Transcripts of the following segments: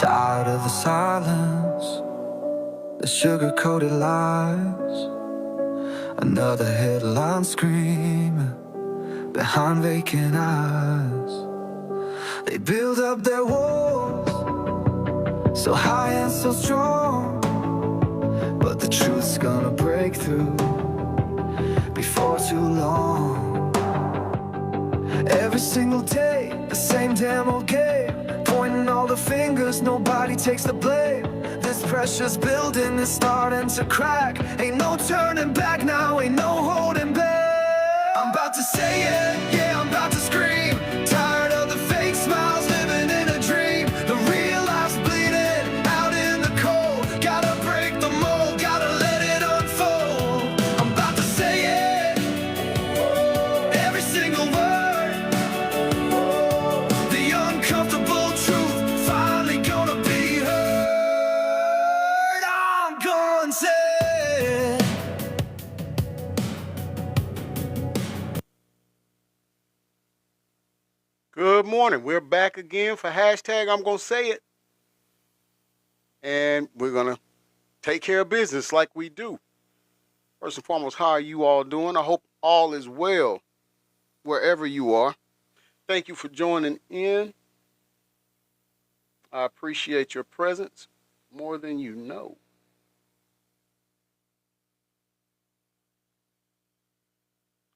Tired of the silence, the sugar-coated lies. Another headline screaming behind vacant eyes. They build up their walls so high and so strong, but the truth's gonna break through before too long. Every single day, the same damn old game, pointing all the fingers, nobody takes the blame. This pressure's building, is starting to crack. Ain't no turning back now, ain't no holding back. I'm about to say it, yeah, I'm about to scream. Tired of the fake smiles, living in a dream. The real life's bleeding out in the cold. Gotta break the mold, gotta let it unfold. I'm about to say it, every single word. The uncomfortable truth finally gonna be heard. I'm gonna say it. Good morning. We're back again for hashtag I'm gonna say it. And we're gonna take care of business like we do. First and foremost, how are you all doing? I hope all is well wherever you are. Thank you for joining in. I appreciate your presence more than you know.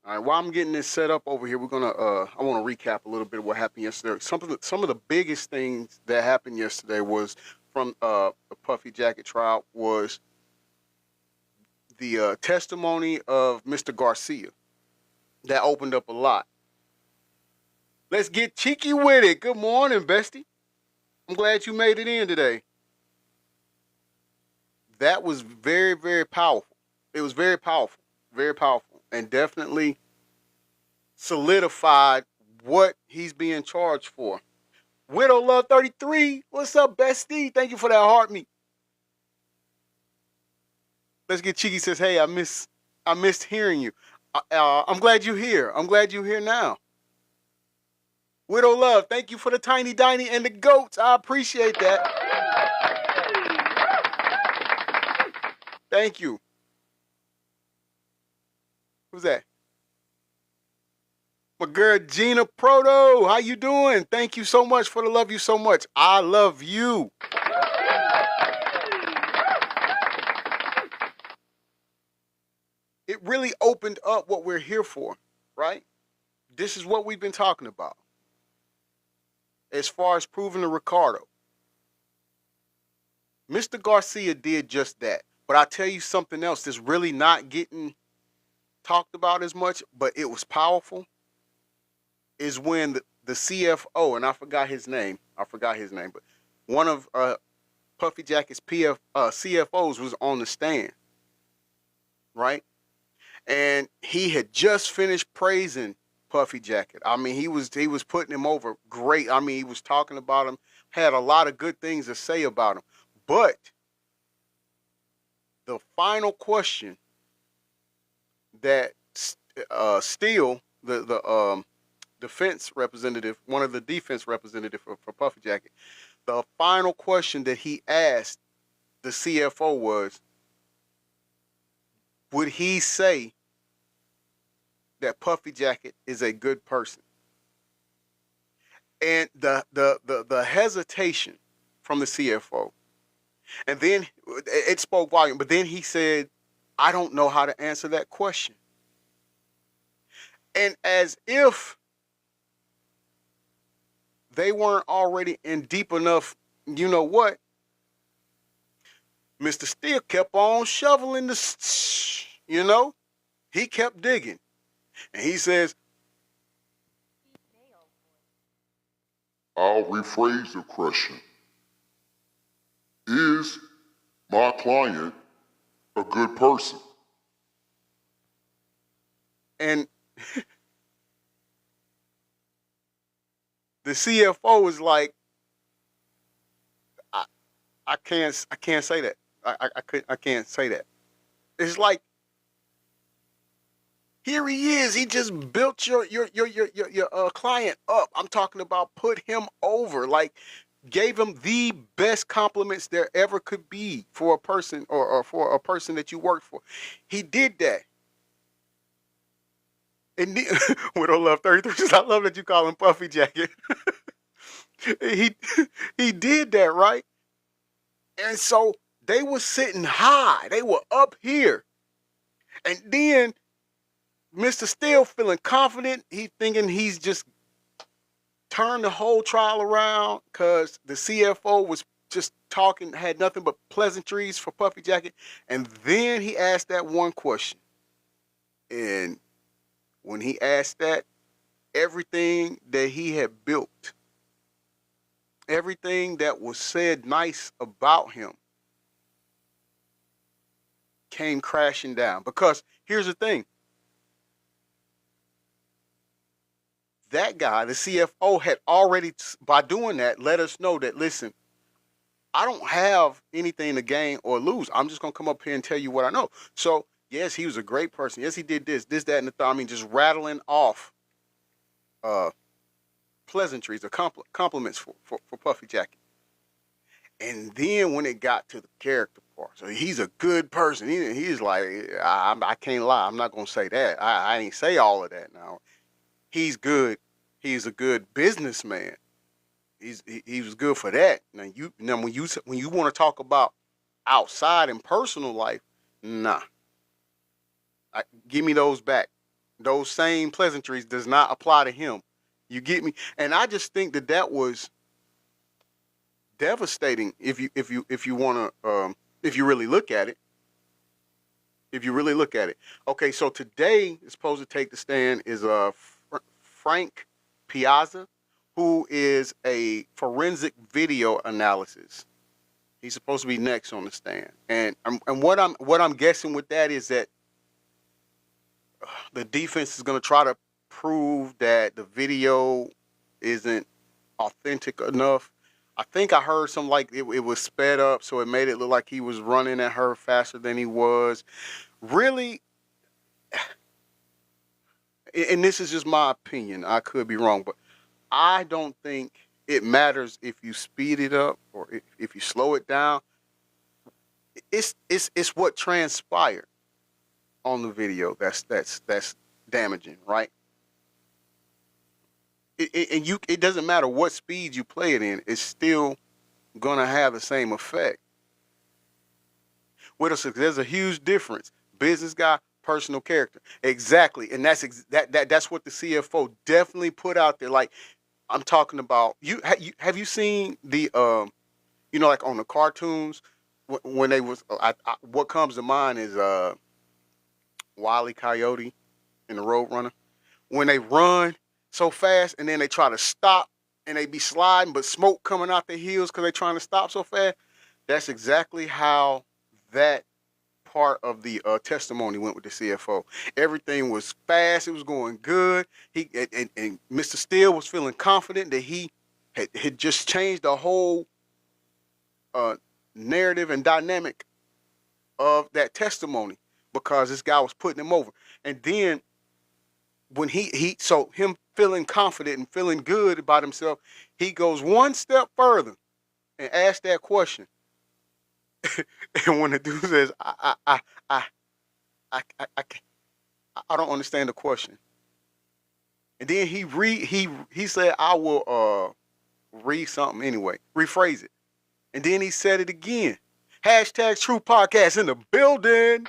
All right, while I'm getting this set up over here, I want to recap a little bit of what happened yesterday. Some of the biggest things that happened yesterday was from the Puffy Jacket trial was the testimony of Mr. Garcia. That opened up a lot. Let's get cheeky with it. Good morning, bestie. I'm glad you made it in today. That was very, very powerful. It was very powerful, and definitely solidified what he's being charged for. Widow Love 33, what's up, bestie? Thank you for that heart meet. Let's get cheeky. Says, hey, I missed hearing you. I'm glad you're here. I'm glad you're here now. Widow Love, thank you for the tiny diny and the goats. I appreciate that. Thank you. Who's that? My girl Gina Proto, how you doing? Thank you so much for the love you so much. I love you. It really opened up what we're here for, right? This is what we've been talking about. As far as proving to Ricardo. Mr. Garcia did just that. But I'll tell you something else that's really not getting talked about as much, but it was powerful, is when the CFO, and I forgot his name, but one of Puffy Jacket's CFOs was on the stand, right? And he had just finished praising Puffy Jacket. I mean, he was putting him over great. I mean, he was talking about him, had a lot of good things to say about him. But the final question that Steele, the defense representative, one of the defense representatives for Puffy Jacket, the final question that he asked the CFO was, would he say that Puffy Jacket is a good person? And the hesitation from the CFO, and then it spoke volume. But then he said, I don't know how to answer that question. And as if they weren't already in deep enough, you know what? Mr. Steele kept on shoveling he kept digging. And he says, I'll rephrase the question. Is my client a good person? And the CFO was like, I can't say that. I can't say that. It's like, here he is. He just built your client up. I'm talking about put him over. Like, gave him the best compliments there ever could be for a person or for a person that you worked for. He did that. And Widow Love 33 I love that you call him Puffy Jacket. he he did that, right? And so they were sitting high. They were up here. And then Mr. Steele feeling confident. He thinking he's just turned the whole trial around because the CFO was just talking, had nothing but pleasantries for Puffy Jacket. And then he asked that one question. And when he asked that, everything that he had built, everything that was said nice about him came crashing down. Because here's the thing. That guy, the CFO, had already, by doing that, let us know that, listen, I don't have anything to gain or lose. I'm just going to come up here and tell you what I know. So, yes, he was a great person. Yes, he did this, that, and the third. I mean, just rattling off pleasantries or compliments for Puffy Jacket. And then when it got to the character part, so he's a good person. He's like, I can't lie. I'm not going to say that. I ain't say all of that now. He's good. He's a good businessman. He was good for that. Now when you want to talk about outside and personal life, nah. Give me those back. Those same pleasantries does not apply to him. You get me? And I just think that was devastating if you want to if you really look at it. If you really look at it. Okay, so today is supposed to take the stand is Frank Piazza, who is a forensic video analysis. He's supposed to be next on the stand. And what I'm guessing with that is that the defense is going to try to prove that the video isn't authentic enough. I think I heard something like it was sped up, so it made it look like he was running at her faster than he was. Really, and this is just my opinion. I could be wrong, but I don't think it matters if you speed it up or if you slow it down. It's what transpired on the video that's damaging, right? It doesn't matter what speed you play it in, it's still gonna have the same effect. There's a huge difference. Business guy, personal character, exactly, and that's what the CFO definitely put out there. Like I'm talking about, have you seen the like on the cartoons when they was what comes to mind is Wile E. Coyote and the Roadrunner when they run so fast and then they try to stop and they be sliding but smoke coming out their heels because they trying to stop so fast. That's exactly how that part of the testimony went with the CFO. Everything was fast. It was going good. And Mr. Steele was feeling confident that he had just changed the whole narrative and dynamic of that testimony because this guy was putting him over. And then when so him feeling confident and feeling good about himself, he goes one step further and asks that question. And when the dude says, I don't understand the question. And then he said, I will read something anyway, rephrase it. And then he said it again. Hashtag True Podcast in the building.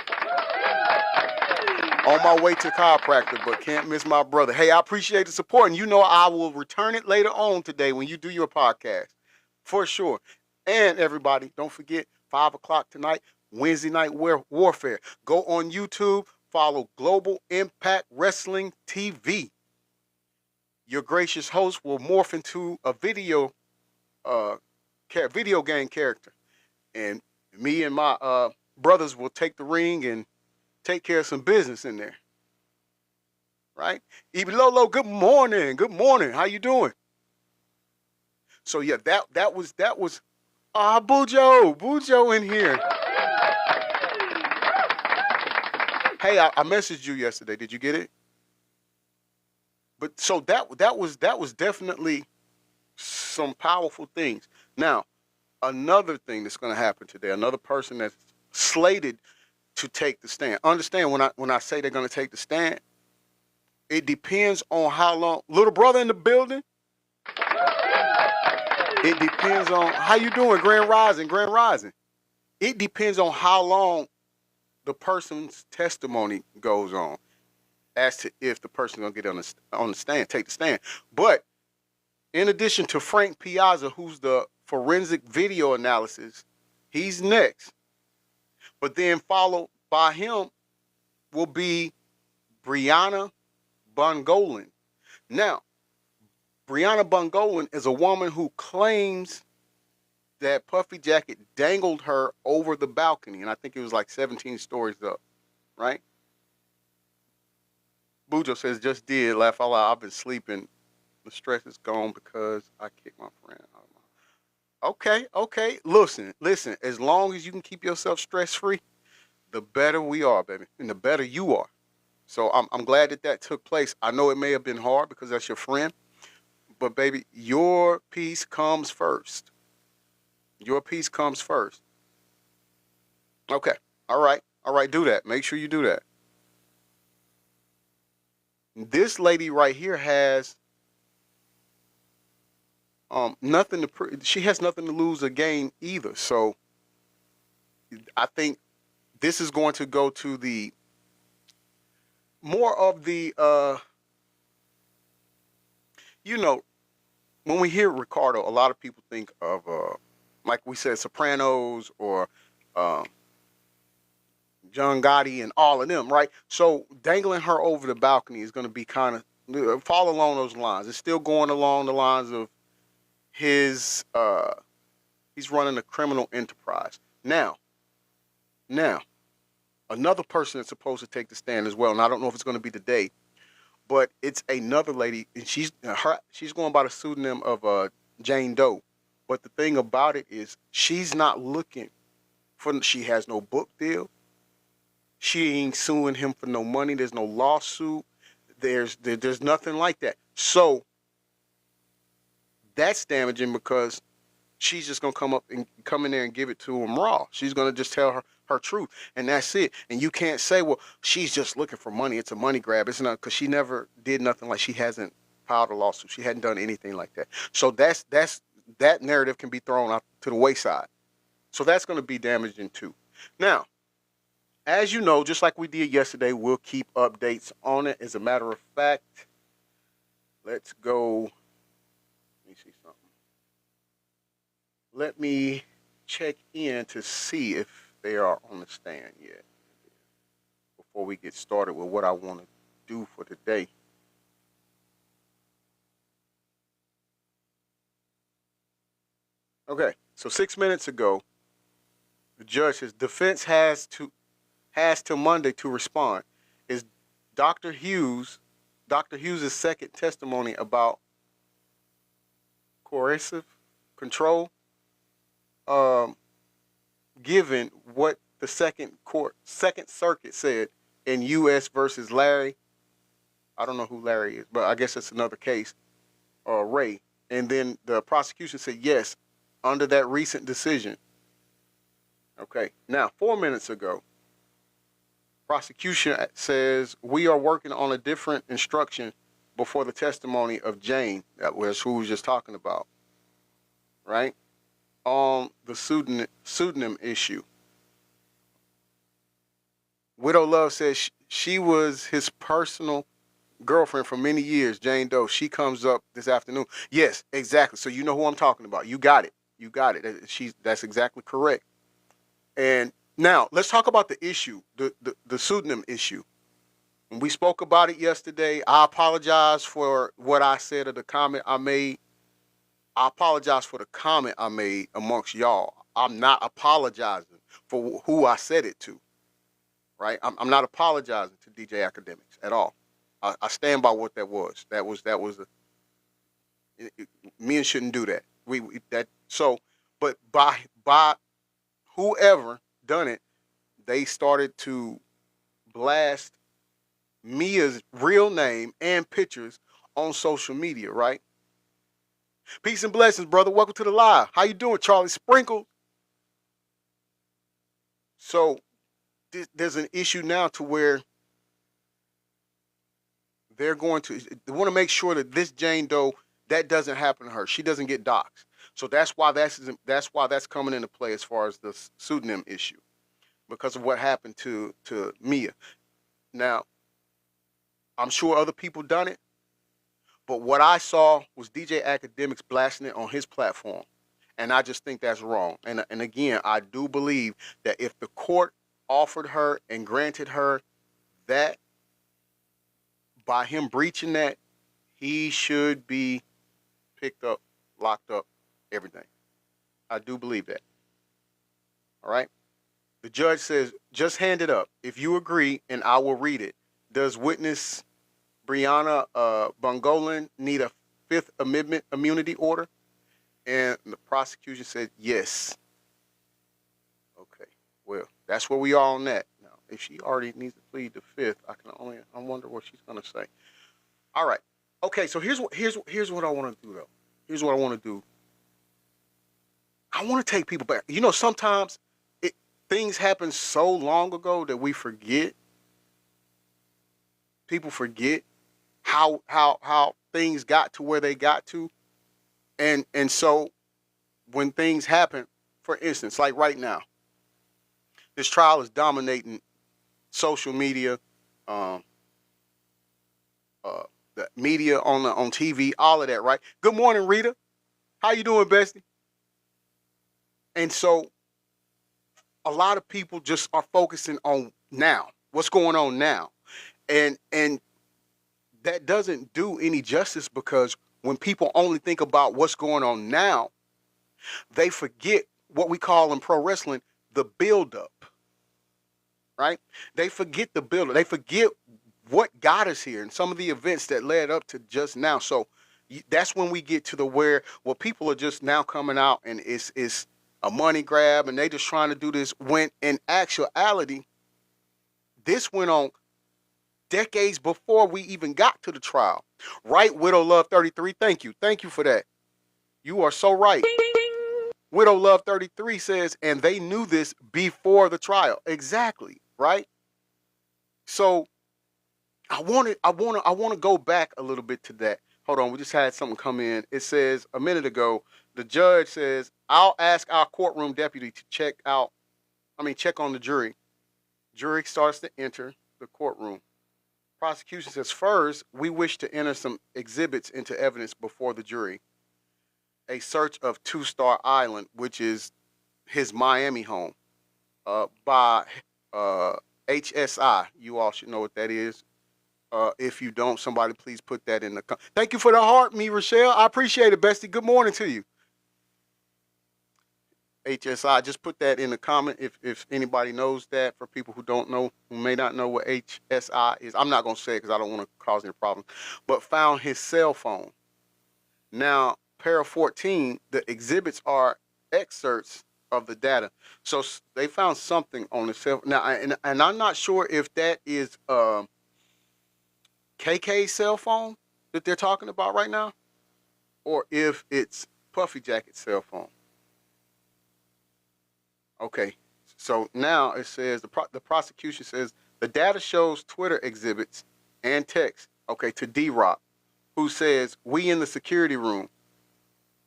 On my way to chiropractor, but can't miss my brother. Hey, I appreciate the support, and you know I will return it later on today when you do your podcast, for sure. And everybody, don't forget, 5 o'clock tonight, Wednesday Night Warfare. Go on YouTube, follow Global Impact Wrestling TV. Your gracious host will morph into a video game character, and me and my brothers will take the ring and take care of some business in there, right? Even Lolo, good morning. Good morning. How you doing? So yeah, that was Bujo in here. Hey, I messaged you yesterday. Did you get it? But so that was definitely some powerful things. Now, another thing that's going to happen today, another person that's slated to take the stand. Understand when I say they're going to take the stand, it depends on how long. Little brother in the building. It depends on how you doing, Grand Rising, Grand Rising. It depends on how long the person's testimony goes on as to if the person gonna get on the stand, take the stand. But in addition to Frank Piazza, who's the forensic video analysis, he's next. But then followed by him will be Brianna Bungolan. Now, Brianna Bungolan is a woman who claims that Puffy Jacket dangled her over the balcony, and I think it was like 17 stories up, right? Bujo says, just did, laugh out loud, I've been sleeping. The stress is gone because I kicked my friend out of my... Okay. Listen, as long as you can keep yourself stress-free, the better we are, baby, and the better you are. So I'm glad that took place. I know it may have been hard because that's your friend, but baby, your peace comes first. Your peace comes first. Okay. All right. Do that. Make sure you do that. This lady right here has nothing to. She has nothing to lose or gain either. So I think this is going to go to the more of the. When we hear Ricardo, a lot of people think of like we said, Sopranos or John Gotti and all of them, right? So dangling her over the balcony is going to be kind of fall along those lines. It's still going along the lines of his. He's running a criminal enterprise now. Another person that's supposed to take the stand as well, and I don't know if it's going to be today, but it's another lady, and she's going by the pseudonym of Jane Doe. But the thing about it is, she's not looking for. She has no book deal. She ain't suing him for no money. There's no lawsuit. There's nothing like that. So that's damaging because she's just gonna come in there and give it to him raw. She's gonna just tell her truth, and that's it. And you can't say, well, she's just looking for money. It's a money grab. It's not, because she never did nothing like. She hasn't filed a lawsuit. She hadn't done anything like that. So that narrative can be thrown out to the wayside. So that's going to be damaging too. Now, as you know, just like we did yesterday, we'll keep updates on it. As a matter of fact, let's go. Let me see something. Let me check in to see if they are on the stand yet before we get started with what I want to do for today. Okay, so 6 minutes ago, the judge says defense has till Monday to respond. Is Dr. Hughes' second testimony about coercive control, given what the Second Circuit said in U.S. versus Larry. I don't know who Larry is, but I guess it's another case, Ray. And then the prosecution said yes, under that recent decision. Okay, now 4 minutes ago, prosecution says we are working on a different instruction before the testimony of Jane, that was who we was just talking about, right? On the pseudonym issue. Widow Love says she was his personal girlfriend for many years, Jane Doe. She comes up this afternoon. Yes, exactly. So you know who I'm talking about. You got it. That's exactly correct. And now let's talk about the issue, the pseudonym issue. When we spoke about it yesterday, I apologize for what I said or the comment I made. I apologize for the comment I made amongst y'all. I'm not apologizing for who I said it to, right? I'm not apologizing to DJ Academics at all. I stand by what that was. Men shouldn't do that. But by whoever done it, they started to blast Mia's real name and pictures on social media, right? Peace and blessings, brother. Welcome to the live. How you doing, Charlie Sprinkle? So there's an issue now to where they want to make sure that this Jane Doe, that doesn't happen to her. She doesn't get doxxed. So that's why that's coming into play as far as the pseudonym issue, because of what happened to Mia. Now, I'm sure other people done it, but what I saw was DJ Academics blasting it on his platform, and I just think that's wrong. And again, I do believe that if the court offered her and granted her that, by him breaching that, he should be picked up, locked up, everything. I do believe that. All right? The judge says, just hand it up. If you agree, and I will read it. Does witness Brianna Bongolan need a Fifth Amendment immunity order? And the prosecution said, yes. Okay, well, that's where we are on that. Now, if she already needs to plead the Fifth, I wonder what she's going to say. All right. Okay, so here's what I want to do, though. Here's what I want to do. I want to take people back. You know, sometimes things happen so long ago that we forget. People forget how things got to where they got to. And so when things happen, for instance, like right now, this trial is dominating social media, the media on TV, all of that, right? Good morning, Rita. How you doing, bestie? And so a lot of people just are focusing on now, what's going on now. And that doesn't do any justice, because when people only think about what's going on now, they forget what we call in pro wrestling the build-up, right? They forget the build-up. They forget what got us here and some of the events that led up to just now. So that's when we get to the where people are just now coming out and it's a money grab and they just trying to do this, when in actuality, this went on decades before we even got to the trial. Right, Widow Love 33? Thank you. Thank you for that. You are so right. Widow Love 33 says, and they knew this before the trial. Exactly, right? So I want to go back a little bit to that. Hold on, we just had something come in. It says a minute ago, the judge says, I'll ask our courtroom deputy to check on the jury. Jury starts to enter the courtroom. Prosecution says, first, we wish to enter some exhibits into evidence before the jury. A search of Two Star Island, which is his Miami home, by HSI. You all should know what that is. If you don't, somebody please put that in the comments. Thank you for the heart, me, Rochelle. I appreciate it, bestie. Good morning to you. HSI, just put that in the comment if anybody knows that. For people who don't know, who may not know what HSI is, I'm not going to say it because I don't want to cause any problems, but found his cell phone. Now, para 14, the exhibits are excerpts of the data. So they found something on the cell phone. Now, and I'm not sure if that is KK's cell phone that they're talking about right now, or if it's Puffy Jacket's cell phone. Okay, so now it says the prosecution says the data shows Twitter exhibits and text, okay, to D-Rock, who says, we in the security room.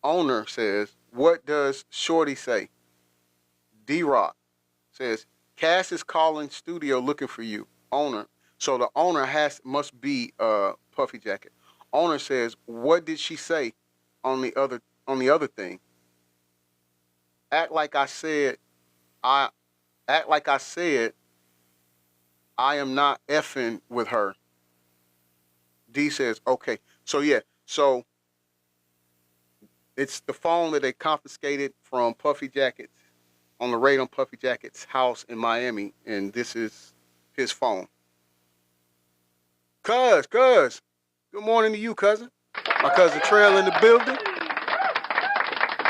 Owner says, what does Shorty say? D-Rock says, Cass is calling studio looking for you. Owner. So the owner must be Puffy Jacket. Owner says, what did she say on the other thing? Act like I said I am not effing with her. D says, okay. So yeah, so it's the phone that they confiscated from Puffy Jacket's, on the raid on Puffy Jacket's house in Miami, and this is his phone. Cuz, good morning to you, cousin. My cousin Trail in the building.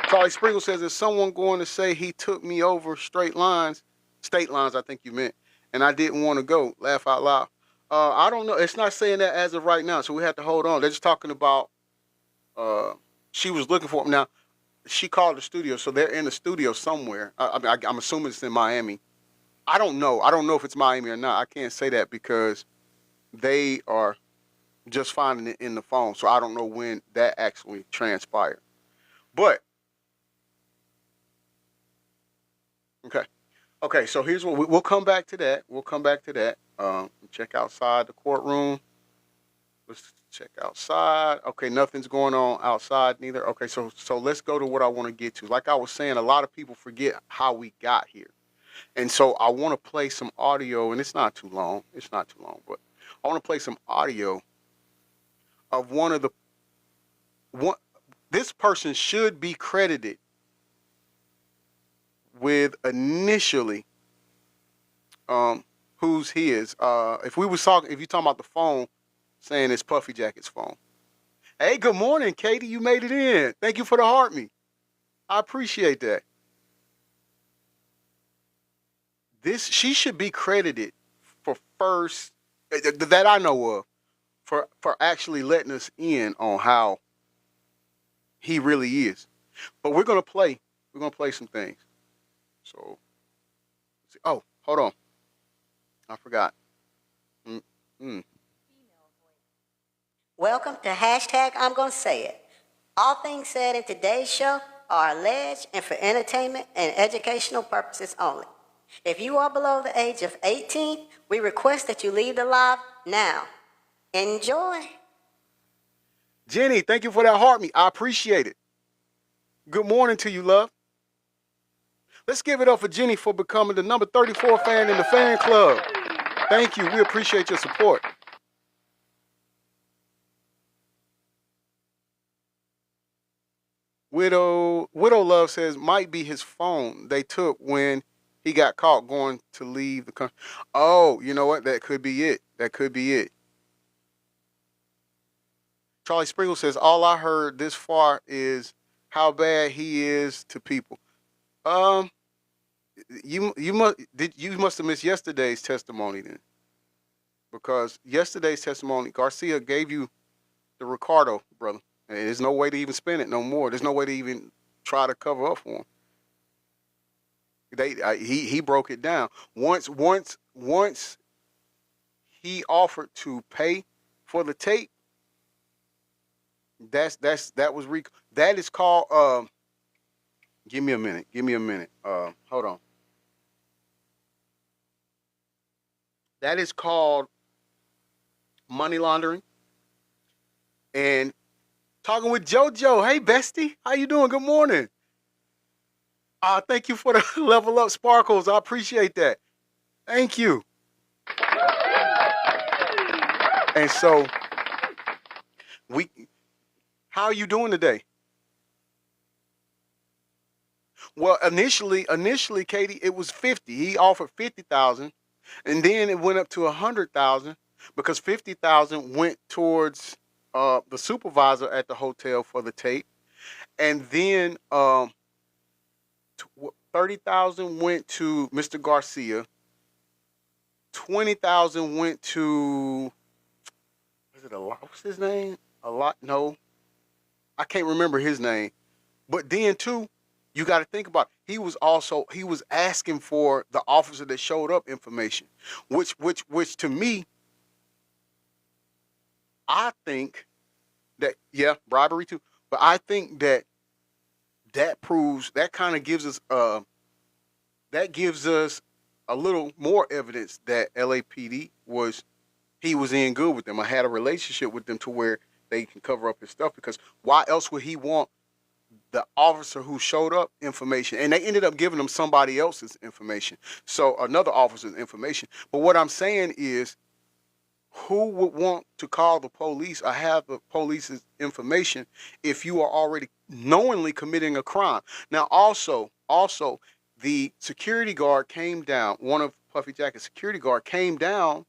Charlie Sprinkle says, is someone going to say he took me over state lines, I think you meant, and I didn't want to go? Laugh out loud. I don't know. It's not saying that as of right now, so we have to hold on. They're just talking about She was looking for him. Now, she called the studio, so they're in the studio somewhere. I'm assuming it's in Miami. I don't know. I don't know if it's Miami or not. I can't say that because they are just finding it in the phone. So I don't know when that actually transpired. But okay, okay. So here's what we'll come back to that. We'll come back to that. Check outside the courtroom. Let's check outside. Okay, nothing's going on outside neither. Okay, so let's go to what I want to get to. Like I was saying, a lot of people forget how we got here. And so I want to play some audio, and it's not too long. It's not too long, but I want to play some audio of one. This person should be credited with initially who's his. If we was talking, if you talking about the phone, saying it's Puffy Jacket's phone. Hey, good morning, Katie. You made it in. Thank you for the heart me. I appreciate that. She should be credited for first that I know of for actually letting us in on how he really is. But we're gonna play some things. So let's see. Oh, hold on. I forgot. Mm. Welcome to hashtag I'm gonna say it. All things said in today's show are alleged and for entertainment and educational purposes only. If you are below the age of 18, we request that you leave the live now. Enjoy. Jenny, thank you for that heart me. I appreciate it. Good morning to you, love. Let's give it up for Jenny for becoming the number 34 fan in the fan club. Thank you. We appreciate your support. Widow Love says might be his phone they took when he got caught going to leave the country. Oh, you know what? That could be it. That could be it. Charlie Sprinkle says all I heard this far is how bad he is to people. Um, you must have missed yesterday's testimony then, because yesterday's testimony Garcia gave you the Ricardo brother. And there's no way to even spin it no more. There's no way to even try to cover up for him. He broke it down once he offered to pay for the tape. That was that is called. Give me a minute. Give me a minute. Hold on. That is called money laundering. And talking with JoJo. Hey, bestie. How you doing? Good morning. Thank you for the level up sparkles. I appreciate that. Thank you. And so, how are you doing today? Well, initially, Katie, it was 50. He offered 50,000, and then it went up to 100,000 because 50,000 went towards the supervisor at the hotel for the tape, and then 30,000 went to Mr. Garcia. 20,000 went to, was it a lot? What's his name? A lot? No, I can't remember his name. But then too, you got to think about he was asking for the officer that showed up information, which to me, I think that bribery too. But I think that proves that kind of gives us a little more evidence that LAPD was in good with them. I had a relationship with them to where they can cover up his stuff, because why else would he want the officer who showed up information? And they ended up giving him somebody else's information. So another officer's information. But what I'm saying is, who would want to call the police or have the police's information if you are already knowingly committing a crime? Now, also, the security guard came down. One of Puffy Jacket's security guard came down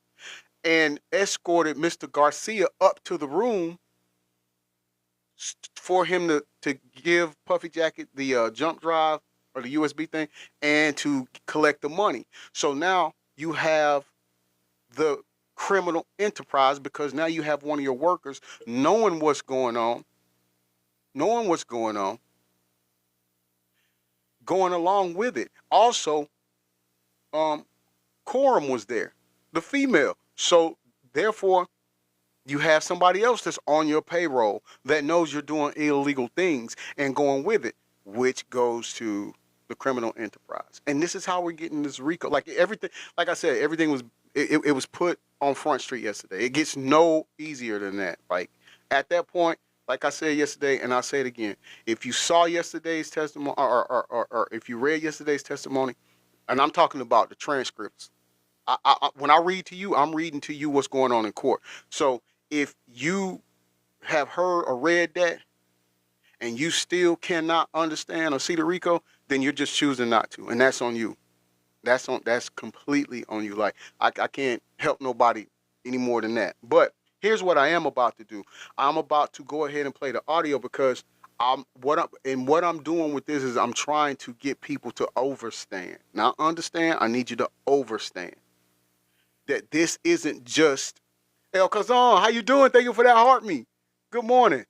and escorted Mr. Garcia up to the room for him to give Puffy Jacket the jump drive or the USB thing and to collect the money. So now you have the criminal enterprise, because now you have one of your workers knowing what's going on knowing what's going on, going along with it. Also, Coram was there, the female. So therefore, you have somebody else that's on your payroll that knows you're doing illegal things and going with it, which goes to the criminal enterprise. And this is how we're getting this RICO. Like everything, like I said, everything was it was put on Front Street yesterday. It gets no easier than that. Like at that point, like I said yesterday, and I'll say it again, if you saw yesterday's testimony or if you read yesterday's testimony, and I'm talking about the transcripts, when I read to you, I'm reading to you what's going on in court. So if you have heard or read that and you still cannot understand or see the RICO, then you're just choosing not to, and that's on you. That's completely on you. Like I can't help nobody any more than that. But here's what I am about to do. I'm about to go ahead and play the audio because what I'm doing with this is I'm trying to get people to overstand. Now understand, I need you to overstand that this isn't just El Kazan, how you doing? Thank you for that heart me. Good morning.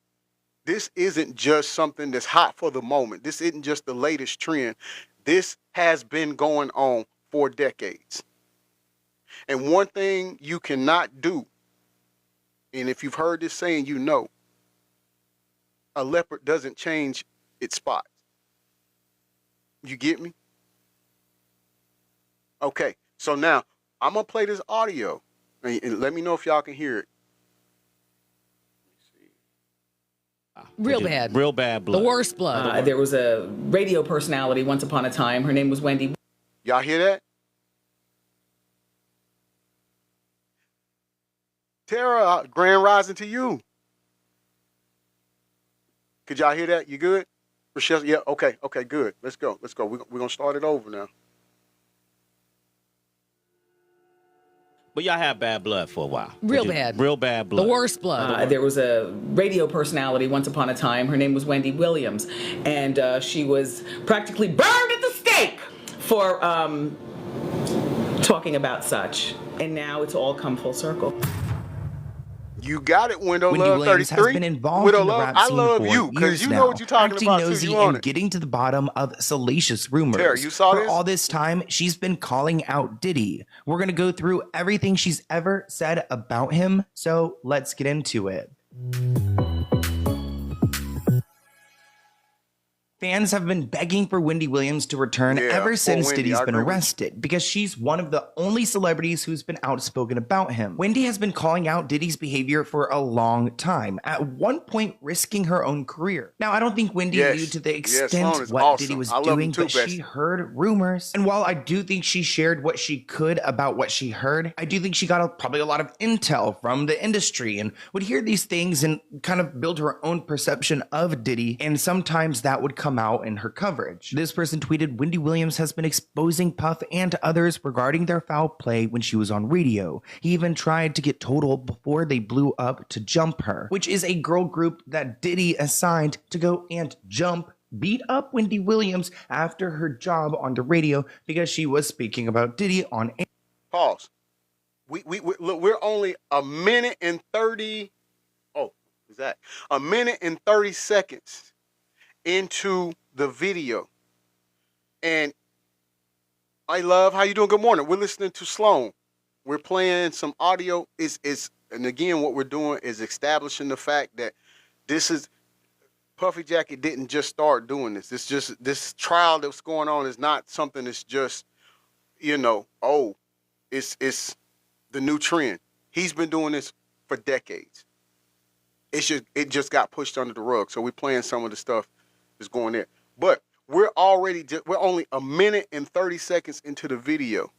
This isn't just something that's hot for the moment. This isn't just the latest trend. This has been going on for decades. And one thing you cannot do, and if you've heard this saying, you know, a leopard doesn't change its spots. You get me? Okay, so now I'm going to play this audio, and let me know if y'all can hear it. Real bad. Real bad blood. The worst blood. There was a radio personality once upon a time. Her name was Wendy. Y'all hear that? Tara, grand rising to you. Could y'all hear that? You good? Rochelle, yeah, okay, good. Let's go. We're going to start it over now. But y'all had bad blood for a while. Real bad. Real bad blood. The worst blood. There was a radio personality once upon a time. Her name was Wendy Williams. And she was practically burned at the stake for talking about such. And now it's all come full circle. You got it, Window Wendy Love Williams 33. has been involved Window in the Love, rap I scene love for you because years you now, know what you're talking acting about too. nosy You on and it. getting to the bottom of salacious rumors. Tara, you saw for this? all this time, she's been calling out Diddy. We're gonna go through everything she's ever said about him, so let's get into it. Fans have been begging for Wendy Williams to return ever since Wendy, Diddy's I been agree with you. arrested because she's one of the only celebrities who's been outspoken about him. Wendy has been calling out Diddy's behavior for a long time, at one point risking her own career. Now, I don't think Wendy Yes. knew to the Yes, extent Sloan is what awesome. Diddy was I love him doing, too, but she Bessie. heard rumors. And while I do think she shared what she could about what she heard, I do think she got probably a lot of intel from the industry and would hear these things and kind of build her own perception of Diddy, and sometimes that would come out in her coverage. This person tweeted, Wendy Williams has been exposing Puff and others regarding their foul play when she was on radio. He even tried to get Total before they blew up to Jump Her, which is a girl group that Diddy assigned to go and beat up Wendy Williams after her job on the radio because she was speaking about Diddy on air. Pause. Look, we're only a minute and 30. Oh, is that a minute and 30 seconds into the video? And I love how you doing. Good morning. We're listening to Sloan. We're playing some audio. And again, what we're doing is establishing the fact that this is Puffy Jacket didn't just start doing this. This trial that's going on is not something that's just, it's the new trend. He's been doing this for decades. It just got pushed under the rug. So we're playing some of the stuff that's going there. But we're only a minute and 30 seconds into the video.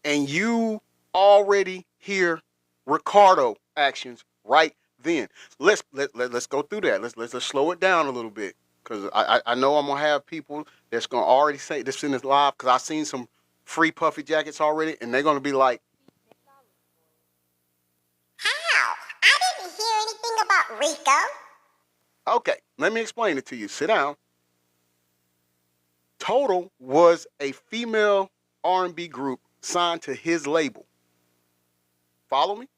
And you already hear Ricardo actions right then. Let's go through that. Let's slow it down a little bit. Because I know I'm gonna have people that's gonna already say this in this live, because I've seen some free Puffy Jackets already, and they're gonna be like, How? I didn't hear anything about Rico. okay, let me explain it to you. Sit down. Total was a female R&B group signed to his label. Follow me?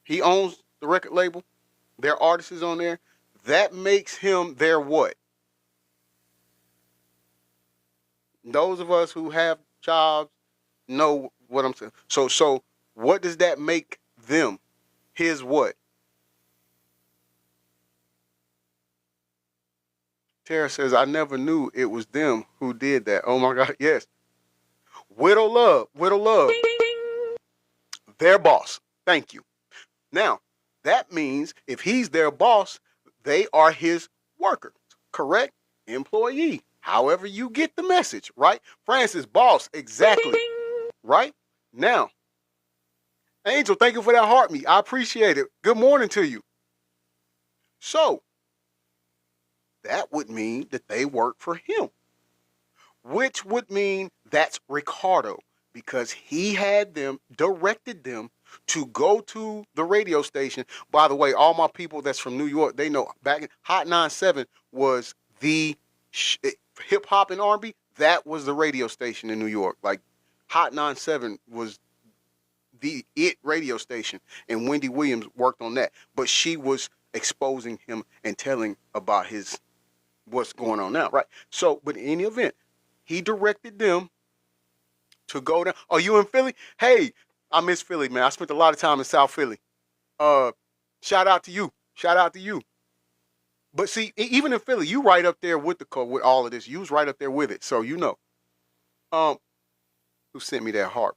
He owns the record label. their artists on there, that makes him their what? Those of us who have jobs know what I'm saying. So what does that make them? His what? Tara says, I never knew it was them who did that. Oh my God, yes. Widow Love, their boss. Thank you. Now, that means if he's their boss, they are his workers, correct? Employee. However you get the message, right? Francis, boss, exactly. Right? Now, Angel, thank you for that heart me. I appreciate it. Good morning to you. So, that would mean that they work for him, which would mean that's Ricardo, because he had them, directed them to go to the radio station. By the way, all my people that's from New York, they know back in Hot 97 was the hip hop and R&B. That was the radio station in New York. Like Hot 97 was the radio station, and Wendy Williams worked on that. But she was exposing him and telling about his what's going on now, right? So, but in any event, he directed them to go down. Oh, you in Philly? Hey, I miss Philly, man. I spent a lot of time in South Philly. Shout out to you. Shout out to you. But see, even in Philly, you right up there with with all of this. You was right up there with it, so you know. Who sent me that heart?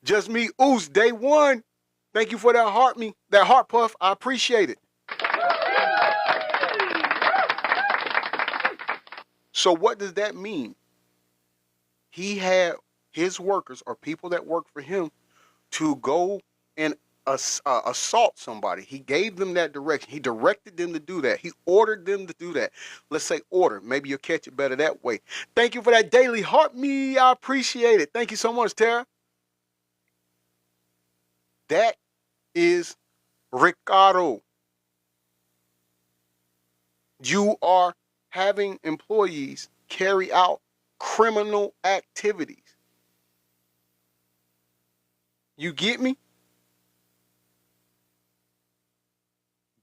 Just me, Oos, day one. Thank you for that heart puff. I appreciate it. So what does that mean? He had his workers or people that work for him to go and assault somebody. He gave them that direction. He directed them to do that. He ordered them to do that. Let's say order. Maybe you'll catch it better that way. Thank you for that daily heart me. I appreciate it. Thank you so much, Tara. That is Ricardo. You are having employees carry out criminal activities. You get me?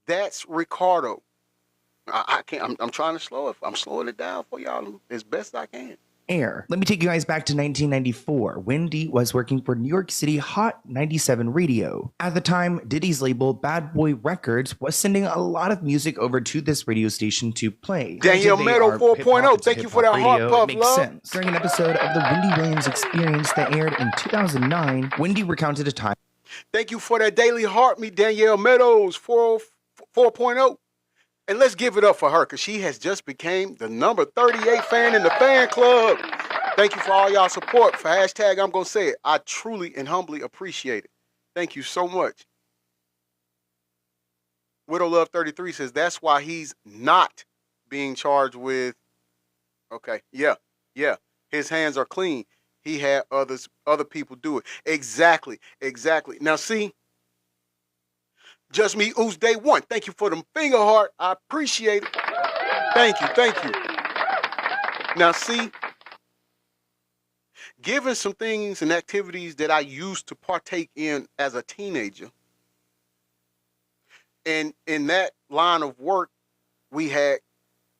That's Ricardo. I can't. I'm trying to slow it. I'm slowing it down for y'all as best I can. Air. Let me take you guys back to 1994. Wendy was working for New York City Hot 97 Radio. At the time, Diddy's label Bad Boy Records was sending a lot of music over to this radio station to play. Danielle Meadow 4.0, thank you for that heart puff, makes love. Sense. During an episode of the Wendy Williams Experience that aired in 2009, Wendy recounted a time. Thank you for that daily heart me, Danielle Meadows 4.0. And let's give it up for her, because she has just became the number 38 fan in the fan club. Thank you for all y'all support. For hashtag I'm going to say it. I truly and humbly appreciate it. Thank you so much. Widow Love 33 says that's why he's not being charged with. Okay, yeah. His hands are clean. He had other people do it. Exactly. Now see, just me, Oos, day one. Thank you for them finger heart. I appreciate it. Thank you. Now see, given some things and activities that I used to partake in as a teenager, and in that line of work, we had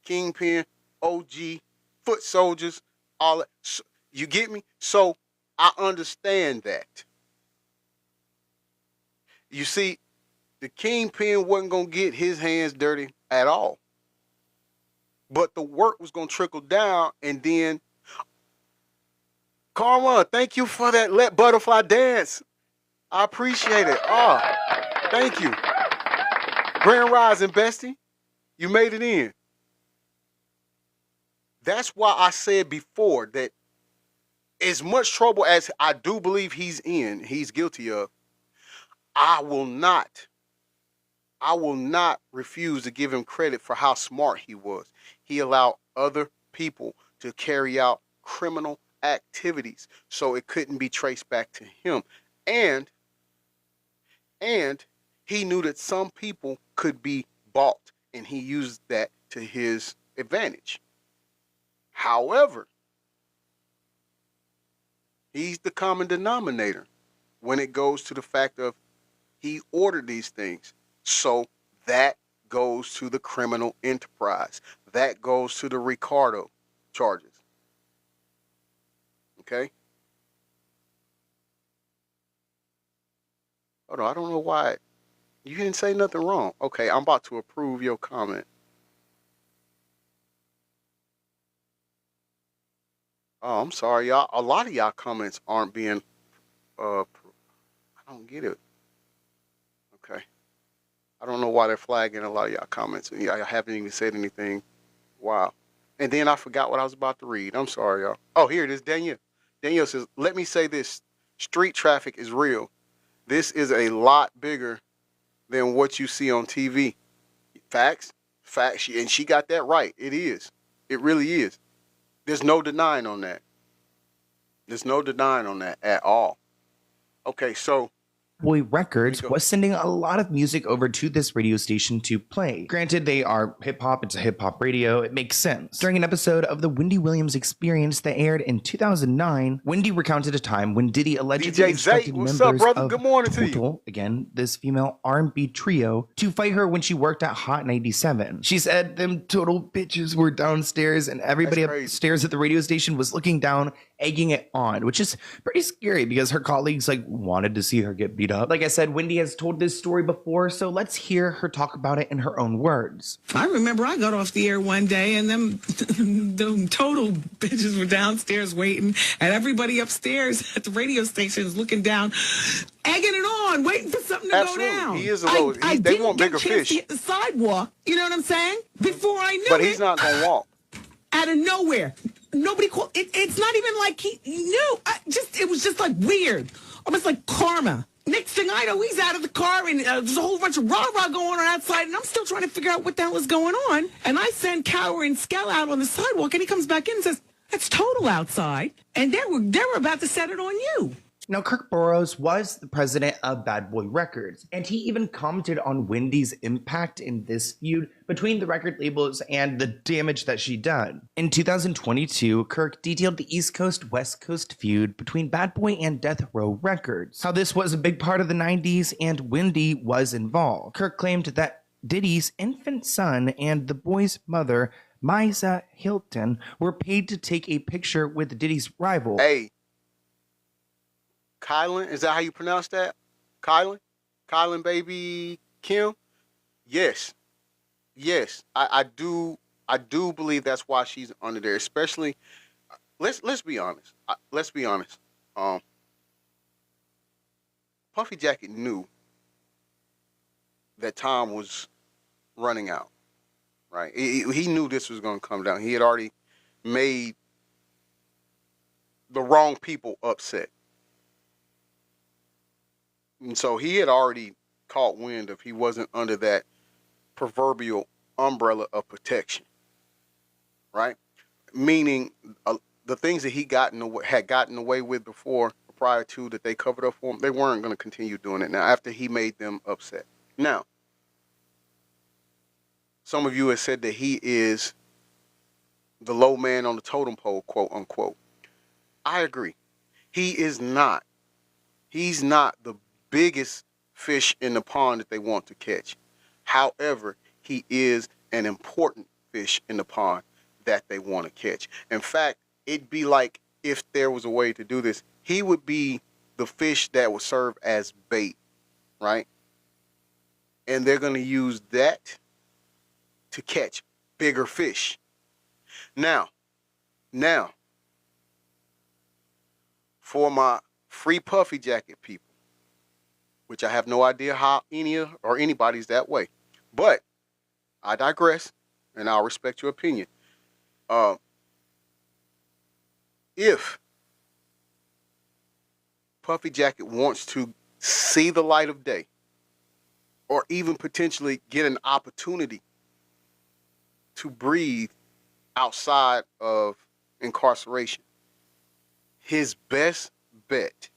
Kingpin, OG, Foot Soldiers, all that. You get me? So I understand that. You see, the Kingpin wasn't going to get his hands dirty at all. But the work was going to trickle down, and then Karma, thank you for that Let Butterfly Dance. I appreciate it. Thank you. Grand Rising, bestie. You made it in. That's why I said before that as much trouble as I do believe he's guilty of, I will not refuse to give him credit for how smart he was. He allowed other people to carry out criminal activities so it couldn't be traced back to him. And he knew that some people could be bought, and he used that to his advantage. However, he's the common denominator when it goes to the fact of He ordered these things. So that goes to the criminal enterprise. That goes to the Ricardo charges. Okay? Hold on, I don't know why. You didn't say nothing wrong. Okay, I'm about to approve your comment. Oh, I'm sorry, y'all. A lot of y'all comments aren't being I don't get it. Okay. I don't know why they're flagging a lot of y'all comments. I haven't even said anything. Wow. And then I forgot what I was about to read. I'm sorry, y'all. Oh, here it is, Danielle. Danielle says, let me say this. Street traffic is real. This is a lot bigger than what you see on TV. Facts. Facts. And she got that right. It is. It really is. There's no denying on that. There's no denying on that at all. Okay, so Boy Records was sending a lot of music over to this radio station to play. Granted, they are hip hop, it's a hip hop radio, it makes sense. During an episode of the Wendy Williams Experience that aired in 2009, Wendy recounted a time when Diddy allegedly DJ instructed Zay, what's members up, brother? of Good morning to you. Total, again, this female R&B trio, to fight her when she worked at Hot 97. She said them total bitches were downstairs and everybody upstairs at the radio station was looking down, egging it on, which is pretty scary because her colleagues wanted to see her get beat up. Like I said, Wendy has told this story before, so let's hear her talk about it in her own words. I remember I got off the air one day and them total bitches were downstairs waiting and everybody upstairs at the radio station is looking down, egging it on, waiting for something to go down. He is a low. They want bigger fish. To hit the sidewalk, you know what I'm saying? Before I knew but he's not going to walk. Out of nowhere. Nobody called. It's not even like he knew. It was just like weird. Almost like karma. Next thing I know, he's out of the car and there's a whole bunch of rah-rah going on outside and I'm still trying to figure out what the hell is going on. And I send Cower and Skell out on the sidewalk and he comes back in and says, it's Total outside. And they were about to set it on you. Now, Kirk Burroughs was the president of Bad Boy Records, and he even commented on Wendy's impact in this feud between the record labels and the damage that she done. In 2022, Kirk detailed the East Coast-West Coast feud between Bad Boy and Death Row Records, how this was a big part of the 90s and Wendy was involved. Kirk claimed that Diddy's infant son and the boy's mother, Misa Hilton, were paid to take a picture with Diddy's rival. Hey. Kylan, is that how you pronounce that? Kylan? Kylan baby Kim? Yes. Yes. I do believe that's why she's under there. Especially let's be honest. Let's be honest. Puffy Jacket knew that time was running out. Right? He knew this was gonna come down. He had already made the wrong people upset. And so he had already caught wind if he wasn't under that proverbial umbrella of protection, right? Meaning the things that he had gotten away with before, prior to that they covered up for him, they weren't going to continue doing it now after he made them upset. Now, some of you have said that he is the low man on the totem pole, quote unquote. I agree. He is not. He's not the biggest fish in the pond that they want to catch. However, he is an important fish in the pond that they want to catch. In fact, it'd be like if there was a way to do this, he would be the fish that would serve as bait, right? And they're going to use that to catch bigger fish. Now, for my free Puffy Jacket people, which I have no idea how anybody's that way. But I digress, and I'll respect your opinion. If Puffy Jacket wants to see the light of day, or even potentially get an opportunity to breathe outside of incarceration, his best bet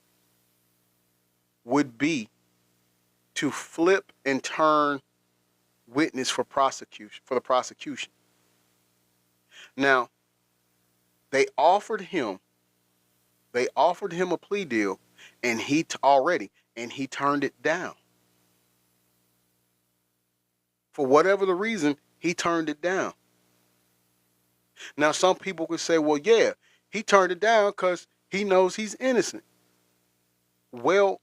would be to flip and turn witness for the prosecution. Now, they offered him a plea deal, and he turned it down. for whatever the reason, he turned it down. Now, some people could say, well, yeah, he turned it down because he knows he's innocent. Well,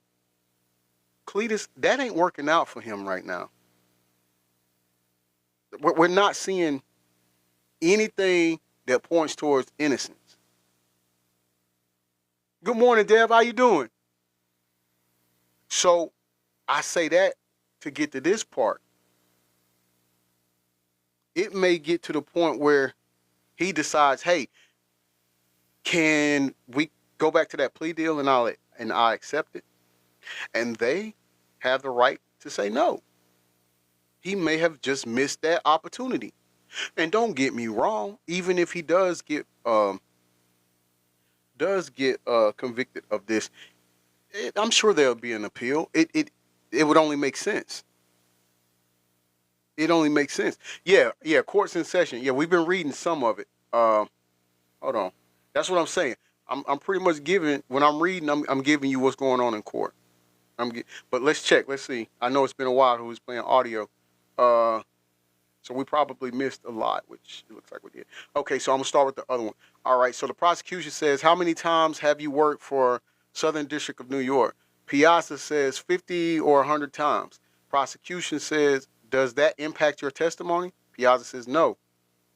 Cletus, that ain't working out for him right now. We're not seeing anything that points towards innocence. Good morning, Dev. How you doing? So I say that to get to this part. It may get to the point where he decides, hey, can we go back to that plea deal and I accept it? And they have the right to say no. He may have just missed that opportunity. And don't get me wrong, even if he does get convicted of this, I'm sure there'll be an appeal. It would only make sense. It only makes sense. Yeah, court's in session. Yeah, we've been reading some of it. Hold on. That's what I'm saying. I'm pretty much giving, when I'm reading, I'm giving you what's going on in court. But let's check. Let's see. I know it's been a while who was playing audio. So we probably missed a lot, which it looks like we did. Okay, so I'm going to start with the other one. All right, so the prosecution says, how many times have you worked for Southern District of New York? Piazza says 50 or 100 times. Prosecution says, does that impact your testimony? Piazza says, no.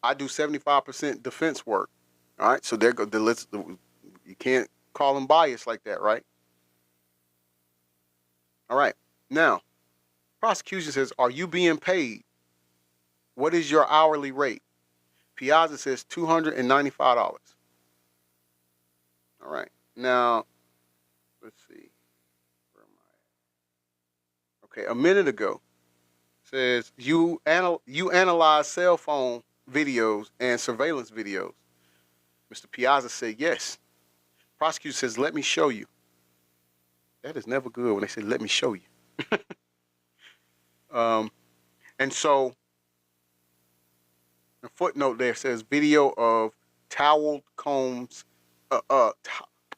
I do 75% defense work. All right, so there go the list. You can't call them biased like that, right? All right, now, prosecution says, are you being paid? What is your hourly rate? Piazza says $295. All right. Now, let's see. Where am I? Okay, a minute ago says you analyze cell phone videos and surveillance videos. Mr. Piazza said yes. Prosecutor says, let me show you. That is never good when they say, let me show you. And so, a footnote there says video of toweled Combs,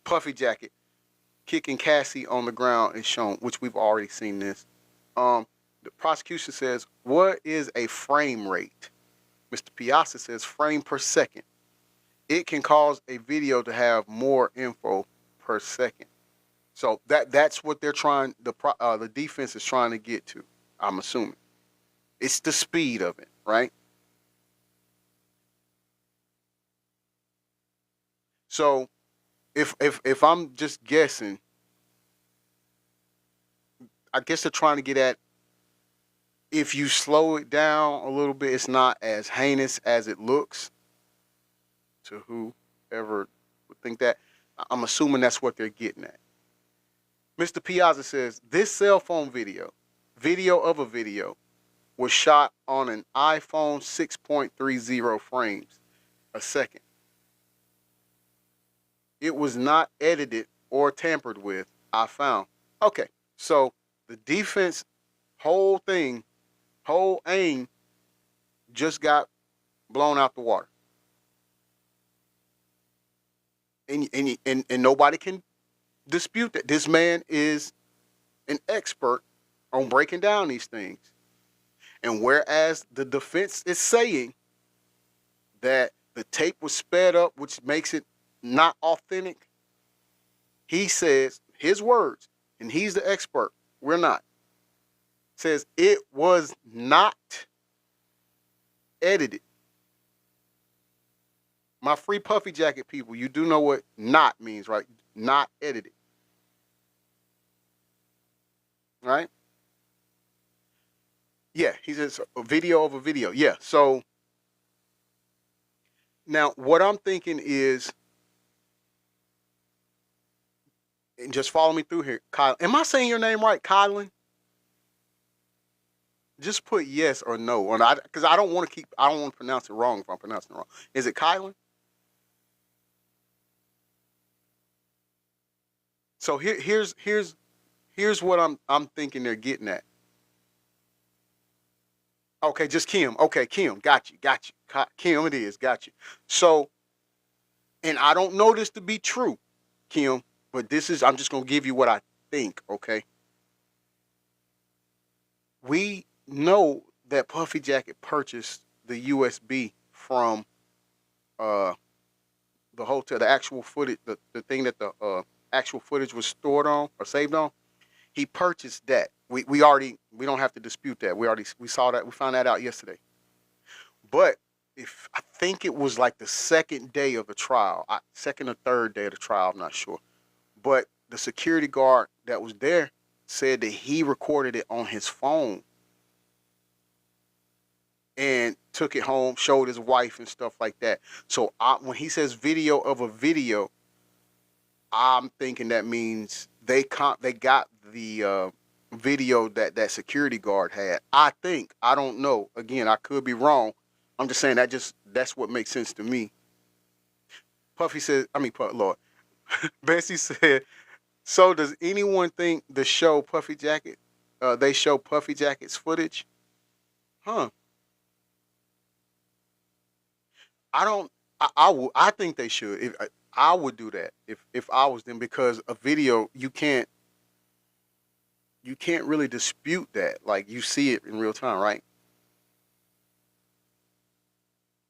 puffy jacket, kicking Cassie on the ground is shown, which we've already seen this. The prosecution says, what is a frame rate? Mr. Piazza says frame per second. It can cause a video to have more info per second. So that's what they're trying, the defense is trying to get to, I'm assuming. It's the speed of it, right? So if I'm just guessing, I guess they're trying to get at, if you slow it down a little bit, it's not as heinous as it looks to whoever would think that. I'm assuming that's what they're getting at. Mr. Piazza says, this cell phone video of a video, was shot on an iPhone 6.30 frames a second. It was not edited or tampered with, I found. Okay, so the defense whole aim just got blown out the water. And nobody can dispute that. This man is an expert on breaking down these things. And whereas the defense is saying that the tape was sped up, which makes it not authentic, he says, his words, and he's the expert, we're not, says it was not edited. My free puffy jacket people, you do know what not means, right? Not edited. Right? Yeah, he says a video of a video. Yeah, so now what I'm thinking is, and just follow me through here, Kyle. Am I saying your name right, Kylan? Just put yes or no, because I don't want to pronounce it wrong if I'm pronouncing it wrong. Is it Kylan? So here's what I'm thinking they're getting at. Okay, just Kim. Okay, Kim, got you. Kim, it is, got you. So, and I don't know this to be true, Kim, but I'm just going to give you what I think, okay? We know that Puffy Jacket purchased the USB from the hotel, the actual footage, the thing that the actual footage was stored on or saved on. He purchased that. We don't have to dispute that. We saw that, we found that out yesterday. But if I think it was like the second day of the trial, second or third day of the trial, I'm not sure. But the security guard that was there said that he recorded it on his phone and took it home, showed his wife and stuff like that. So when he says video of a video, I'm thinking that means they got the video that security guard had. I think. I don't know. Again, I could be wrong. I'm just saying that's what makes sense to me. Puffy said, Lord. Bessie said, so does anyone think the show Puffy Jacket, they show Puffy Jacket's footage? Huh. I don't. I think they should. I would do that if I was them, because a video you can't really dispute that. Like, you see it in real time, right?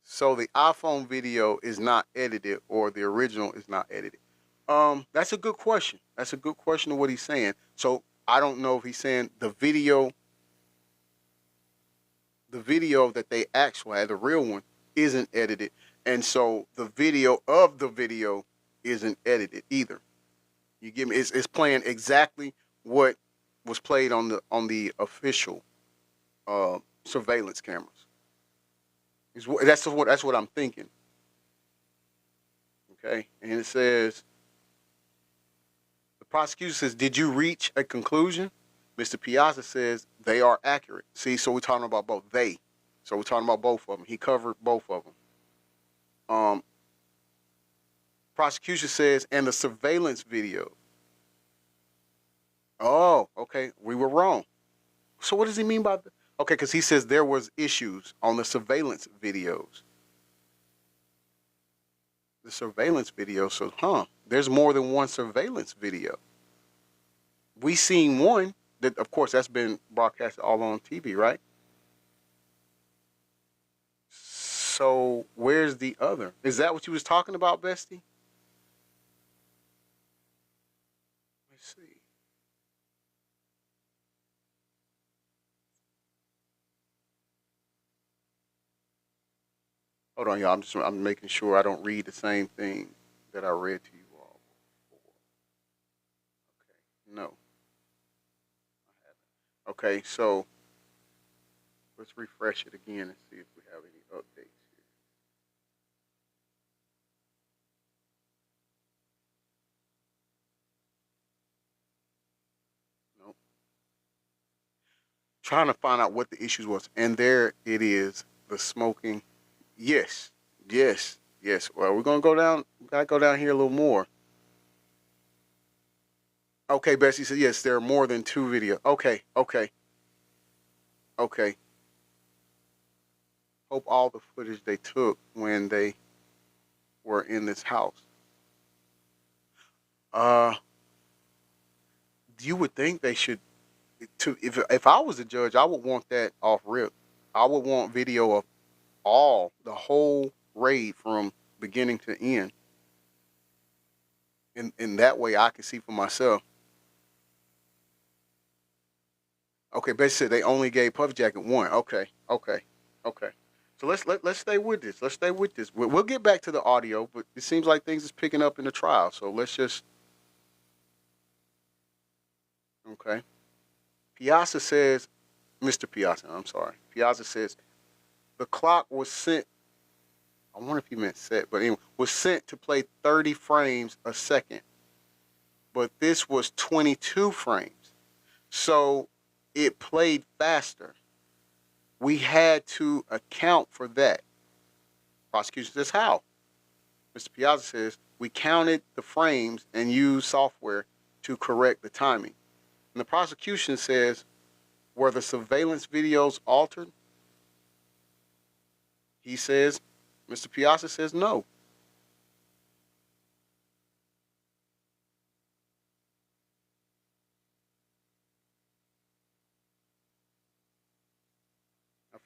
So the iPhone video is not edited, or the original is not edited. That's a good question. That's a good question of what he's saying. So I don't know if he's saying the video that they actually had, the real one, isn't edited, and so the video of the video isn't edited either. You get me? It's playing exactly what was played on the official surveillance cameras. That's what I'm thinking. Okay, and it says, the prosecution says, "Did you reach a conclusion?" Mr. Piazza says they are accurate. See, so we're talking about both they. So we're talking about both of them. He covered both of them. Prosecution says, and the surveillance video. Oh, okay, we were wrong. So what does he mean by that? Okay, because he says there was issues on the surveillance videos. The surveillance video, so there's more than one surveillance video. We seen one that, of course, that's been broadcast all on TV, right? So where's the other? Is that what you was talking about, Bestie? Let's see. Hold on, y'all. I'm making sure I don't read the same thing that I read to you all before. Okay, no, I haven't. Okay, so let's refresh it again and see if we have any updates here. Nope. Trying to find out what the issues was, and there it is. The smoking. Yes, yes, yes. Well, we're gonna go down. We gotta go down here a little more. Okay, Bessie said yes. There are more than two videos. Okay, okay, okay. Hope all the footage they took when they were in this house. Uh, you would think they should. If I was a judge, I would want that off rip. I would want video of the whole raid from beginning to end. In that way I can see for myself. Okay, Bessie said they only gave Puff Jacket one. Okay, okay, okay. So let's stay with this. Let's stay with this. We'll get back to the audio, but it seems like things is picking up in the trial. So let's just. Okay. Piazza says, Mr. Piazza, I'm sorry. Piazza says the clock was sent. I wonder if he meant set, but anyway, was sent to play 30 frames a second. But this was 22 frames. So it played faster. We had to account for that. Prosecution says, how? Mr. Piazza says, we counted the frames and used software to correct the timing. And the prosecution says, were the surveillance videos altered? He says, Mr. Piazza says no.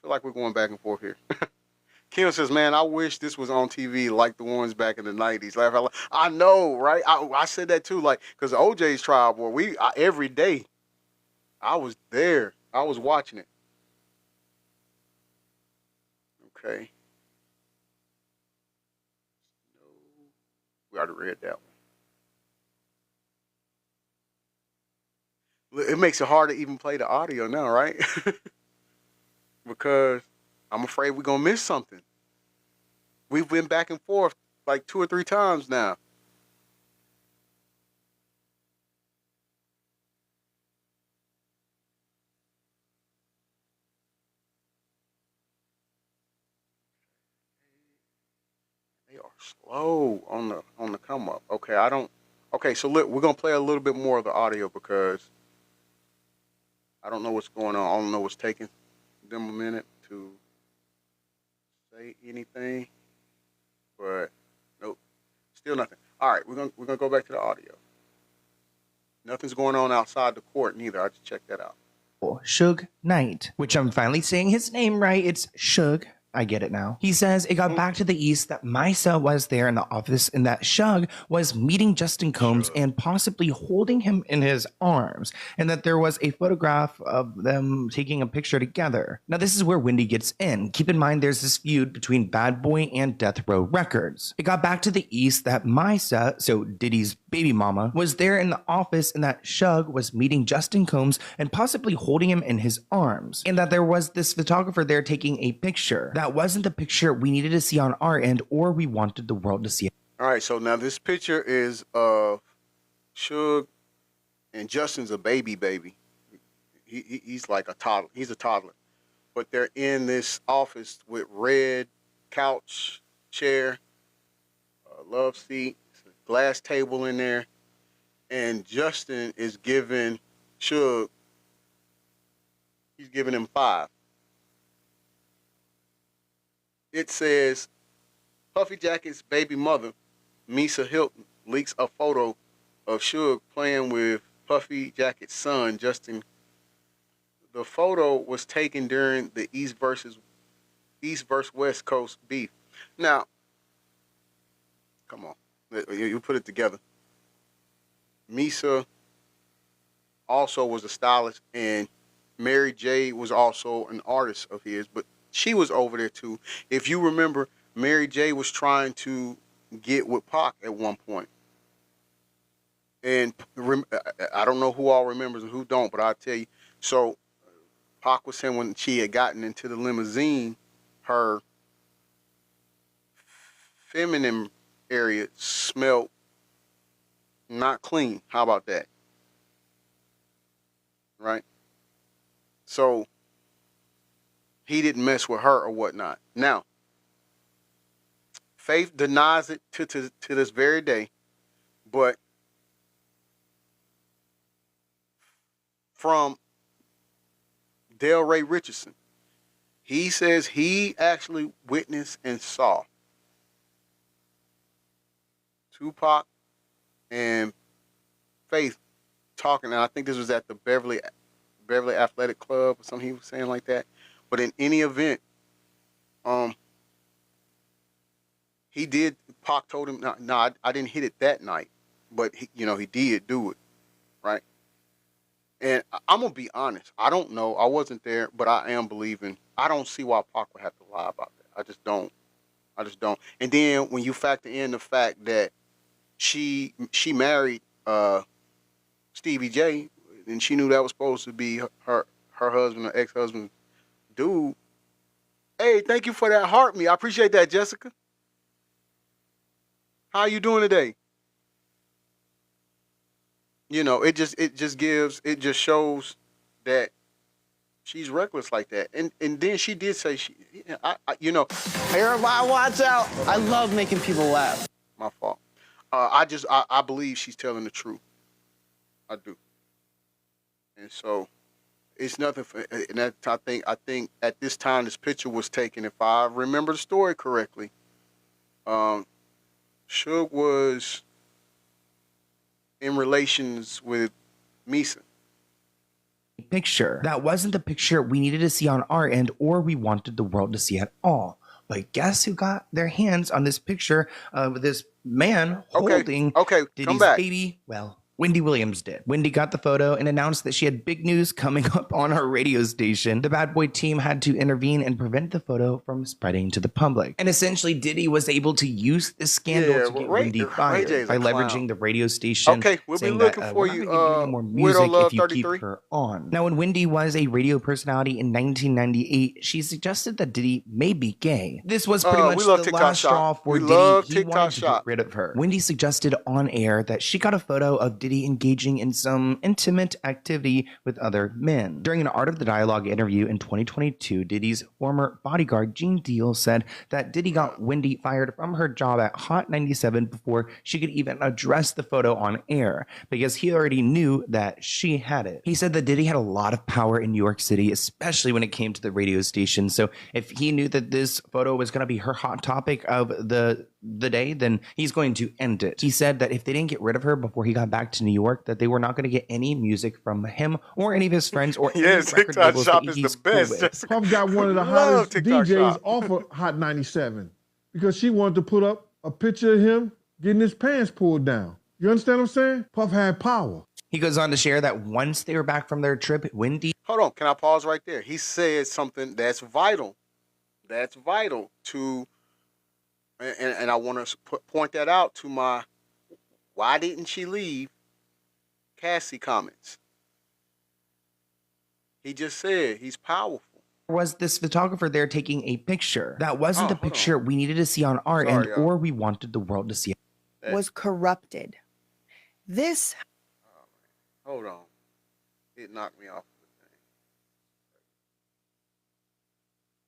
feel like we're going back and forth here. Kim says, "Man, I wish this was on TV like the ones back in the '90s." Laugh out loud. I know, right? I said that too, like, because OJ's trial, boy, every day I was there. I was watching it. Okay. No, we already read that one. It makes it hard to even play the audio now, right? Because I'm afraid we're gonna miss something. We've been back and forth like 2 or 3 times now. They are slow on the come up. Okay, I don't. Okay, so look, we're gonna play a little bit more of the audio because I don't know what's going on. I don't know what's taking them a minute to say anything, but nope, still nothing. All right, we're gonna go back to the audio. Nothing's going on outside the court neither. I just checked that out. Suge Knight, which I'm finally saying his name right. It's Suge. I get it now. He says it got back to the East that Misa was there in the office and that Suge was meeting Justin Combs and possibly holding him in his arms, and that there was a photograph of them taking a picture together. Now, this is where Wendy gets in. Keep in mind, there's this feud between Bad Boy and Death Row Records. It got back to the East that Misa, so Diddy's baby mama, was there in the office and that Suge was meeting Justin Combs and possibly holding him in his arms, and that there was this photographer there taking a picture. That wasn't the picture we needed to see on our end, or we wanted the world to see it. All right, so now this picture is of Suge and Justin's a baby. He's like a toddler. He's a toddler, but they're in this office with red couch, chair, love seat, glass table in there, and Justin is giving Suge. He's giving him 5. It says, Puffy Jacket's baby mother, Misa Hilton, leaks a photo of Suge playing with Puffy Jacket's son, Justin. The photo was taken during the East versus West Coast beef. Now, come on, you put it together. Misa also was a stylist, and Mary J was also an artist of his, but she was over there too. If you remember, Mary J was trying to get with Pac at one point. And I don't know who all remembers and who don't, but I'll tell you. So Pac was saying when she had gotten into the limousine, her feminine area smelled not clean. How about that? Right? So he didn't mess with her or whatnot. Now, Faith denies it to this very day, but from Delray Richardson, he says he actually witnessed and saw Tupac and Faith talking, and I think this was at the Beverly Athletic Club or something he was saying like that. But in any event, Pac told him, no, I didn't hit it that night, but he did do it, right? And I'm going to be honest. I don't know. I wasn't there, but I am believing. I don't see why Pac would have to lie about that. I just don't. And then when you factor in the fact that she married Stevie J, and she knew that was supposed to be her husband or ex-husband dude. Hey, thank you for that heart me. I appreciate that, Jessica. How you doing today? It just shows that she's reckless like that. And then she did say Everybody watch out. I love making people laugh. My fault. I believe she's telling the truth. I do. And so it's nothing for, and that, I think at this time this picture was taken, if I remember the story correctly, Suge was in relations with Misa. picture. That wasn't the picture we needed to see on our end or we wanted the world to see at all. But guess who got their hands on this picture of this man holding come Diddy's back. baby? Well, Wendy Williams did. Wendy got the photo and announced that she had big news coming up on her radio station. The Bad Boy team had to intervene and prevent the photo from spreading to the public. And essentially, Diddy was able to use this scandal to get Wendy fired by leveraging the radio station. Okay, we'll be looking for you, more Widow music Love if you 33. keep her on. Now, when Wendy was a radio personality in 1998, she suggested that Diddy may be gay. This was pretty much the last straw for Diddy. He wanted to get rid of her. Wendy suggested on air that she got a photo of Diddy engaging in some intimate activity with other men. During an Art of the Dialogue interview in 2022, Diddy's former bodyguard, Gene Deal, said that Diddy got Wendy fired from her job at Hot 97 before she could even address the photo on air, because he already knew that she had it. He said that Diddy had a lot of power in New York City, especially when it came to the radio station. So if he knew that this photo was going to be her hot topic of the day, then he's going to end it. He said that if they didn't get rid of her before he got back to New York, that they were not going to get any music from him or any of his friends or any record TikTok labels Shop that is he's the best. cool with. Puff got one of the hottest DJs off of Hot 97 because she wanted to put up a picture of him getting his pants pulled down. You understand what I'm saying? Puff had power. He goes on to share that once they were back from their trip, Wendy... Hold on, can I pause right there? He said something that's vital. That's vital to... And I want to point that out to my "why didn't she leave" Cassie comments. He just said he's powerful. Was this photographer there taking a picture? That wasn't the picture we needed to see on our end or we wanted the world to see. Was corrupted. This... Hold on. It knocked me off.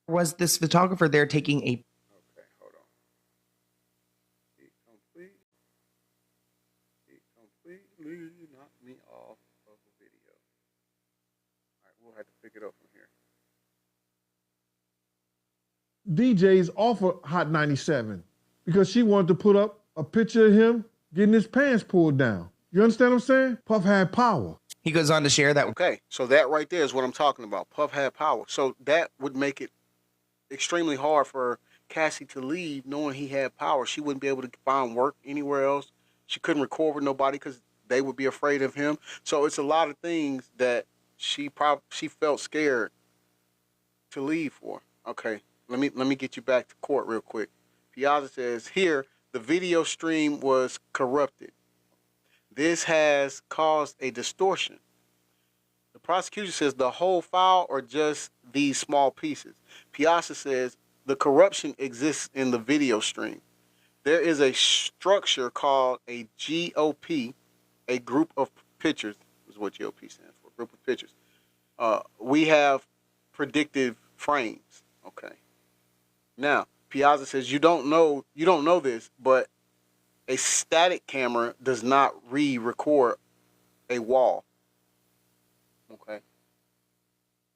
Was this photographer there taking a... Completely knocked me off of the video. All right, we'll have to pick it up from here. DJs off of Hot 97 because she wanted to put up a picture of him getting his pants pulled down. You understand what I'm saying? Puff had power. He goes on to share that... Okay, so that right there is what I'm talking about. Puff had power. So that would make it extremely hard for Cassie to leave knowing he had power. She wouldn't be able to find work anywhere else. She couldn't record with nobody because they would be afraid of him. So it's a lot of things that she felt scared to leave for. Okay, let me get you back to court real quick. Piazza says here the video stream was corrupted. This has caused a distortion. The prosecution says the whole file or just these small pieces. Piazza says the corruption exists in the video stream. There is a structure called a GOP, a group of pictures, is what GOP stands for, group of pictures. We have predictive frames, okay? Now, Piazza says you don't know this, but a static camera does not re-record a wall, okay?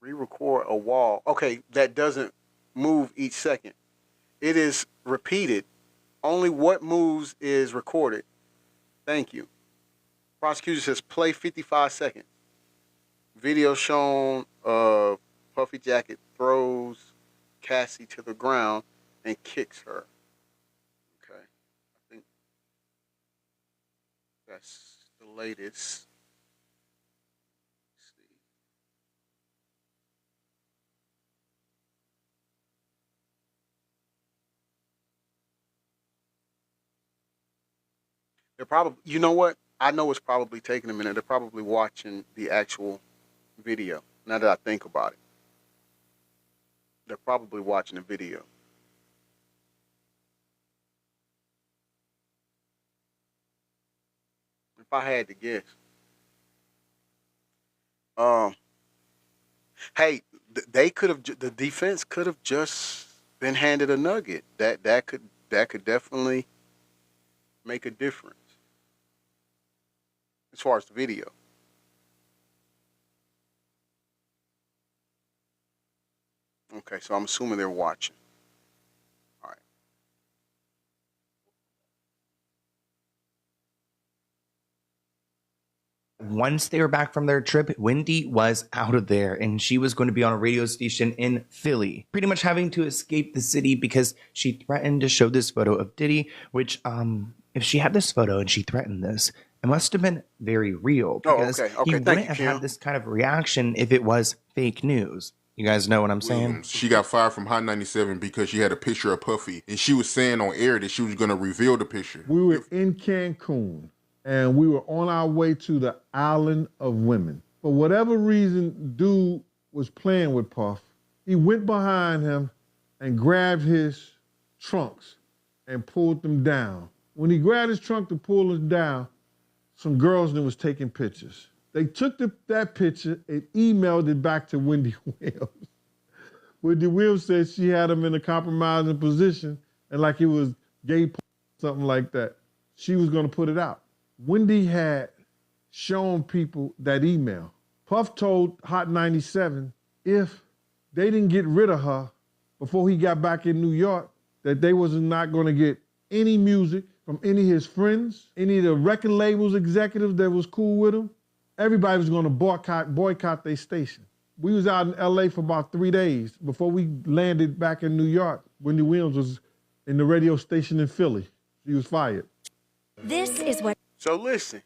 Re-record a wall, okay, that doesn't move each second. It is repeated. Only what moves is recorded. Thank you. Prosecutor says play 55 seconds. Video shown of Puffy Jacket throws Cassie to the ground and kicks her. Okay. I think that's the latest. Let's see. They're probably, you know what? I know it's probably taking a minute. They're probably watching the actual video. Now that I think about it, they're probably watching the video. If I had to guess, hey, they could have. The defense could have just been handed a nugget. That could definitely make a difference as far as the video. Okay, so I'm assuming they're watching. All right. Once they were back from their trip, Wendy was out of there and she was going to be on a radio station in Philly, pretty much having to escape the city because she threatened to show this photo of Diddy, which, if she had this photo and she threatened this, it must have been very real because he wouldn't have had this kind of reaction if it was fake news. You guys know what I'm saying? She got fired from Hot 97 because she had a picture of Puffy, and she was saying on air that she was going to reveal the picture. We were in Cancun, and we were on our way to the Island of Women. For whatever reason, dude was playing with Puff. He went behind him and grabbed his trunks and pulled them down. When he grabbed his trunk to pull them down, some girls was taking pictures. They took that picture and emailed it back to Wendy Williams. Wendy Williams said she had him in a compromising position and like it was gay something like that. She was going to put it out. Wendy had shown people that email. Puff told Hot 97 if they didn't get rid of her before he got back in New York, that they was not going to get any music from any of his friends, any of the record labels executives that was cool with him. Everybody was going to boycott their station. We was out in LA for about 3 days before we landed back in New York. Wendy Williams was in the radio station in Philly. She was fired. This is what. So listen,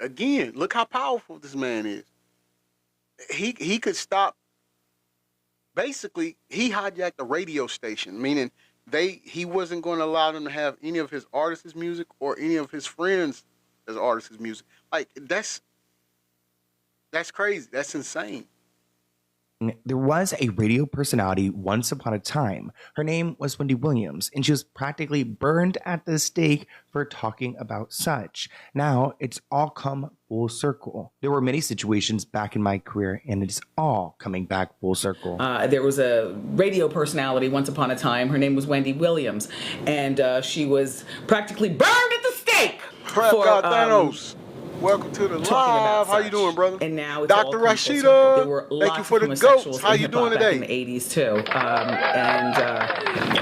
again, look how powerful this man is. He could stop. Basically, he hijacked the radio station, meaning he wasn't going to allow them to have any of his artists' music or any of his friends as artists' music. Like that's crazy. That's insane. There was a radio personality once upon a time. Her name was Wendy Williams, and she was practically burned at the stake for talking about such. Now, it's all come full circle. There were many situations back in my career, and it's all coming back full circle. There was a radio personality once upon a time. Her name was Wendy Williams, and she was practically burned at the stake. Crap, God Thanos. Welcome to the live. How you doing, brother? And now it's Dr. Rashida. Thank you for the goats. How you doing today? In the 80s too.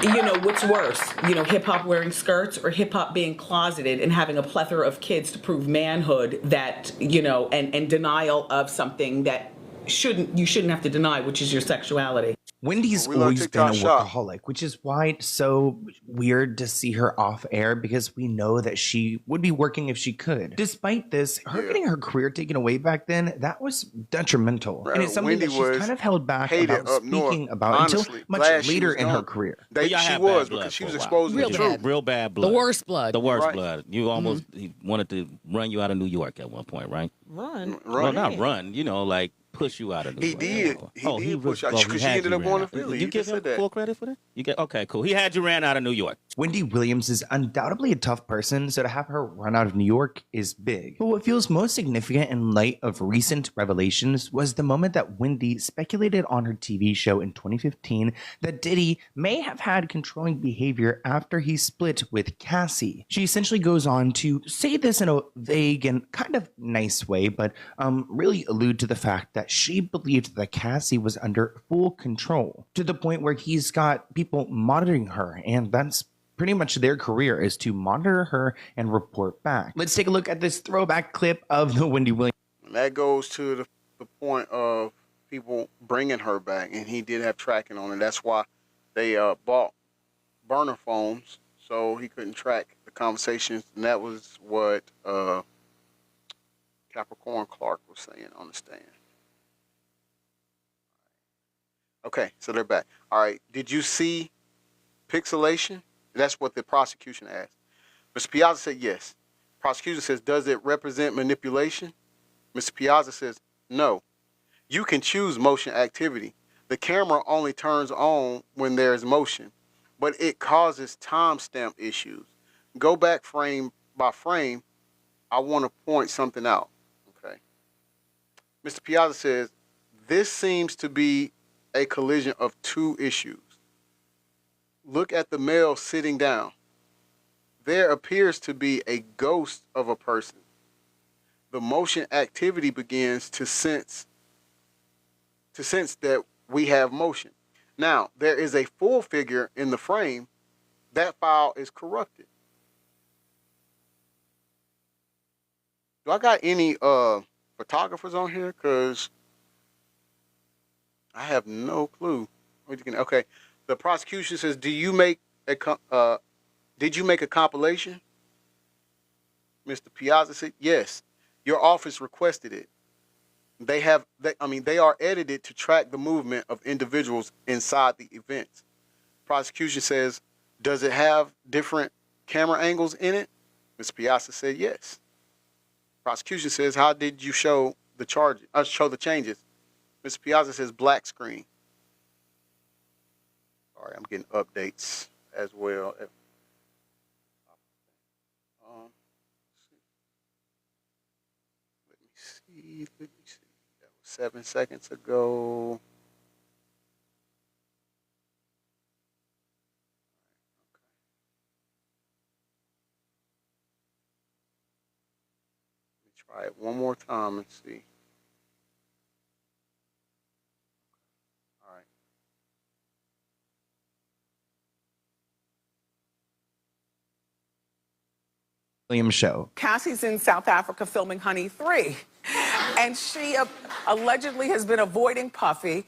You know, what's worse? You know, hip hop wearing skirts or hip hop being closeted and having a plethora of kids to prove manhood that, you know, and denial of something that you shouldn't have to deny, which is your sexuality. Wendy's always been a workaholic, which is why it's so weird to see her off air because we know that she would be working if she could. Despite this, her getting her career taken away back then, that was detrimental. And it's something that she's kind of held back about speaking about until much later in her career. She was because she was exposed to the truth. Real bad blood. The worst blood. The worst blood. You almost he wanted to run you out of New York at one point, right? Run. Well, not run, you know, like push you out of New York. He did push out because she ended up going to Philly. You give him full credit for that? Okay, cool. He had you ran out of New York. Wendy Williams is undoubtedly a tough person, so to have her run out of New York is big. But what feels most significant in light of recent revelations was the moment that Wendy speculated on her TV show in 2015 that Diddy may have had controlling behavior after he split with Cassie. She essentially goes on to say this in a vague and kind of nice way, but really allude to the fact that she believed that Cassie was under full control to the point where he's got people monitoring her, and that's pretty much their career is to monitor her and report back. Let's take a look at this throwback clip of the Wendy Williams. And that goes to the point of people bringing her back, and he did have tracking on it. That's why they bought burner phones so he couldn't track the conversations, and that was what Capricorn Clark was saying on the stand. Okay, so they're back. All right, did you see pixelation? That's what the prosecution asked. Mr. Piazza said yes. Prosecution says, does it represent manipulation? Mr. Piazza says, no. You can choose motion activity. The camera only turns on when there's motion, but it causes timestamp issues. Go back frame by frame. I want to point something out. Okay. Mr. Piazza says, this seems to be a collision of two issues. Look at the male sitting down. There appears to be a ghost of a person. The motion activity begins to sense that we have motion. Now, there is a full figure in the frame. That file is corrupted. Do I got any photographers on here? Cause I have no clue. Okay. The prosecution says, "Do you make a did you make a compilation?" Mr. Piazza said, "Yes. Your office requested it. They are edited to track the movement of individuals inside the events." Prosecution says, "Does it have different camera angles in it?" Mr. Piazza said, "Yes." Prosecution says, "How did you show the show the changes?" Mr. Piazza says, "Black screen." Sorry, I'm getting updates as well. Let me see. That was 7 seconds ago. Let me try it one more time and see. All right. William show. Cassie's in South Africa filming Honey 3. And she allegedly has been avoiding Puffy.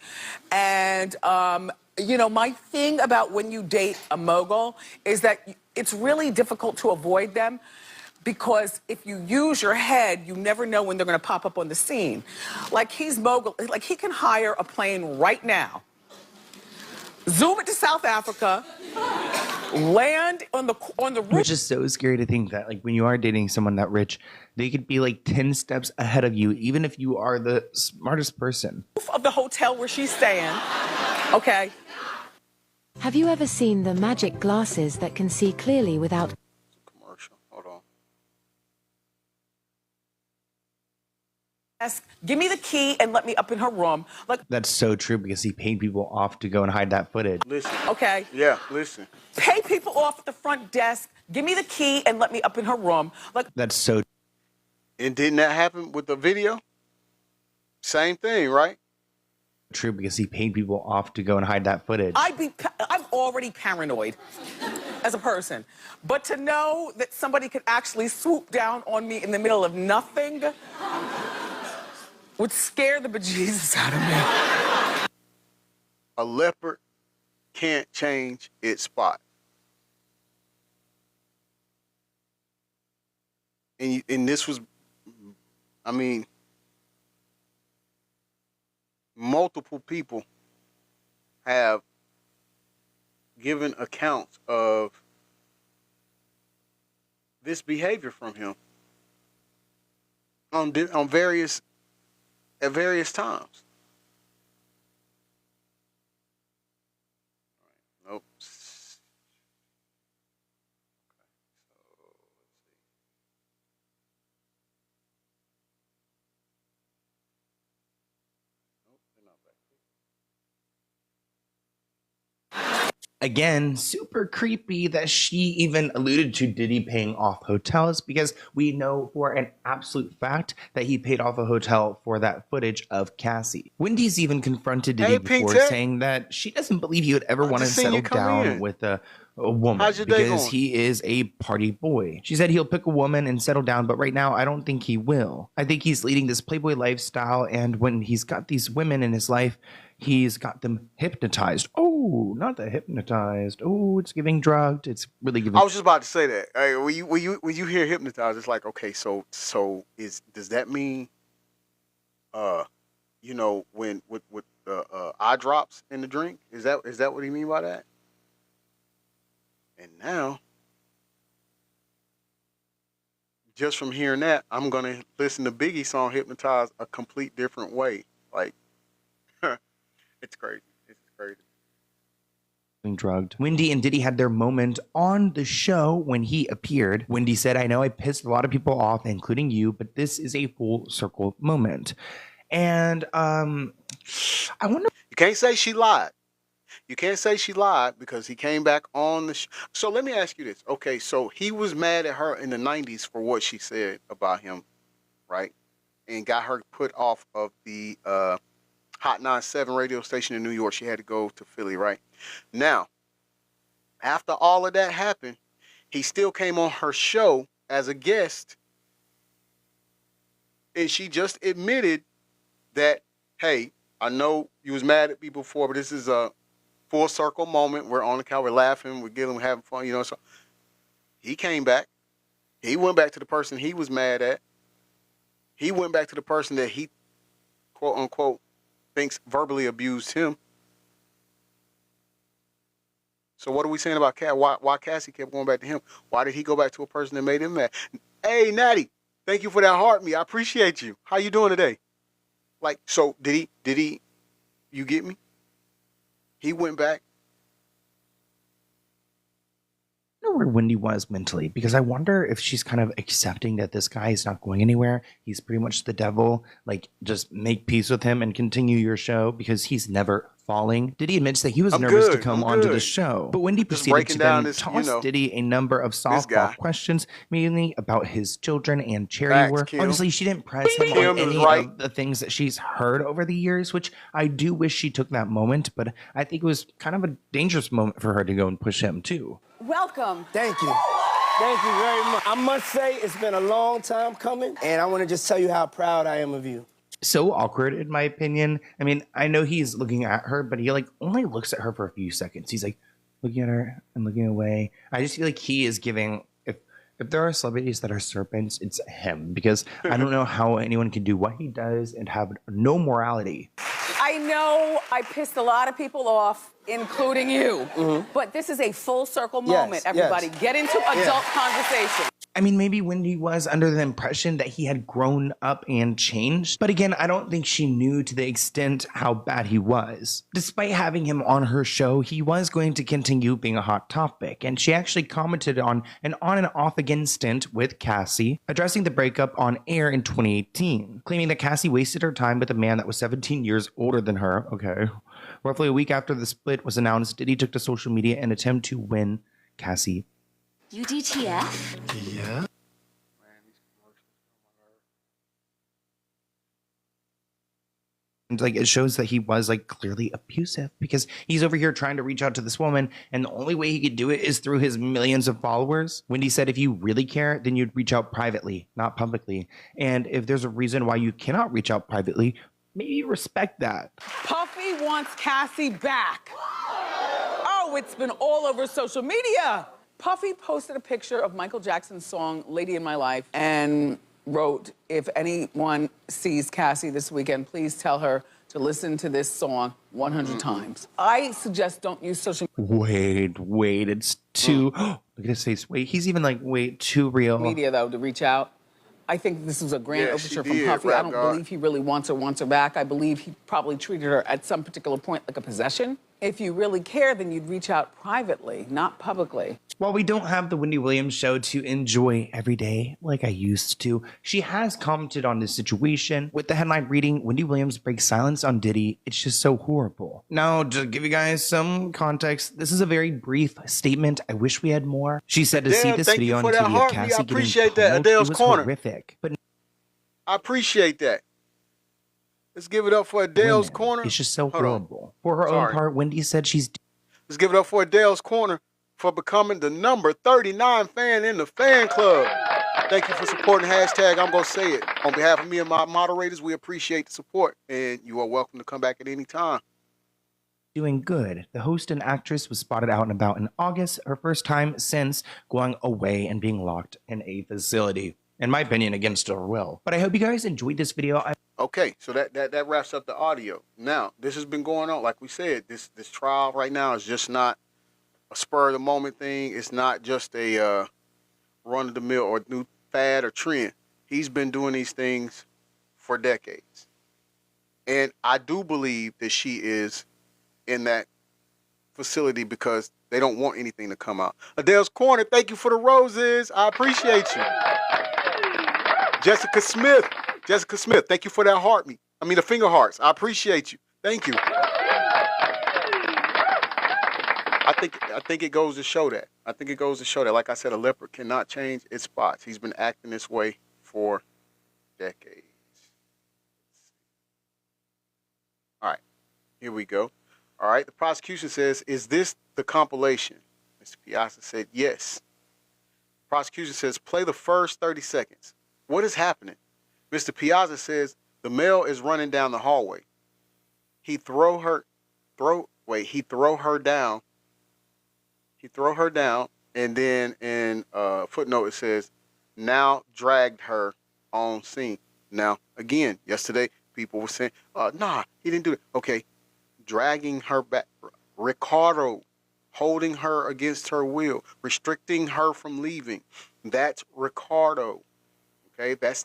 And, you know, my thing about when you date a mogul is that it's really difficult to avoid them because if you use your head, you never know when they're going to pop up on the scene. Like he's mogul, like he can hire a plane right now, zoom it to South Africa, land on the roof. Which is so scary to think that, like, when you are dating someone that rich, they could be like 10 steps ahead of you, even if you are the smartest person. Of the hotel where she's staying. Okay. Have you ever seen the magic glasses that can see clearly without... Commercial. Hold on. Give me the key and let me up in her room. Like, That's so true because he paid people off to go and hide that footage. Listen. okay. Yeah, listen. Pay people off at the front desk. Give me the key and let me up in her room. Like, That's so And didn't that happen with the video? Same thing, right? true because he paid people off to go and hide that footage. I'm already paranoid as a person. But to know that somebody could actually swoop down on me in the middle of nothing would scare the bejesus out of me. A leopard can't change its spot. And this was, I mean, multiple people have given accounts of this behavior from him at various times. Nope. Again, super creepy that she even alluded to Diddy paying off hotels because we know for an absolute fact that he paid off a hotel for that footage of Cassie. Wendy's even confronted Diddy before, saying that she doesn't believe he would ever want to settle down with a woman because he is a party boy. She said he'll pick a woman and settle down, but right now I don't think he will. I think he's leading this playboy lifestyle, and when he's got these women in his life, he's got them hypnotized. Oh, not the hypnotized. Oh, it's giving drugged. It's really giving. I was just about to say that. Hey, when you hear hypnotized, it's like, okay, so does that mean, you know, when with the eye drops in the drink? Is that what he mean by that? And now, just from hearing that, I'm gonna listen to Biggie's song "Hypnotized" a complete different way. Like, it's crazy. It's crazy. Drugged. Wendy and Diddy had their moment on the show when he appeared. Wendy said, "I know I pissed a lot of people off, including you, but this is a full circle moment." And I wonder. You can't say she lied. You can't say she lied because he came back on the show. So let me ask you this. Okay, so he was mad at her in the 90s for what she said about him, right? And got her put off of the Hot 97 radio station in New York. She had to go to Philly, right? Now, after all of that happened, he still came on her show as a guest And she just admitted that, hey, I know you was mad at me before, but this is a full circle moment. We're on the couch, we're laughing, we're giggling, we're having fun, you know. So he came back. He went back to the person he was mad at. He went back to the person that he, quote unquote, thinks verbally abused him. So what are we saying about Cat? Why Cassie kept going back to him? Why did he go back to a person that made him mad? Hey, Natty, thank you for that heart me. I appreciate you. How you doing today? Like, so did he, you get me? He went back. I don't know where Wendy was mentally, because I wonder if she's kind of accepting that this guy is not going anywhere. He's pretty much the devil. Like, just make peace with him and continue your show, because he's never falling. Diddy admits that he was nervous to come onto the show, but Wendy proceeded to then toss Diddy a number of softball questions, mainly about his children and charity work. Honestly, she didn't press him on any of the things that she's heard over the years, which I do wish she took that moment, but I think it was kind of a dangerous moment for her to go and push him too. Welcome. Thank you. Thank you very much. I must say it's been a long time coming, and I want to just tell you how proud I am of you. So awkward, in my opinion. I mean, I know he's looking at her, but he like only looks at her for a few seconds. He's like looking at her and looking away. I just feel like he is giving, if there are celebrities that are serpents, it's him, because I don't know how anyone can do what he does and have no morality. I know I pissed a lot of people off, including you, but this is a full circle moment, everybody. Get into adult conversation. I mean, maybe Wendy was under the impression that he had grown up and changed. But again, I don't think she knew to the extent how bad he was. Despite having him on her show, he was going to continue being a hot topic. And she actually commented on an on and off again stint with Cassie, addressing the breakup on air in 2018, claiming that Cassie wasted her time with a man that was 17 years older than her. Okay. Roughly a week after the split was announced, Diddy took to social media in an attempt to win Cassie. UDTF? Yeah. And like, it shows that he was like clearly abusive, because he's over here trying to reach out to this woman, and the only way he could do it is through his millions of followers. Wendy said, if you really care, then you'd reach out privately, not publicly. And if there's a reason why you cannot reach out privately, maybe respect that. Puffy wants Cassie back. Oh, it's been all over social media. Puffy posted a picture of Michael Jackson's song, Lady in My Life, and wrote, if anyone sees Cassie this weekend, please tell her to listen to this song 100 times. I suggest don't use social Wait, it's too, look at his face. Wait, he's even like, wait, too real. media, though, to reach out. I think this was a grand overture from Puffy. I don't believe he really wants her back. I believe he probably treated her at some particular point like a possession. If you really care, then you'd reach out privately, not publicly. While we don't have the Wendy Williams show to enjoy every day like I used to, she has commented on this situation with the headline reading, Wendy Williams breaks silence on Diddy. It's just so horrible. Now, to give you guys some context, this is a very brief statement. I wish we had more. She said to see this video on TV of Cassie I appreciate getting that. pulled, Adele's it was corner. horrific. But I appreciate that. Let's give it up for Adele's corner. it's just so horrible. For her own part, Wendy said she's... Let's give it up for Adele's corner for becoming the number 39 fan in the fan club. Thank you for supporting hashtag I'm Gonna Say It. On behalf of me and my moderators, we appreciate the support, and you are welcome to come back at any time. doing good. The host and actress was spotted out and about in August, her first time since going away and being locked in a facility. In my opinion, against her will. But I hope you guys enjoyed this video. Okay, so that wraps up the audio. Now, this has been going on, like we said, this trial right now is just not a spur of the moment thing. It's not just a run of the mill or new fad or trend. He's been doing these things for decades. And I do believe that she is in that facility because they don't want anything to come out. Adele's Corner, thank you for the roses. I appreciate you. Jessica Smith, thank you for that heart me. I mean the finger hearts. I appreciate you. Thank you. I think it goes to show that. Like I said, a leopard cannot change its spots. He's been acting this way for decades. All right, here we go. All right, the prosecution says, is this the compilation? Mr. Piazza said, yes. Prosecution says, play the first 30 seconds. What is happening? Mr. Piazza says the male is running down the hallway. He throw her down. He throw her down, and then in footnote it says, now dragged her on scene. Now, again, yesterday people were saying, nah, he didn't do it. Okay, dragging her back. Ricardo, holding her against her will, restricting her from leaving. That's Ricardo. Okay, that's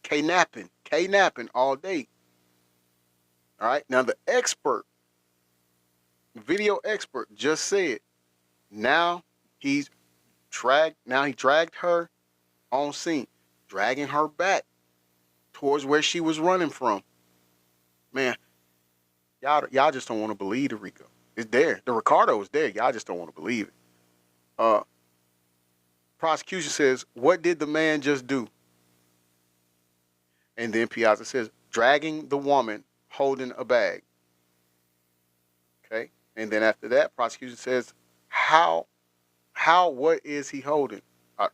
K-napping all day. All right, now the video expert just said, now he dragged her on scene, dragging her back towards where she was running from. Man, y'all just don't want to believe the Rico. It's there. The Ricardo is there. Y'all just don't want to believe it. Prosecution says, what did the man just do? And then Piazza says, dragging the woman holding a bag. Okay. And then after that, prosecution says, what is he holding? I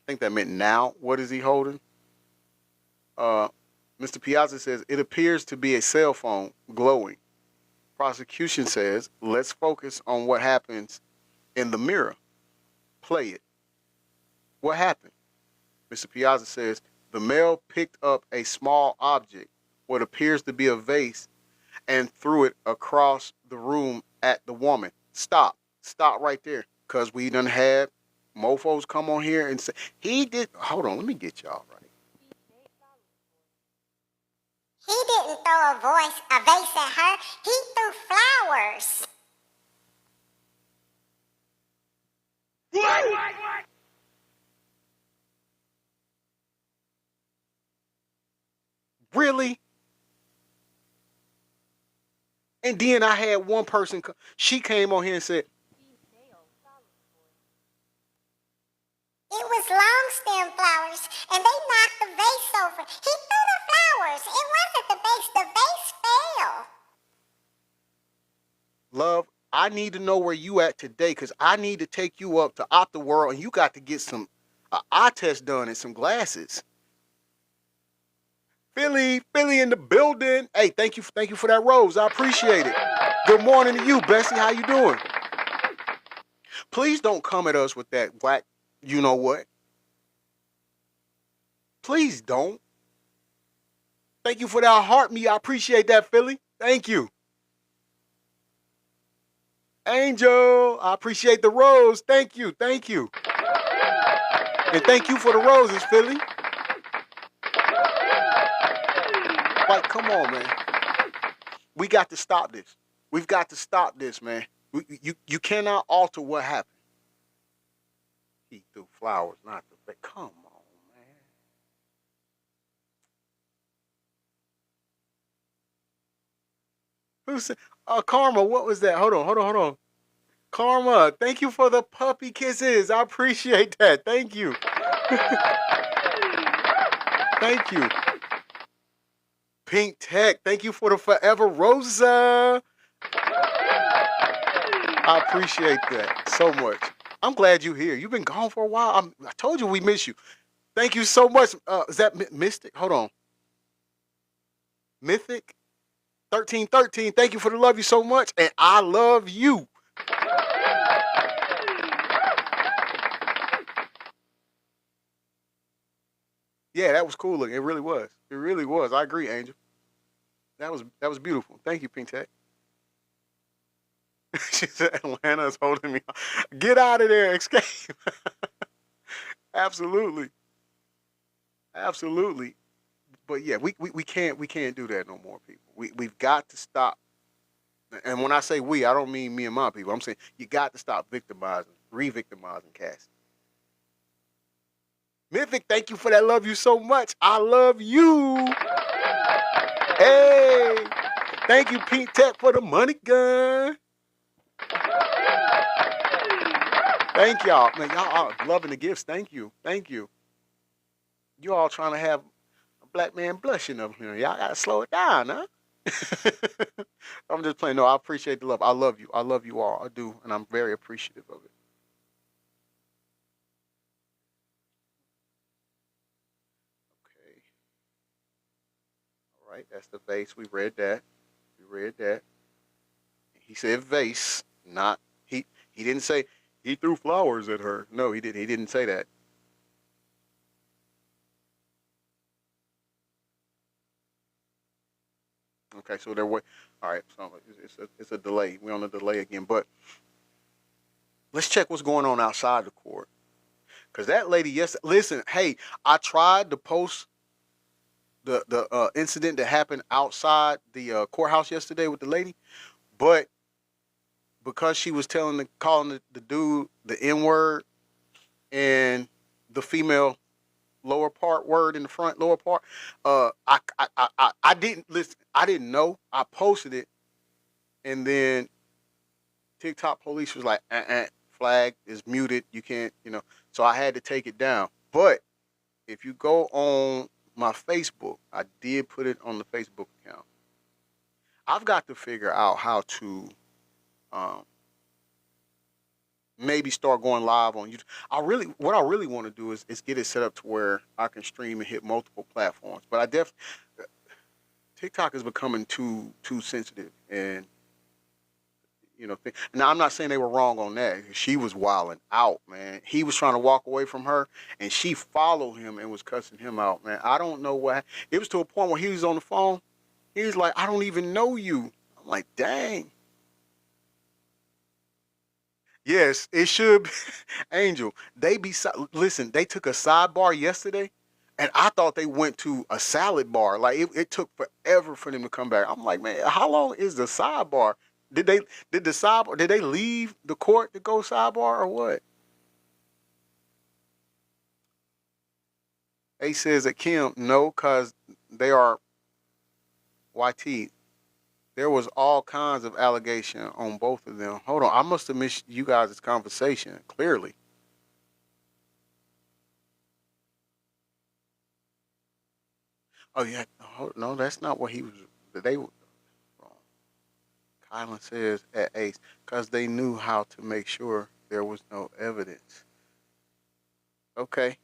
think that meant now, what is he holding? Mr. Piazza says, it appears to be a cell phone glowing. Prosecution says, let's focus on what happens in the mirror. Play it. What happened? Mr. Piazza says, the male picked up a small object, what appears to be a vase, and threw it across the room at the woman. Stop right there. Because we done had mofos come on here and say, he did, hold on, let me get y'all right. He didn't throw a vase at her. He threw flowers. What? Really? And then I had one person, she came on here and said, It was long stem flowers, and they knocked the vase over. He threw the flowers. It wasn't the vase. The vase fell. Love, I need to know where you at today, because I need to take you up to Optiworld, and you got to get some eye test done and some glasses. Philly in the building. Hey, thank you for that rose. I appreciate it. Good morning to you, Bessie. How you doing? Please don't come at us with that whack, you know what? Please don't. Thank you for that heart me. I appreciate that, Philly. Thank you. Angel, I appreciate the rose. Thank you. And thank you for the roses, Philly. Like, come on, man. We got to stop this. We've got to stop this, man. You cannot alter what happened. He threw flowers, not the vase. Come on, man. Who said? Karma, what was that? Hold on. Karma, thank you for the puppy kisses. I appreciate that. Thank you. Thank you. Pink Tech, thank you for the forever Rosa. I appreciate that so much. I'm glad you're here. You've been gone for a while. I told you we miss you. Thank you so much. Is that Mystic? Hold on. Mythic 1313. Thank you for the love you so much, and I love you. Yeah, that was cool looking. It really was. I agree, Angel. That was beautiful. Thank you, Pink Tech. She said Atlanta's holding me. Get out of there, escape. Absolutely. But yeah, we can't do that no more, people. We've got to stop. And when I say we, I don't mean me and my people. I'm saying you got to stop re-victimizing Cassie. Mythic, thank you for that. Love you so much. I love you. Hey, thank you, Pink Tech, for the money gun. Thank y'all. Man, y'all are loving the gifts. Thank you. You all trying to have a black man blushing up here. Y'all got to slow it down, huh? I'm just playing. No, I appreciate the love. I love you. I love you all. I do. And I'm very appreciative of it. Okay. right, that's the vase. We read that. We read that. He said vase, not he. He didn't say he threw flowers at her. No, he didn't. He didn't say that. Okay, so there were. All right, so it's a delay. We're on a delay again, but let's check what's going on outside the court. Cause that lady, yes, listen, hey, I tried to post the incident that happened outside the courthouse yesterday with the lady, but because she was calling the dude the N word and the female lower part word in the front lower part, I didn't listen. I didn't know. I posted it, and then TikTok police was like, flag is muted. You can't, So I had to take it down. But if you go on my Facebook, I did put it on the Facebook account. I've got to figure out how to um, maybe start going live on YouTube. What I really want to do is get it set up to where I can stream and hit multiple platforms. But TikTok is becoming too sensitive, and now I'm not saying they were wrong on that. She was wilding out, man. He was trying to walk away from her, and she followed him and was cussing him out, man. I don't know what. It was to a point where he was on the phone. He was like, "I don't even know you." I'm like, "Dang." Yes, it should be. Angel, listen, they took a sidebar yesterday, and I thought they went to a salad bar. Like, it took forever for them to come back. I'm like, man, how long is the sidebar? Did they leave the court to go sidebar or what? A says that Kim, no, cause they are YT. There was all kinds of allegation on both of them. Hold on, I must have missed you guys' conversation, clearly. Oh yeah, no, that's not what he was. They were wrong. Kylan says at Ace, because they knew how to make sure there was no evidence. Okay.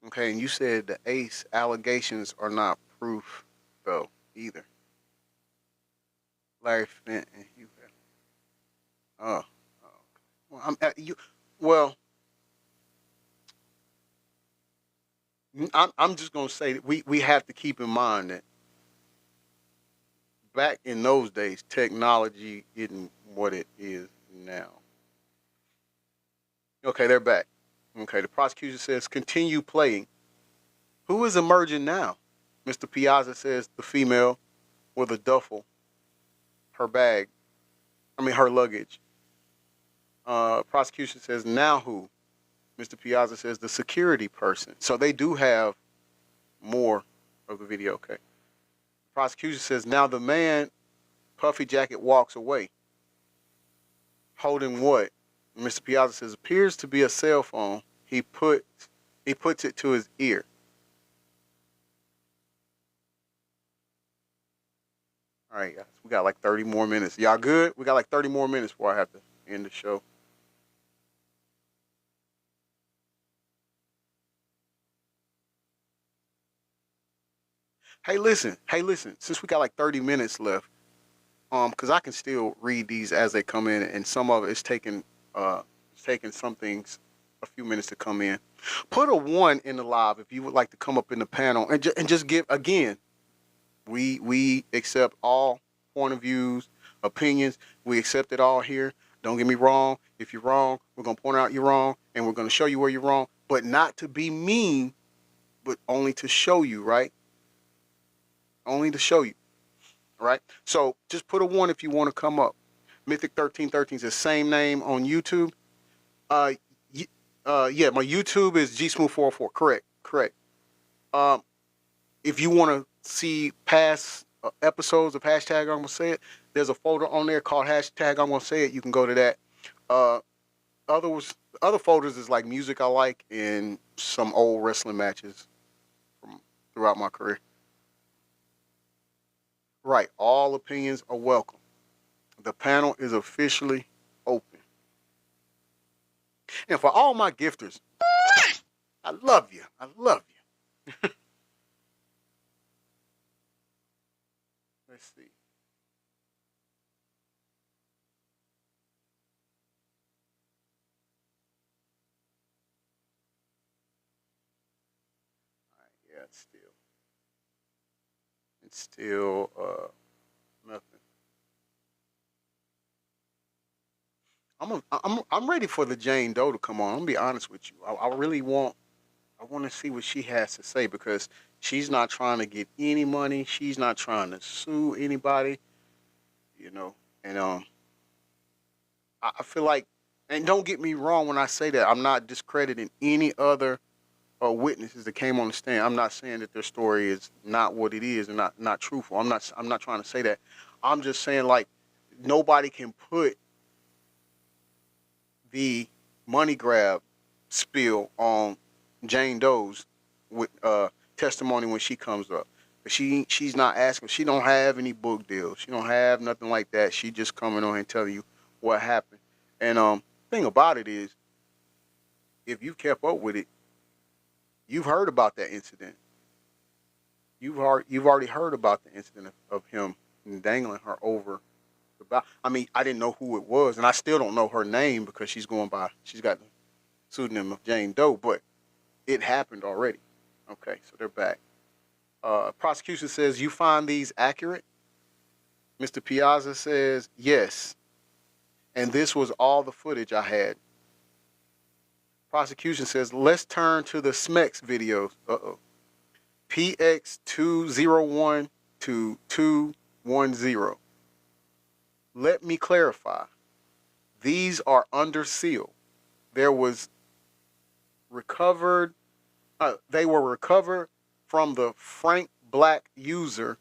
Okay, and you said the Ace allegations are not proof, though, either. Larry Fenton, you. Oh, well, Well, I'm just gonna say that we have to keep in mind that back in those days, technology isn't what it is now. Okay, they're back. Okay, the prosecution says continue playing. Who is emerging now? Mr. Piazza says the female with a duffel, her bag. Her luggage. Prosecution says now who? Mr. Piazza says the security person. So they do have more of the video. Okay. Prosecution says now the man, puffy jacket, walks away. Holding what? Mr. Piazza says appears to be a cell phone. He puts it to his ear. All right, guys. We got like 30 more minutes. Y'all good? We got like 30 more minutes before I have to end the show. Hey, listen. Since we got like 30 minutes left, because I can still read these as they come in, and some of it's taking some things a few minutes to come in. Put a 1 in the live if you would like to come up in the panel and just give again. We accept all point of views, opinions. We accept it all here. Don't get me wrong. If you're wrong, we're gonna point out you're wrong, and we're gonna show you where you're wrong, but not to be mean, but only to show you, right? Only to show you. All right. So just put a 1 if you want to come up. Mythic 1313 is the same name on YouTube. Yeah, my YouTube is gsmooth404. Correct. If you want to see past episodes of hashtag I'm gonna say it, there's a folder on there called hashtag I'm gonna say it. You can go to that. Other folders is like music I like and some old wrestling matches from throughout my career. Right. All opinions are welcome. The panel is officially open. And for all my gifters, I love you. I love you. Let's see. Yeah, it's still nothing. I'm ready for the Jane Doe to come on. I'm gonna be honest with you. I really I want to see what she has to say because she's not trying to get any money. She's not trying to sue anybody, you know. And I feel like, and don't get me wrong when I say that, I'm not discrediting any other witnesses that came on the stand. I'm not saying that their story is not what it is and not truthful. I'm not trying to say that. I'm just saying like nobody can put the money grab spill on Jane Doe's with testimony when she comes up. But she's not asking. She don't have any book deals. She don't have nothing like that. She just coming on and telling you what happened. And thing about it is, if you kept up with it, you've heard about that incident. You've already heard about the incident of him dangling her over the bow. I mean, I didn't know who it was, and I still don't know her name because she's got the pseudonym of Jane Doe, but it happened already. Okay, so they're back. Prosecution says, you find these accurate? Mr. Piazza says, yes. And this was all the footage I had. Prosecution says, let's turn to the SMEX videos. PX201 to 210. Let me clarify. These are under seal. There was recovered, they were recovered from the Frank Black user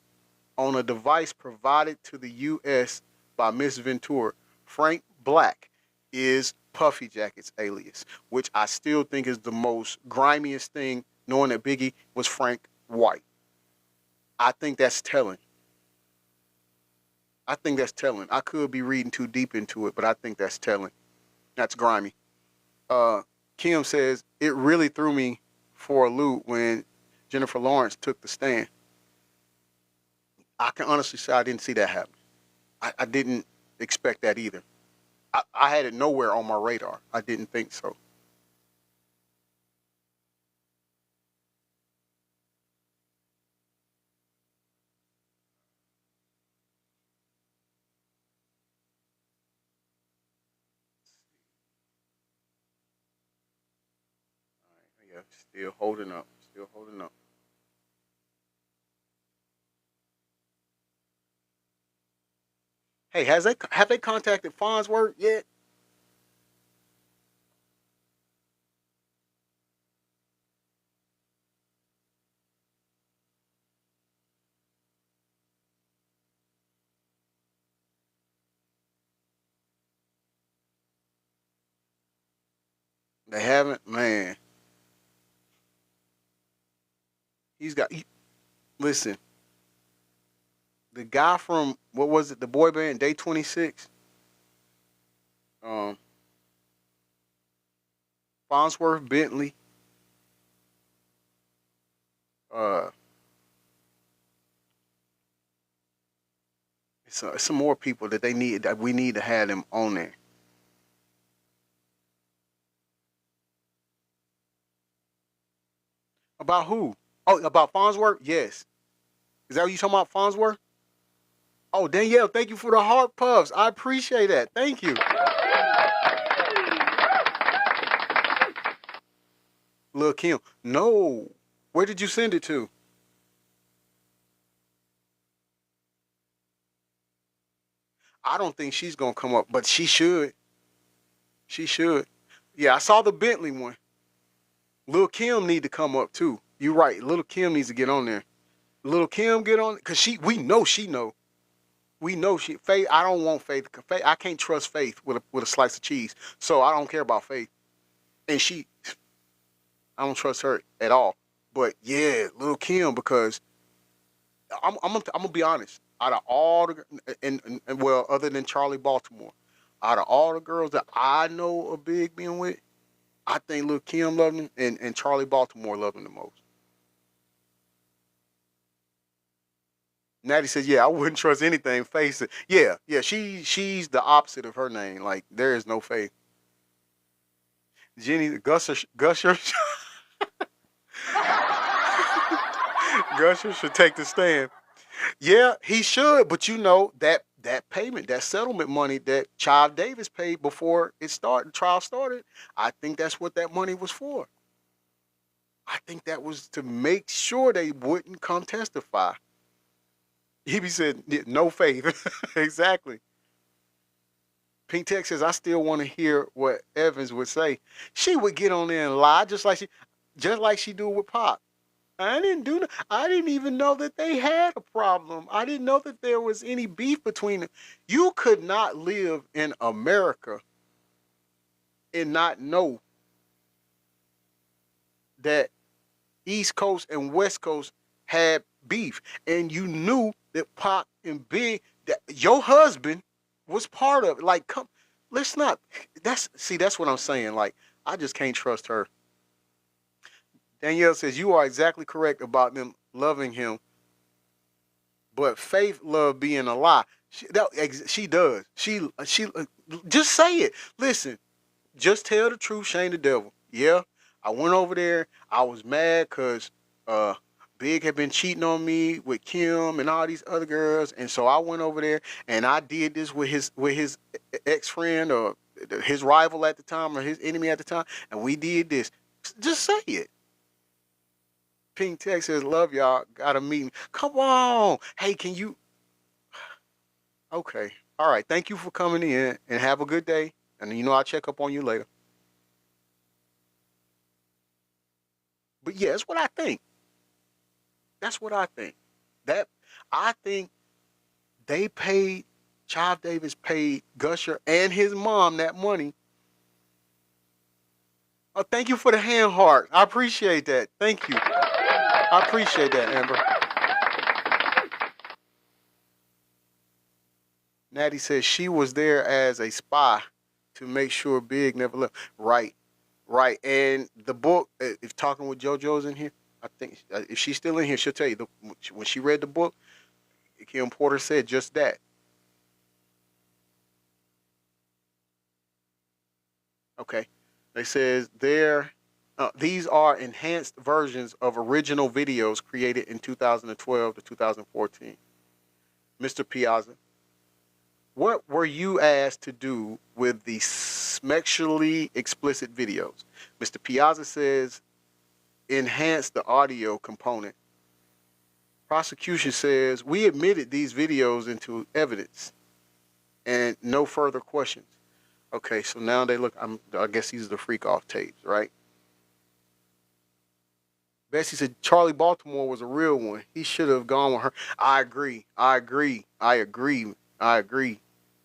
on a device provided to the U.S. by Miss Ventura. Frank Black is Puffy Jacket's alias, which I still think is the most grimiest thing, knowing that Biggie was Frank White. I think that's telling. I could be reading too deep into it, but I think that's telling. That's grimy. Kim says, it really threw me for a loop when Jennifer Lawrence took the stand. I can honestly say I didn't see that happen. I didn't expect that either. I had it nowhere on my radar. I didn't think so. Yeah, still holding up. Still holding up. Hey, have they contacted Farnsworth yet? They haven't, man. He's got. Listen, the guy from what was it? The boy band Day 26. Um, Farnsworth Bentley. Uh, it's some more people that we need to have them on there. About who? Oh, about Farnsworth? Yes. Is that what you talking about, Farnsworth? Oh, Danielle, thank you for the heart puffs. I appreciate that. Thank you. Lil Kim. No. Where did you send it to? I don't think she's gonna come up, but she should. She should. Yeah, I saw the Bentley one. Lil Kim need to come up too. You're right. Lil Kim needs to get on there. Lil Kim get on because we know she know. We know she Faith. I don't want Faith. Faith. I can't trust Faith with a slice of cheese. So I don't care about Faith. And I don't trust her at all. But yeah, Lil Kim because I'm gonna be honest. Out of all the well, other than Charlie Baltimore, out of all the girls that I know are big being with, I think Lil Kim loved him, and Charlie Baltimore loved him the most. Natty says, "Yeah, I wouldn't trust anything Faith said." Yeah, she's the opposite of her name. Like there is no Faith. Jenny Gusher Gusher should take the stand. Yeah, he should, but you know that payment, that settlement money that Child Davis paid before the trial started, I think that's what that money was for. I think that was to make sure they wouldn't come testify. He be said, "Yeah, no Faith." Exactly. Pink Tech says, I still want to hear what Evans would say. She would get on there and lie just like she do with Pop. I didn't do that. I didn't even know that they had a problem. I didn't know that there was any beef between them. You could not live in America and not know that East Coast and West Coast had beef. And you knew that Pop and Big, that your husband was part of it. Like, come, let's not, that's what I'm saying. Like, I just can't trust her. Danielle says, you are exactly correct about them loving him, but Faith loved being a lie. She does. She just say it. Listen, just tell the truth, shame the devil. Yeah, I went over there. I was mad because Big had been cheating on me with Kim and all these other girls, and so I went over there and I did this with his ex-friend or his rival at the time or his enemy at the time, and we did this. Just say it. Pink Tech says, love y'all. Got a meeting. Come on. Hey, can you? Okay. All right. Thank you for coming in and have a good day. And you know I'll check up on you later. But yeah, that's what I think. That's what I think. I think Child Davis paid Gusher and his mom that money. Oh, thank you for the hand heart. I appreciate that. Thank you. I appreciate that, Amber. Natty says she was there as a spy to make sure Big never left. Right. And the book, if talking with JoJo's in here, I think if she's still in here, she'll tell you. When she read the book, Kim Porter said just that. Okay. They says these are enhanced versions of original videos created in 2012 to 2014. Mr. Piazza, what were you asked to do with the sexually explicit videos? Mr. Piazza says enhance the audio component. Prosecution says we admitted these videos into evidence and no further questions. Okay, so now they look, I guess these are the freak off tapes, right? Bessie said Charlie Baltimore was a real one. He should have gone with her. I agree.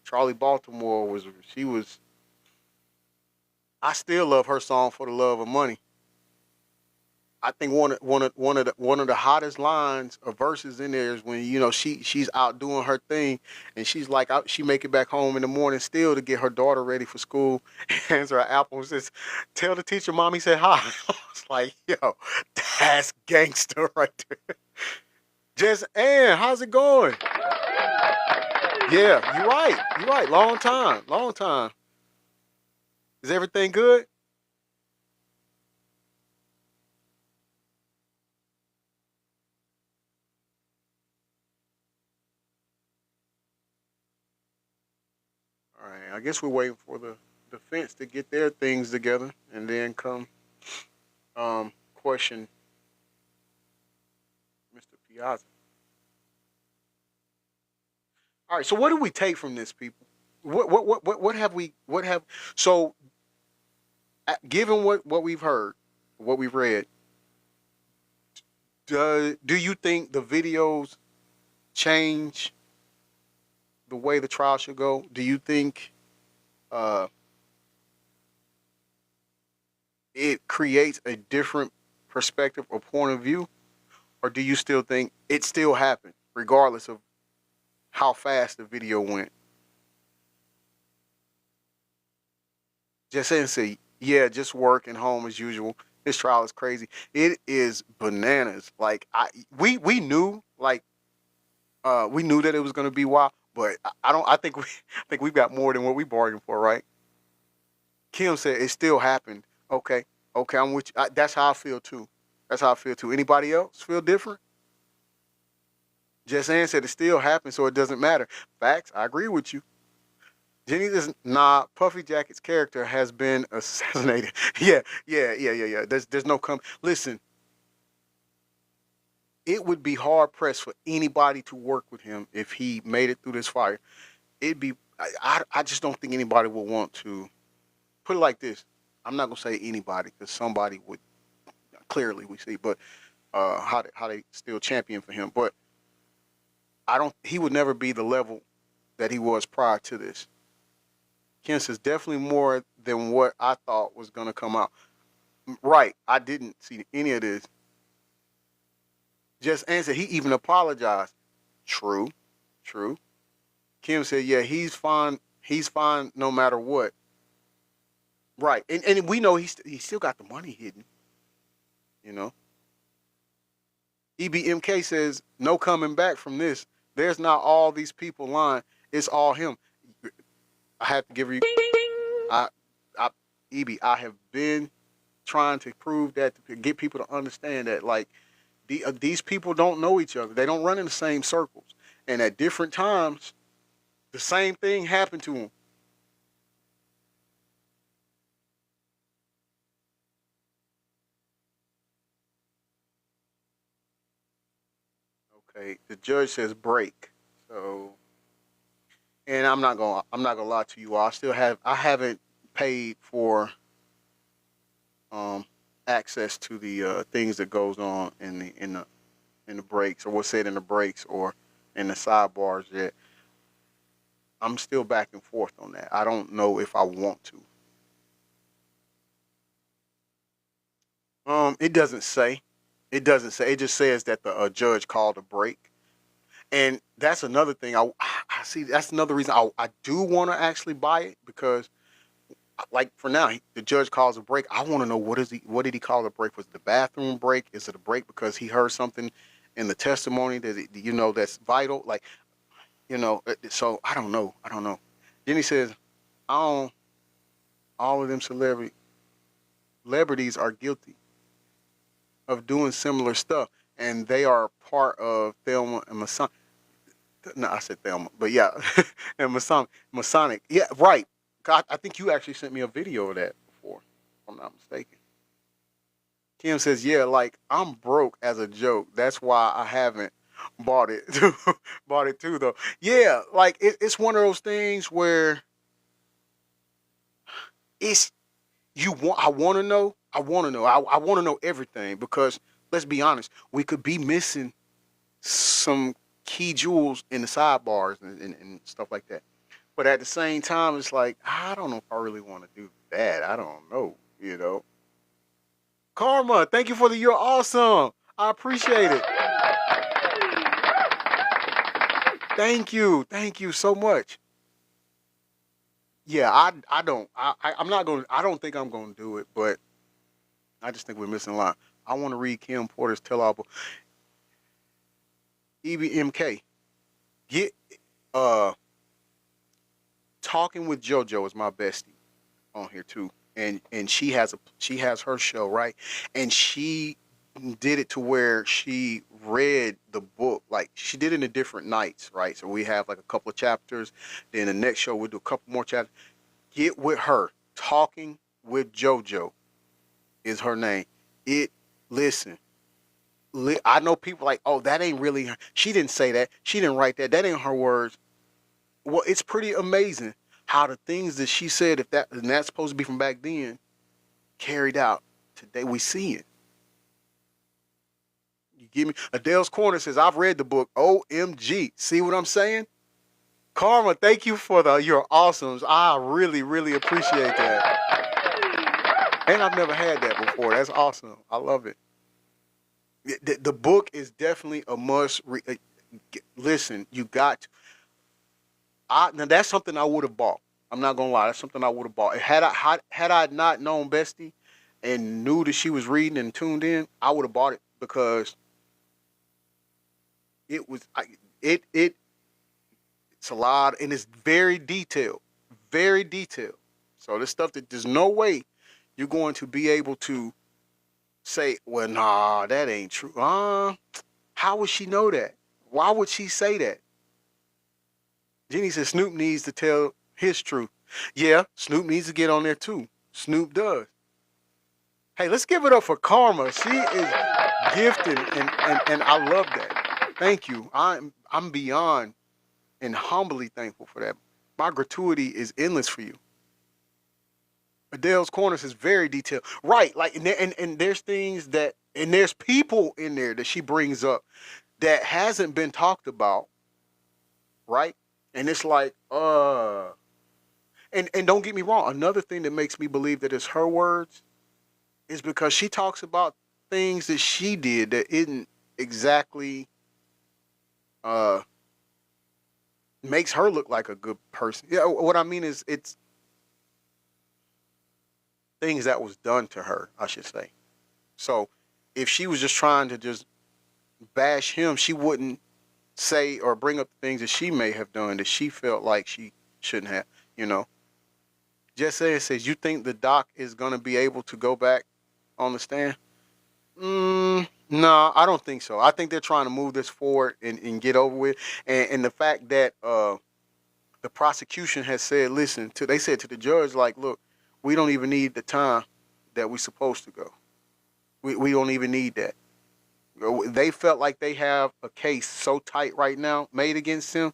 Charlie Baltimore I still love her song For the Love of Money. I think one of the hottest lines or verses in there is when she's out doing her thing and she's like she make it back home in the morning still to get her daughter ready for school. Hands her an apple and says, "Tell the teacher mommy said hi." I was like, yo, that's gangster right there. Just Ann, how's it going? Yeah, you're right. Long time. Is everything good? All right, I guess we're waiting for the defense to get their things together and then come question Mr. Piazza. All right, so what do we take from this, people? What have so given what we've heard, what we've read, do you think the videos change the way the trial should go? Do you think it creates a different perspective or point of view? Or do you still think it still happened, regardless of how fast the video went? Just say Yeah, just work and home as usual. His trial is crazy. It is bananas. Like we knew we knew that it was gonna be wild, but I don't. I think I think we've got more than what we bargained for, right? Kim said it still happened. Okay, okay, I'm with you. That's how I feel too. That's how I feel too. Anybody else feel different? Jess Ann said it still happened, so it doesn't matter. Facts. I agree with you. Jenny says, nah, Puffy Jacket's character has been assassinated. Yeah. There's no Listen, it would be hard pressed for anybody to work with him if he made it through this fire. It'd be. I just don't think anybody will want to. Put it like this. I'm not gonna say anybody because somebody would clearly we see, but how they still champion for him. But I don't. He would never be the level that he was prior to this. Ken says definitely more than what I thought was gonna come out. Right. I didn't see any of this. Just answered. He even apologized. True. True. Kim said, yeah, he's fine. He's fine no matter what. Right. And we know he still got the money hidden. You know. EBMK says, no coming back from this. There's not all these people lying. It's all him. I have to give you EB, I have been trying to prove that to get people to understand that like these people don't know each other. They don't run in the same circles. And at different times, the same thing happened to them. Okay, the judge says break. So, and I'm not gonna lie to you all. I haven't paid for access to the things that goes on in the breaks or what's said in the breaks or in the sidebars yet. I'm still back and forth on that. I don't know if I want to. It doesn't say. It doesn't say. It just says that the judge called a break, and that's another thing. I see. That's another reason I do want to actually buy it because, like for now, the judge calls a break. I want to know what did he call the break? Was it the bathroom break? Is it a break because he heard something in the testimony that that's vital? Like So I don't know. I don't know. Jenny says, all of them celebrities are guilty of doing similar stuff, and they are part of Thelma and Masonic. No, I said Thelma, but yeah, and Masonic. Yeah, right. I think you actually sent me a video of that before, if I'm not mistaken. Kim says, yeah, like I'm broke as a joke. That's why I haven't bought it. Bought it too, though. Yeah, like it's one of those things where it's you want. I want to know. I want to know. I want to know everything because let's be honest, we could be missing some key jewels in the sidebars and stuff like that. But at the same time, it's like I don't know if I really want to do that. I don't know. Karma, thank you for you're awesome. I appreciate it. Thank you so much. Yeah, I'm not going. I don't think I'm going to do it, but I just think we're missing a lot. I want to read Kim Porter's tell-all book. EBMK, get talking with JoJo is my bestie on here too, and she has her show, right, and she did it to where she read the book like she did it in different nights, right? So we have like a couple of chapters, then the next show we'll do a couple more chapters. Get with her. Talking with JoJo is her name. Listen. I know people like, oh, that ain't really her. She didn't say that. She didn't write that. That ain't her words. Well, it's pretty amazing how the things that she said, and that's supposed to be from back then, carried out today. We see it. You give me Adele's Corner says, I've read the book. OMG. See what I'm saying? Karma, thank you for your awesomes. I really, really appreciate that. And I've never had that before. That's awesome. I love it. The book is definitely a must read. Listen, you got to. Now that's something I would have bought. I'm not gonna lie. That's something I would have bought. Had I not known Bestie and knew that she was reading and tuned in, I would have bought it because it was it's a lot and it's very detailed, very detailed. So there's stuff that there's no way you're going to be able to say, well, nah, that ain't true. How would she know that? Why would she say that? Jenny said Snoop needs to tell his truth. Yeah, Snoop needs to get on there too. Snoop does. Hey, let's give it up for Karma. She is gifted and I love that. Thank you. I'm beyond and humbly thankful for that. My gratuity is endless for you. Adele's Corners is very detailed. Right, like and there's things that and there's people in there that she brings up that hasn't been talked about, right? And it's like, and don't get me wrong, another thing that makes me believe that it's her words is because she talks about things that she did that isn't exactly makes her look like a good person. Yeah, what I mean is it's things that was done to her, I should say. So if she was just trying to just bash him, she wouldn't say or bring up the things that she may have done that she felt like she shouldn't have, you know. Just saying says, you think the doc is going to be able to go back on the stand? No, I don't think so. I think they're trying to move this forward and get over with. And the fact that the prosecution has said, listen, they said to the judge, like, look, we don't even need the time that we're supposed to go. We don't even need that. They felt like they have a case so tight right now made against him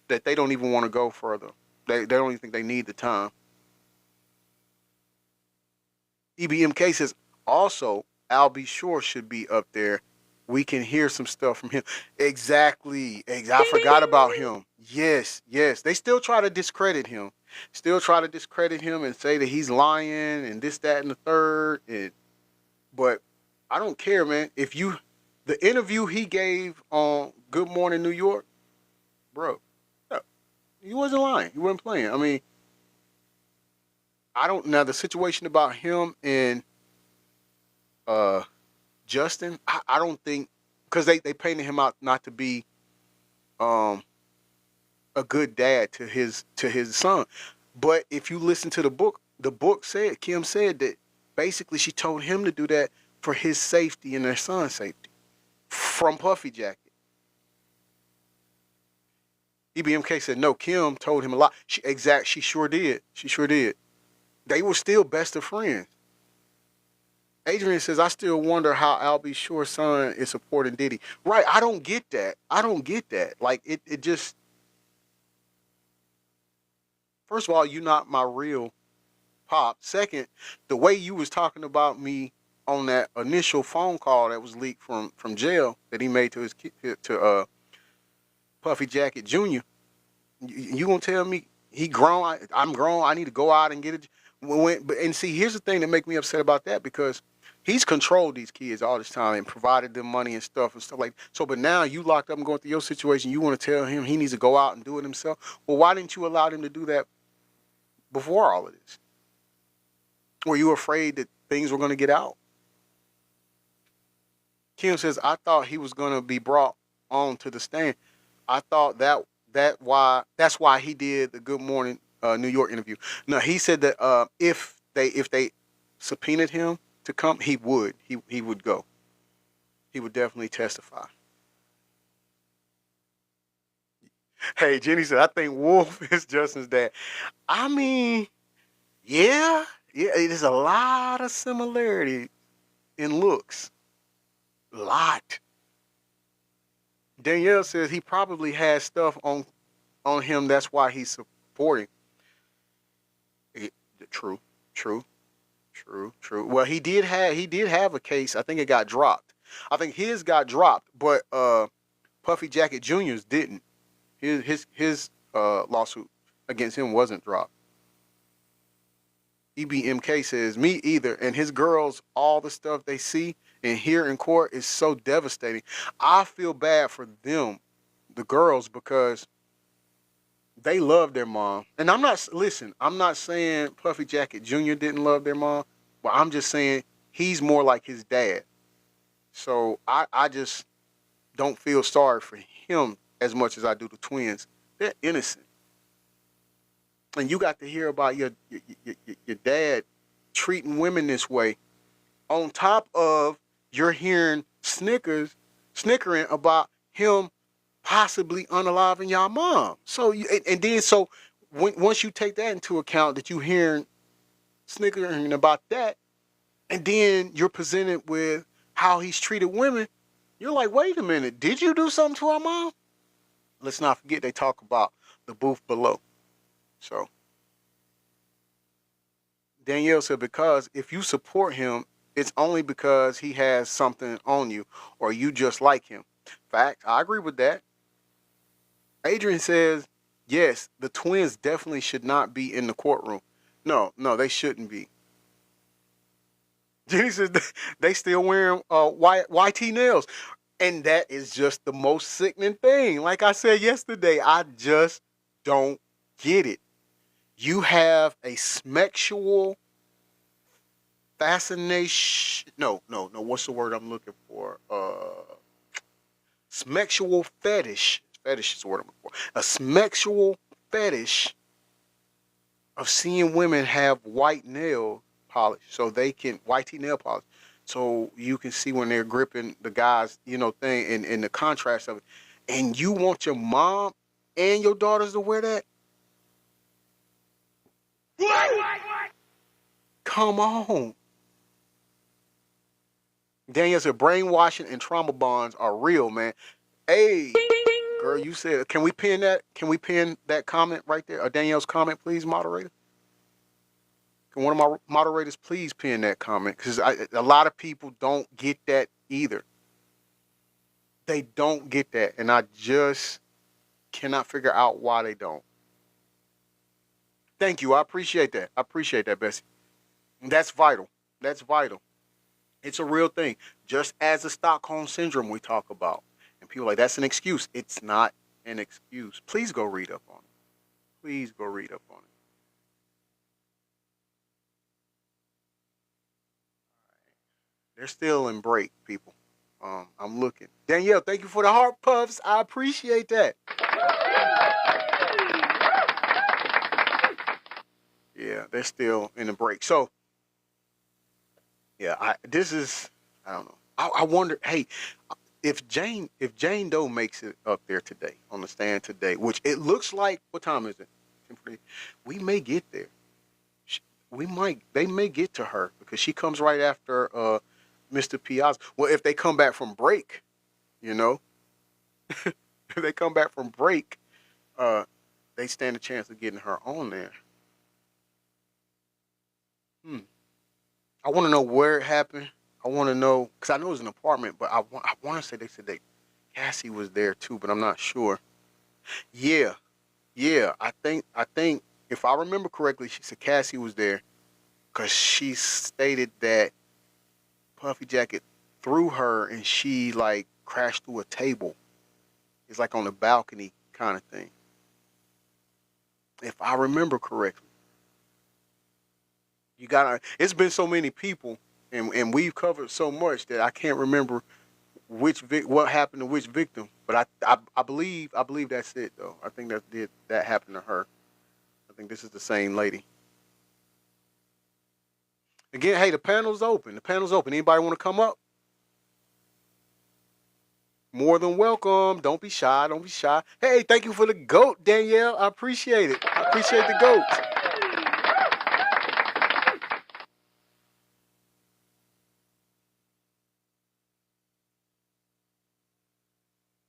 that they don't even want to go further. They don't even think they need the time. EBMK says also Al B. Shore should be up there. We can hear some stuff from him. Exactly. I forgot about him. Yes. They still try to discredit him. And say that he's lying and this, that, and the third. But I don't care, man. The interview he gave on Good Morning New York, bro, no, he wasn't lying. He wasn't playing. I mean, now the situation about him and Justin, I don't think, because they painted him out not to be a good dad to his son. But if you listen to the book said, Kim said that basically she told him to do that for his safety and their son's safety from Puffy Jacket. EBMK said, no, Kim told him a lot. She sure did. They were still best of friends. Adrian says, I still wonder how Al B. Shore's son is supporting Diddy. Right, I don't get that. Like, it just... First of all, you're not my real pop. Second, the way you was talking about me on that initial phone call that was leaked from jail that he made to his kid, to Puffy Jacket Jr., you gonna tell me he grown? I'm grown. I need to go out and get it. And see, here's the thing that make me upset about that, because he's controlled these kids all this time and provided them money and stuff like that. So, but now you locked up and going through your situation, you want to tell him he needs to go out and do it himself? Well, why didn't you allow him to do that before all of this? Were you afraid that things were going to get out? Kim says, I thought he was going to be brought on to the stand. I thought that's why he did the Good Morning New York interview. No, he said that if they subpoenaed him to come, he would go. He would definitely testify. Hey, Jenny said, I think Wolf is Justin's dad. I mean, yeah, there's a lot of similarity in looks. A lot. Danielle says he probably has stuff on him. That's why he's supporting. True. Well, he did have a case. I think it got dropped. I think his got dropped, but Puffy Jacket Jr.'s didn't. His lawsuit against him wasn't dropped. EBMK says, me either. And his girls, all the stuff they see and hear in court is so devastating. I feel bad for them, the girls, because they love their mom. And I'm not saying Puffy Jacket Jr. didn't love their mom, but I'm just saying he's more like his dad. So I just don't feel sorry for him as much as I do the twins. They're innocent. And you got to hear about your dad treating women this way. On top of you're hearing snickering about him possibly unaliving y'all mom. So once you take that into account, that you hearing snickering about that, and then you're presented with how he's treated women, you're like, wait a minute, did you do something to our mom? Let's not forget they talk about the booth below. So Danielle said, because if you support him, it's only because he has something on you or you just like him. Fact, I agree with that. Adrian says, yes, the twins definitely should not be in the courtroom. No, they shouldn't be. Jenny says they still wearing YT nails. And that is just the most sickening thing. Like I said yesterday, I just don't get it. You have a sexual fascination. No. What's the word I'm looking for? Sexual fetish. Fetish is the word I'm looking for. A sexual fetish of seeing women have white nail polish, so they can white nail polish, so you can see when they're gripping the guy's thing and the contrast of it. And you want your mom and your daughters to wear that? Come on. Daniel said brainwashing and trauma bonds are real, man. Hey, girl, you said, can we pin that? Can we pin that comment right there? Or Danielle's comment, please, moderator? Can one of my moderators please pin that comment? Because a lot of people don't get that either. They don't get that. And I just cannot figure out why they don't. Thank you. I appreciate that. I appreciate that, Bessie. That's vital. That's vital. It's a real thing. Just as the Stockholm Syndrome we talk about. And people are like, that's an excuse. It's not an excuse. Please go read up on it. Please go read up on it. They're still in break, people. I'm looking. Danielle, thank you for the heart puffs. I appreciate that. Yeah, they're still in the break. So, yeah, I don't know. I wonder, hey, if Jane Doe makes it up there today, on the stand today, which it looks like, what time is it? We may get there. They may get to her because she comes right after Mr. Piazza. Well, if they come back from break, if they come back from break, they stand a chance of getting her on there. I want to know where it happened. I want to know, because I know it was an apartment, but I want to say they said that Cassie was there too, but I'm not sure. Yeah. I think if I remember correctly, she said Cassie was there because she stated that Puffy Jacket threw her and she like crashed through a table. It's like on the balcony kind of thing. If I remember correctly. It's been so many people and we've covered so much that I can't remember what happened to which victim. But I believe that's it though. I think that happened to her. I think this is the same lady. Again, hey, the panel's open. Anybody want to come up? More than welcome. Don't be shy. Hey, thank you for the goat, Danielle. I appreciate it. I appreciate the goat.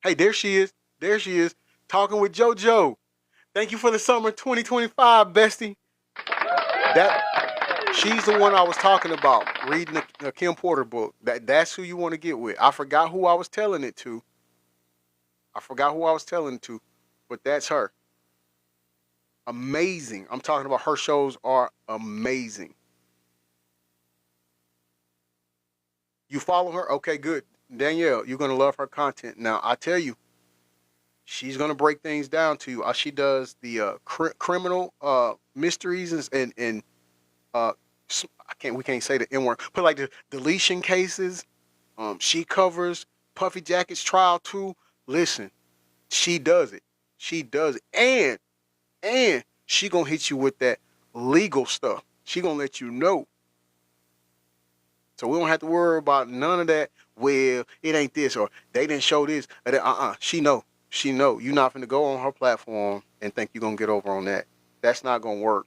Hey, there she is. Talking with JoJo. Thank you for the summer 2025, bestie. She's the one I was talking about, reading the Kim Porter book. That's who you want to get with. I forgot who I was telling it to. But that's her. Amazing. I'm talking about her shows are amazing. You follow her? Okay, good. Danielle, you're going to love her content. Now, I tell you, She's gonna break things down to you. She does the criminal mysteries and we can't say the N word, but like the deletion cases. She covers Puffy Jacket's trial too. Listen, she does it. She does it, and she gonna hit you with that legal stuff. She gonna let you know. So we don't have to worry about none of that. Well, it ain't this or they didn't show this. She know. She know. You not finna go on her platform and think you're gonna get over on that. That's not gonna work.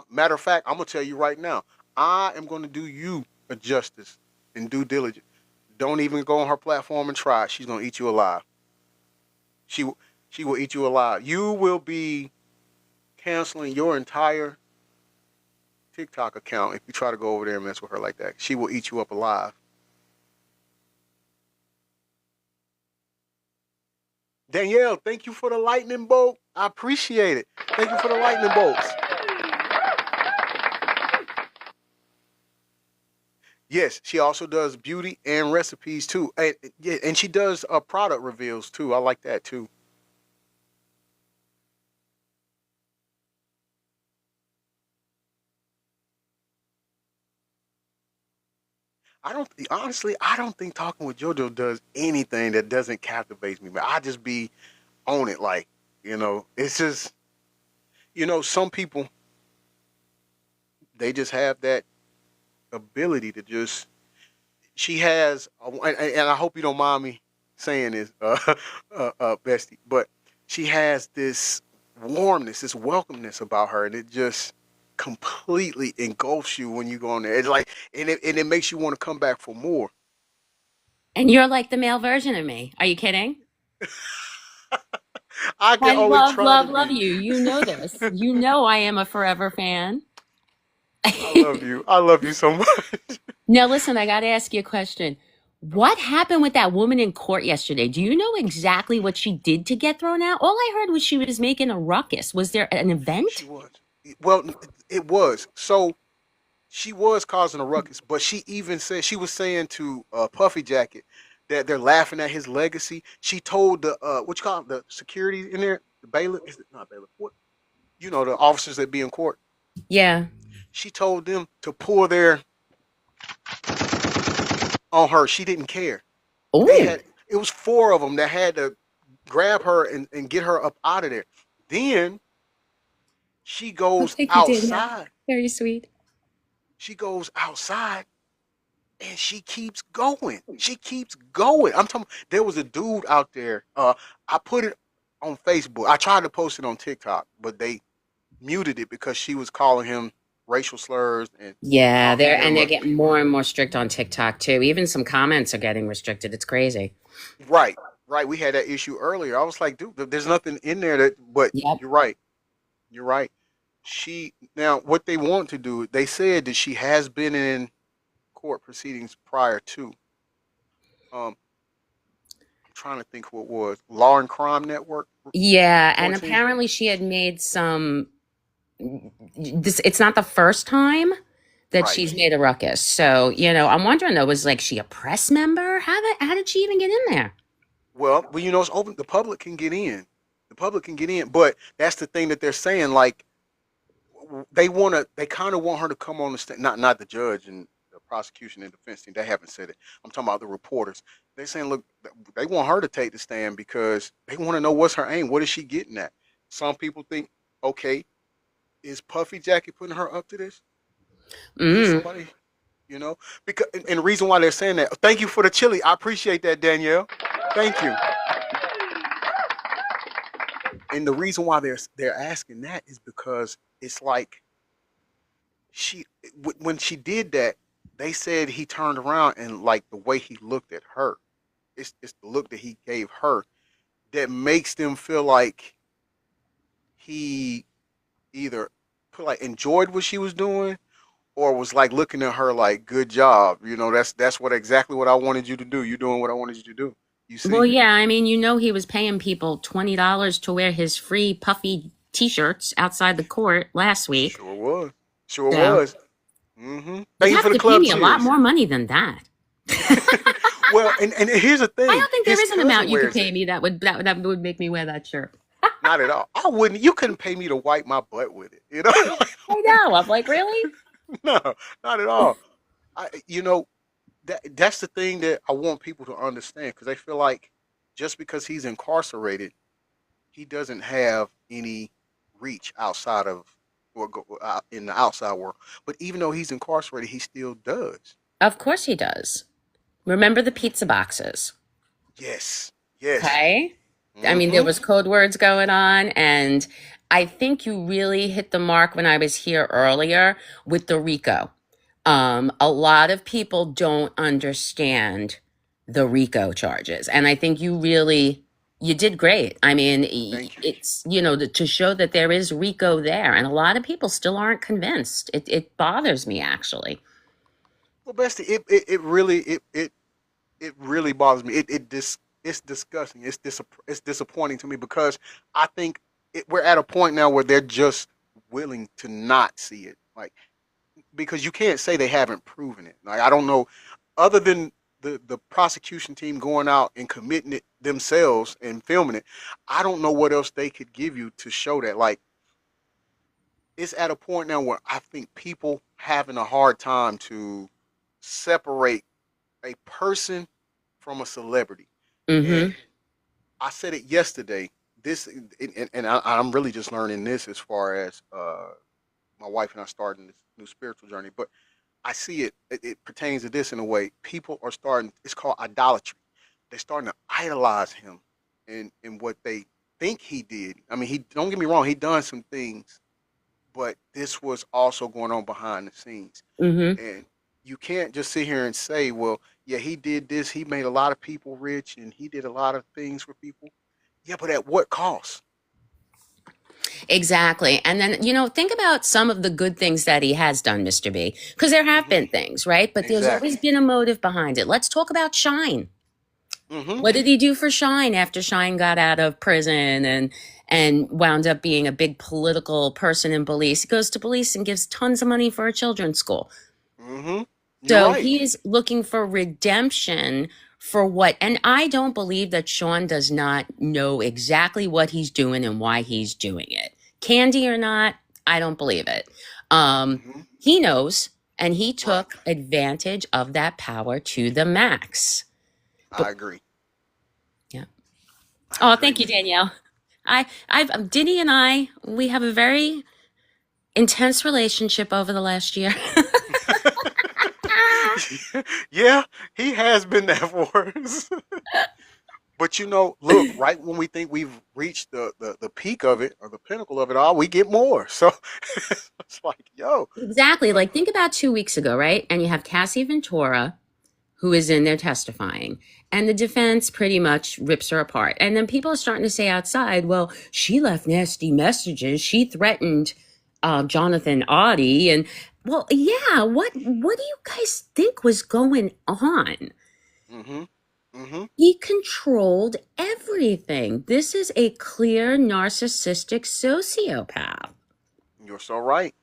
Matter of fact, I'm gonna tell you right now. I am gonna do you a justice and due diligence. Don't even go on her platform and try. She's gonna eat you alive. She will eat you alive. You will be canceling your entire TikTok account if you try to go over there and mess with her like that. She will eat you up alive. Danielle, thank you for the lightning bolt. I appreciate it. Thank you for the lightning bolts. Yes, she also does beauty and recipes too. And she does product reveals too. I like that too. I don't think Talking with JoJo does anything that doesn't captivate me. But I just be on it, like, it's just, some people, they just have that ability to just. She has, and I hope you don't mind me saying this, Bestie, but she has this warmness, this welcomeness about her, and it just completely engulfs you when you go on there. It's like, and it makes you want to come back for more. And you're like the male version of me. Are you kidding? I can I only love, try to love, love be. you. You know this. You know I am a forever fan. I love you. I love you so much. Now, listen, I got to ask you a question. What happened with that woman in court yesterday? Do you know exactly what she did to get thrown out? All I heard was she was making a ruckus. Was there an event? She was. Well, it was. So she was causing a ruckus, but she even said she was saying to Puffy Jacket that they're laughing at his legacy. She told the what you call it, the security in there, the bailiff, is it not bailiff? What, the officers that be in court. Yeah. She told them to pull their on her. She didn't care. Oh. It was four of them that had to grab her and get her up out of there. Then she goes Thank you, Danielle. outside. Very sweet. She goes outside and she keeps going. She keeps going. I'm talking. There was a dude out there. I put it on Facebook. I tried to post it on TikTok, but they muted it because she was calling him racial slurs and Yeah, calling they're him getting more and more strict on TikTok too. Even some comments are getting restricted. It's crazy. right. We had that issue earlier. I was like, dude, there's nothing in there that. But Yep. you're right. You're right. Now what they want to do. They said that she has been in court proceedings prior to. I'm trying to think what was Law and Crime Network. Yeah, and 14? apparently she had made some it's not the first time that Right. she's made a ruckus. So, I'm wondering though, was like she a press member? How did she even get in there? Well, it's open. The public can get in. The public can get in, but that's the thing that they're saying. Like they kind of want her to come on the stand. Not the judge and the prosecution and defense team. They haven't said it. I'm talking about the reporters. They're saying, look, they want her to take the stand because they want to know what's her aim. What is she getting at? Some people think, okay, is Puffy Jacket putting her up to this? Is somebody, because and the reason why they're saying that. Thank you for the chili. I appreciate that, Danielle. Thank you. And the reason why they're asking that is because it's like when she did that, they said he turned around and like the way he looked at her, it's the look that he gave her that makes them feel like he either enjoyed what she was doing or was like looking at her like good job. That's exactly what I wanted you to do. You're doing what I wanted you to do. You see? Well, yeah, I mean, he was paying people $20 to wear his free puffy t-shirts outside the court last week. Sure was. Sure So, was. Mm-hmm. You Thank you have for the to pay club me a lot cheers. more money than that. Well, and here's the thing. I don't think there His is an cousin amount you could wears pay it. me that would make me wear that shirt. Not at all. I wouldn't. You couldn't pay me to wipe my butt with it. You know? I know. I'm like, really? No, not at all. That's the thing that I want people to understand because they feel like just because he's incarcerated, he doesn't have any reach outside of in the outside world. But even though he's incarcerated, he still does. Of course he does. Remember the pizza boxes? Yes. Yes. Okay. I mean, there was code words going on, and I think you really hit the mark when I was here earlier with the RICO. A lot of people don't understand the RICO charges, and I think you did great. I mean, it's to show that there is RICO there, and a lot of people still aren't convinced. It bothers me actually. Well, Bestie, it really bothers me. It's disgusting. It's disappointing to me because I think we're at a point now where they're just willing to not see it. Like because you can't say they haven't proven it. Like I don't know, other than the prosecution team going out and committing it themselves and filming it, I don't know what else they could give you to show that. Like it's at a point now where I think people having a hard time to separate a person from a celebrity. And I said it yesterday. This and I'm really just learning this as far as my wife and I starting this new spiritual journey. But I see it pertains to this in a way. People are starting. It's called idolatry. They're starting to idolize him and what they think he did. I mean, he don't get me wrong. He done some things, but this was also going on behind the scenes. And you can't just sit here and say, well, yeah, he did this. He made a lot of people rich and he did a lot of things for people. Yeah, but at what cost? Exactly. And then, think about some of the good things that he has done, Mr. B, because there have been things, right? But there's always been a motive behind it. Let's talk about Shine. What did he do for Shine after Shine got out of prison and wound up being a big political person in Belize? He goes to Belize and gives tons of money for a children's school. So he's looking for redemption for what, and I don't believe that Sean does not know exactly what he's doing and why he's doing it. Candy or not, I don't believe it. He knows, and he took advantage of that power to the max. I agree. Yeah. Oh, thank you, Danielle. Diddy and we have a very intense relationship over the last year. Yeah, he has been there for us. But look, right when we think we've reached the peak of it or the pinnacle of it all, we get more. So it's like, yo. Exactly. Like think about 2 weeks ago, right? And you have Cassie Ventura, who is in there testifying, and the defense pretty much rips her apart. And then people are starting to say outside, well, she left nasty messages. She threatened Jonathan Audie. And well, yeah, what do you guys think was going on? He controlled everything. This is a clear narcissistic sociopath. You're so right.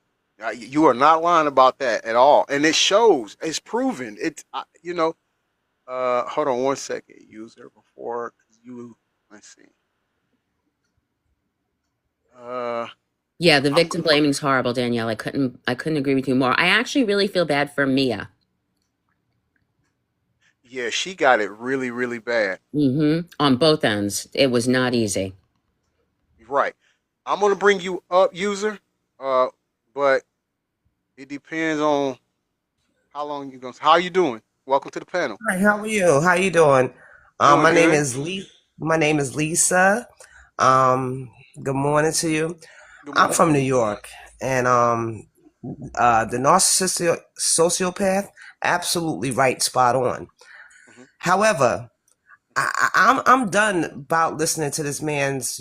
You are not lying about that at all, and it shows. It's proven. It's hold on one second. User before you. Let's see. Yeah, the victim blaming is horrible, Danielle. I couldn't agree with you more. I actually really feel bad for Mia. Yeah, she got it really, really bad. On both ends. It was not easy. Right. I'm gonna bring you up, user. But it depends on how long you gonna. How you doing? Welcome to the panel. Hi, how are you? How you doing? Doing My name good. is Lee. My name is Lisa. Good morning to you. I'm from New York, and the narcissistic sociopath, absolutely right, spot on. However, I'm done about listening to this man's,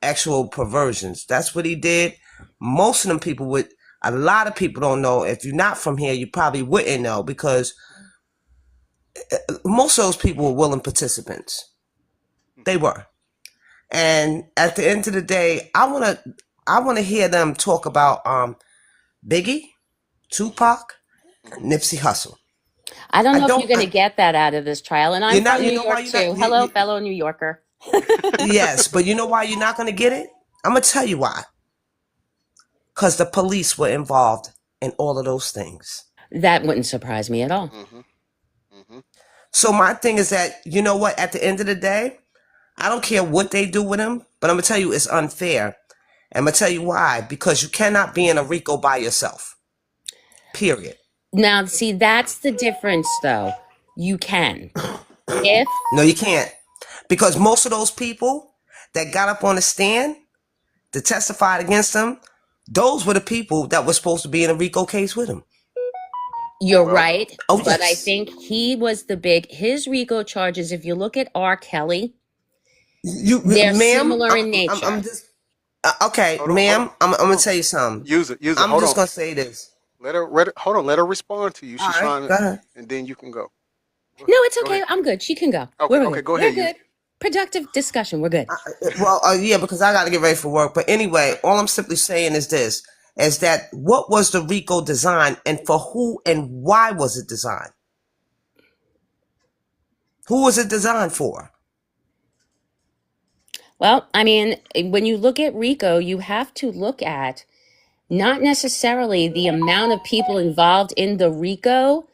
actual perversions. That's what he did. Most of them people would. A lot of people don't know. If you're not from here, you probably wouldn't know because most of those people were willing participants. They were. And at the end of the day, I want to hear them talk about Biggie, Tupac, Nipsey Hussle. I don't I know if don't. you're going to get that out of this trial. And I'm You're not. from You New know why York you're too. not. Hello, fellow New Yorker. Yes, but you know why you're not going to get it? I'm gonna tell you why. Because the police were involved in all of those things. That wouldn't surprise me at all. So my thing is that, you know what? At the end of the day, I don't care what they do with him, but I'm gonna tell you it's unfair. And I'm gonna tell you why. Because you cannot be in a RICO by yourself. Period. Now, see, that's the difference, though. You can. If No, you can't. Because most of those people that got up on the stand that testified against him, those were the people that were supposed to be in a RICO case with him. you're right, Oh, but I yes. think he was his RICO charges, if you look at R. Kelly, they're Ma'am, similar in nature. I'm just okay, Hold on, hold ma'am. on. I'm gonna tell you something. Use it. I'm Hold just on. gonna say this. Hold on. Let her respond to you. All She's right, trying go to, ahead. and then you can go. No, it's Go okay. ahead. I'm good. She can go. Okay. We're Okay. good. Go You're ahead. good. Productive discussion. We're good. Well, yeah, because I got to get ready for work. But anyway, all I'm simply saying is this: is that what was the RICO design, and for who, and why was it designed? Who was it designed for? Well, I mean, when you look at RICO, you have to look at not necessarily the amount of people involved in the RICO,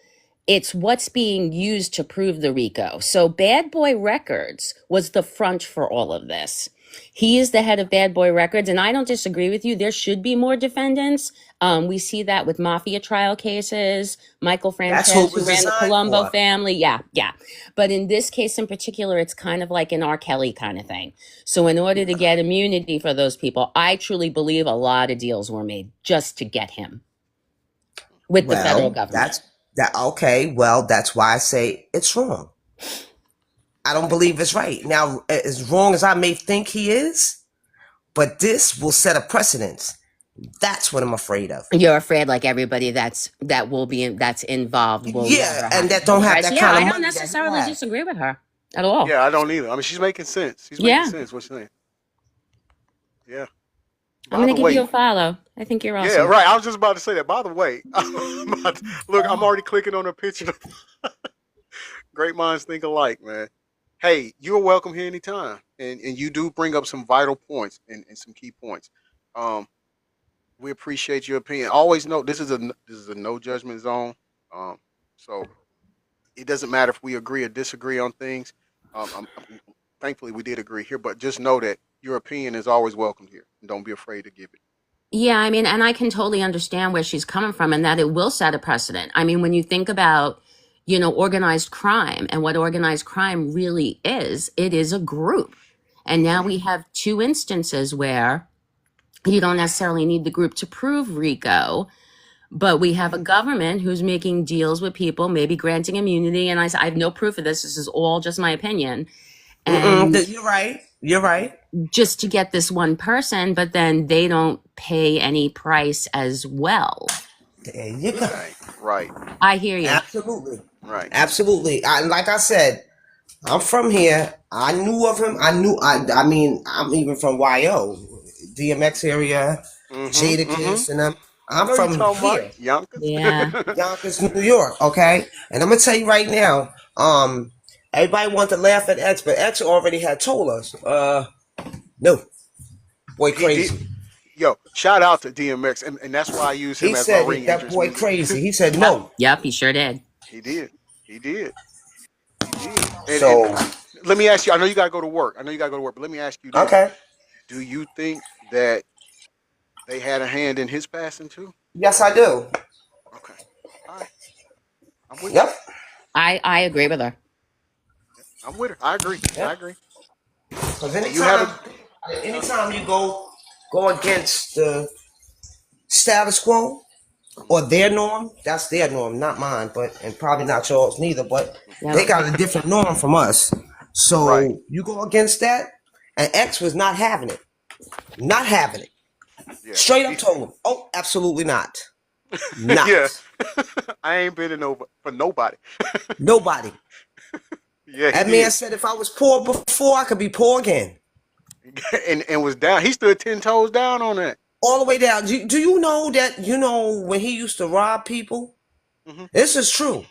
it's what's being used to prove the RICO. So Bad Boy Records was the front for all of this. He is the head of Bad Boy Records, and I don't disagree with you. There should be more defendants. We see that with mafia trial cases. Michael That's who it Frances, who was ran the designed Colombo for. family. Yeah, yeah. But in this case in particular, it's kind of like an R. Kelly kind of thing. So in order to get immunity for those people, I truly believe a lot of deals were made just to get him with the federal Well, government. okay. Well, that's why I say it's wrong. I don't believe it's right. Now, as wrong as I may think he is, but this will set a precedence. That's what I'm afraid of. You're afraid like everybody that's involved will Yeah, never and have that don't have apologize. that Yeah, kind I of don't money that he necessarily has. disagree with her at all. Yeah, I don't either. I mean, she's making sense. She's making Yeah. sense. What she's saying. Yeah. I'm By gonna the give way, you a follow. I think you're awesome. yeah, right. I was just about to say that. By the way, look, I'm already clicking on her picture. Great minds think alike, man. Hey, you're welcome here anytime, and you do bring up some vital points and some key points. Um, we appreciate your opinion. Always know this is a no judgment zone. Um, so it doesn't matter if we agree or disagree on things. Thankfully, we did agree here, but just know that your opinion is always welcomed here, and don't be afraid to give it. Yeah, I mean, and I can totally understand where she's coming from and that it will set a precedent. I mean, when you think about, organized crime and what organized crime really is, it is a group. And now we have two instances where you don't necessarily need the group to prove RICO, but we have a government who's making deals with people, maybe granting immunity. And I have no proof of this. This is all just my opinion. And You're right. You're right. just to get this one person, but then they don't pay any price as well. There you go. Right. I hear you. Absolutely. Right. Absolutely. Like I said, I'm from here. I knew of him. I mean, I'm even from YO, DMX area, Jadakiss, and I'm know from you talking here. about Yonkers. Yeah. Yonkers, New York, okay? And I'm gonna tell you right now, everybody wants to laugh at X, but X already had told us, no, boy crazy. Yo, shout out to DMX, and that's why I use him He as my said ring that entrance boy music. crazy. He said no. Yep, he sure did. He did. He did. He did. And So let me ask you. I know you gotta go to work. But let me ask you this: okay, do you think that they had a hand in his passing too? yes, I do. Okay. All right. I'm with Yep. I agree with her. you. I'm with her. I agree. Yep. I agree. Because And you have anytime you go against the status quo or their norm, that's their norm, not mine, and probably not yours neither. But they got a different norm from us. So Right. you go against that, and X was not having it. Not having it. Yeah. Straight up told him, oh, absolutely not. Not. Yeah. I ain't been for nobody. Nobody. Yeah. That He man did. said if I was poor before, I could be poor again. and was down. He stood 10 toes down on that. All the way down. Do you know that, when he used to rob people? Mhm. This is true.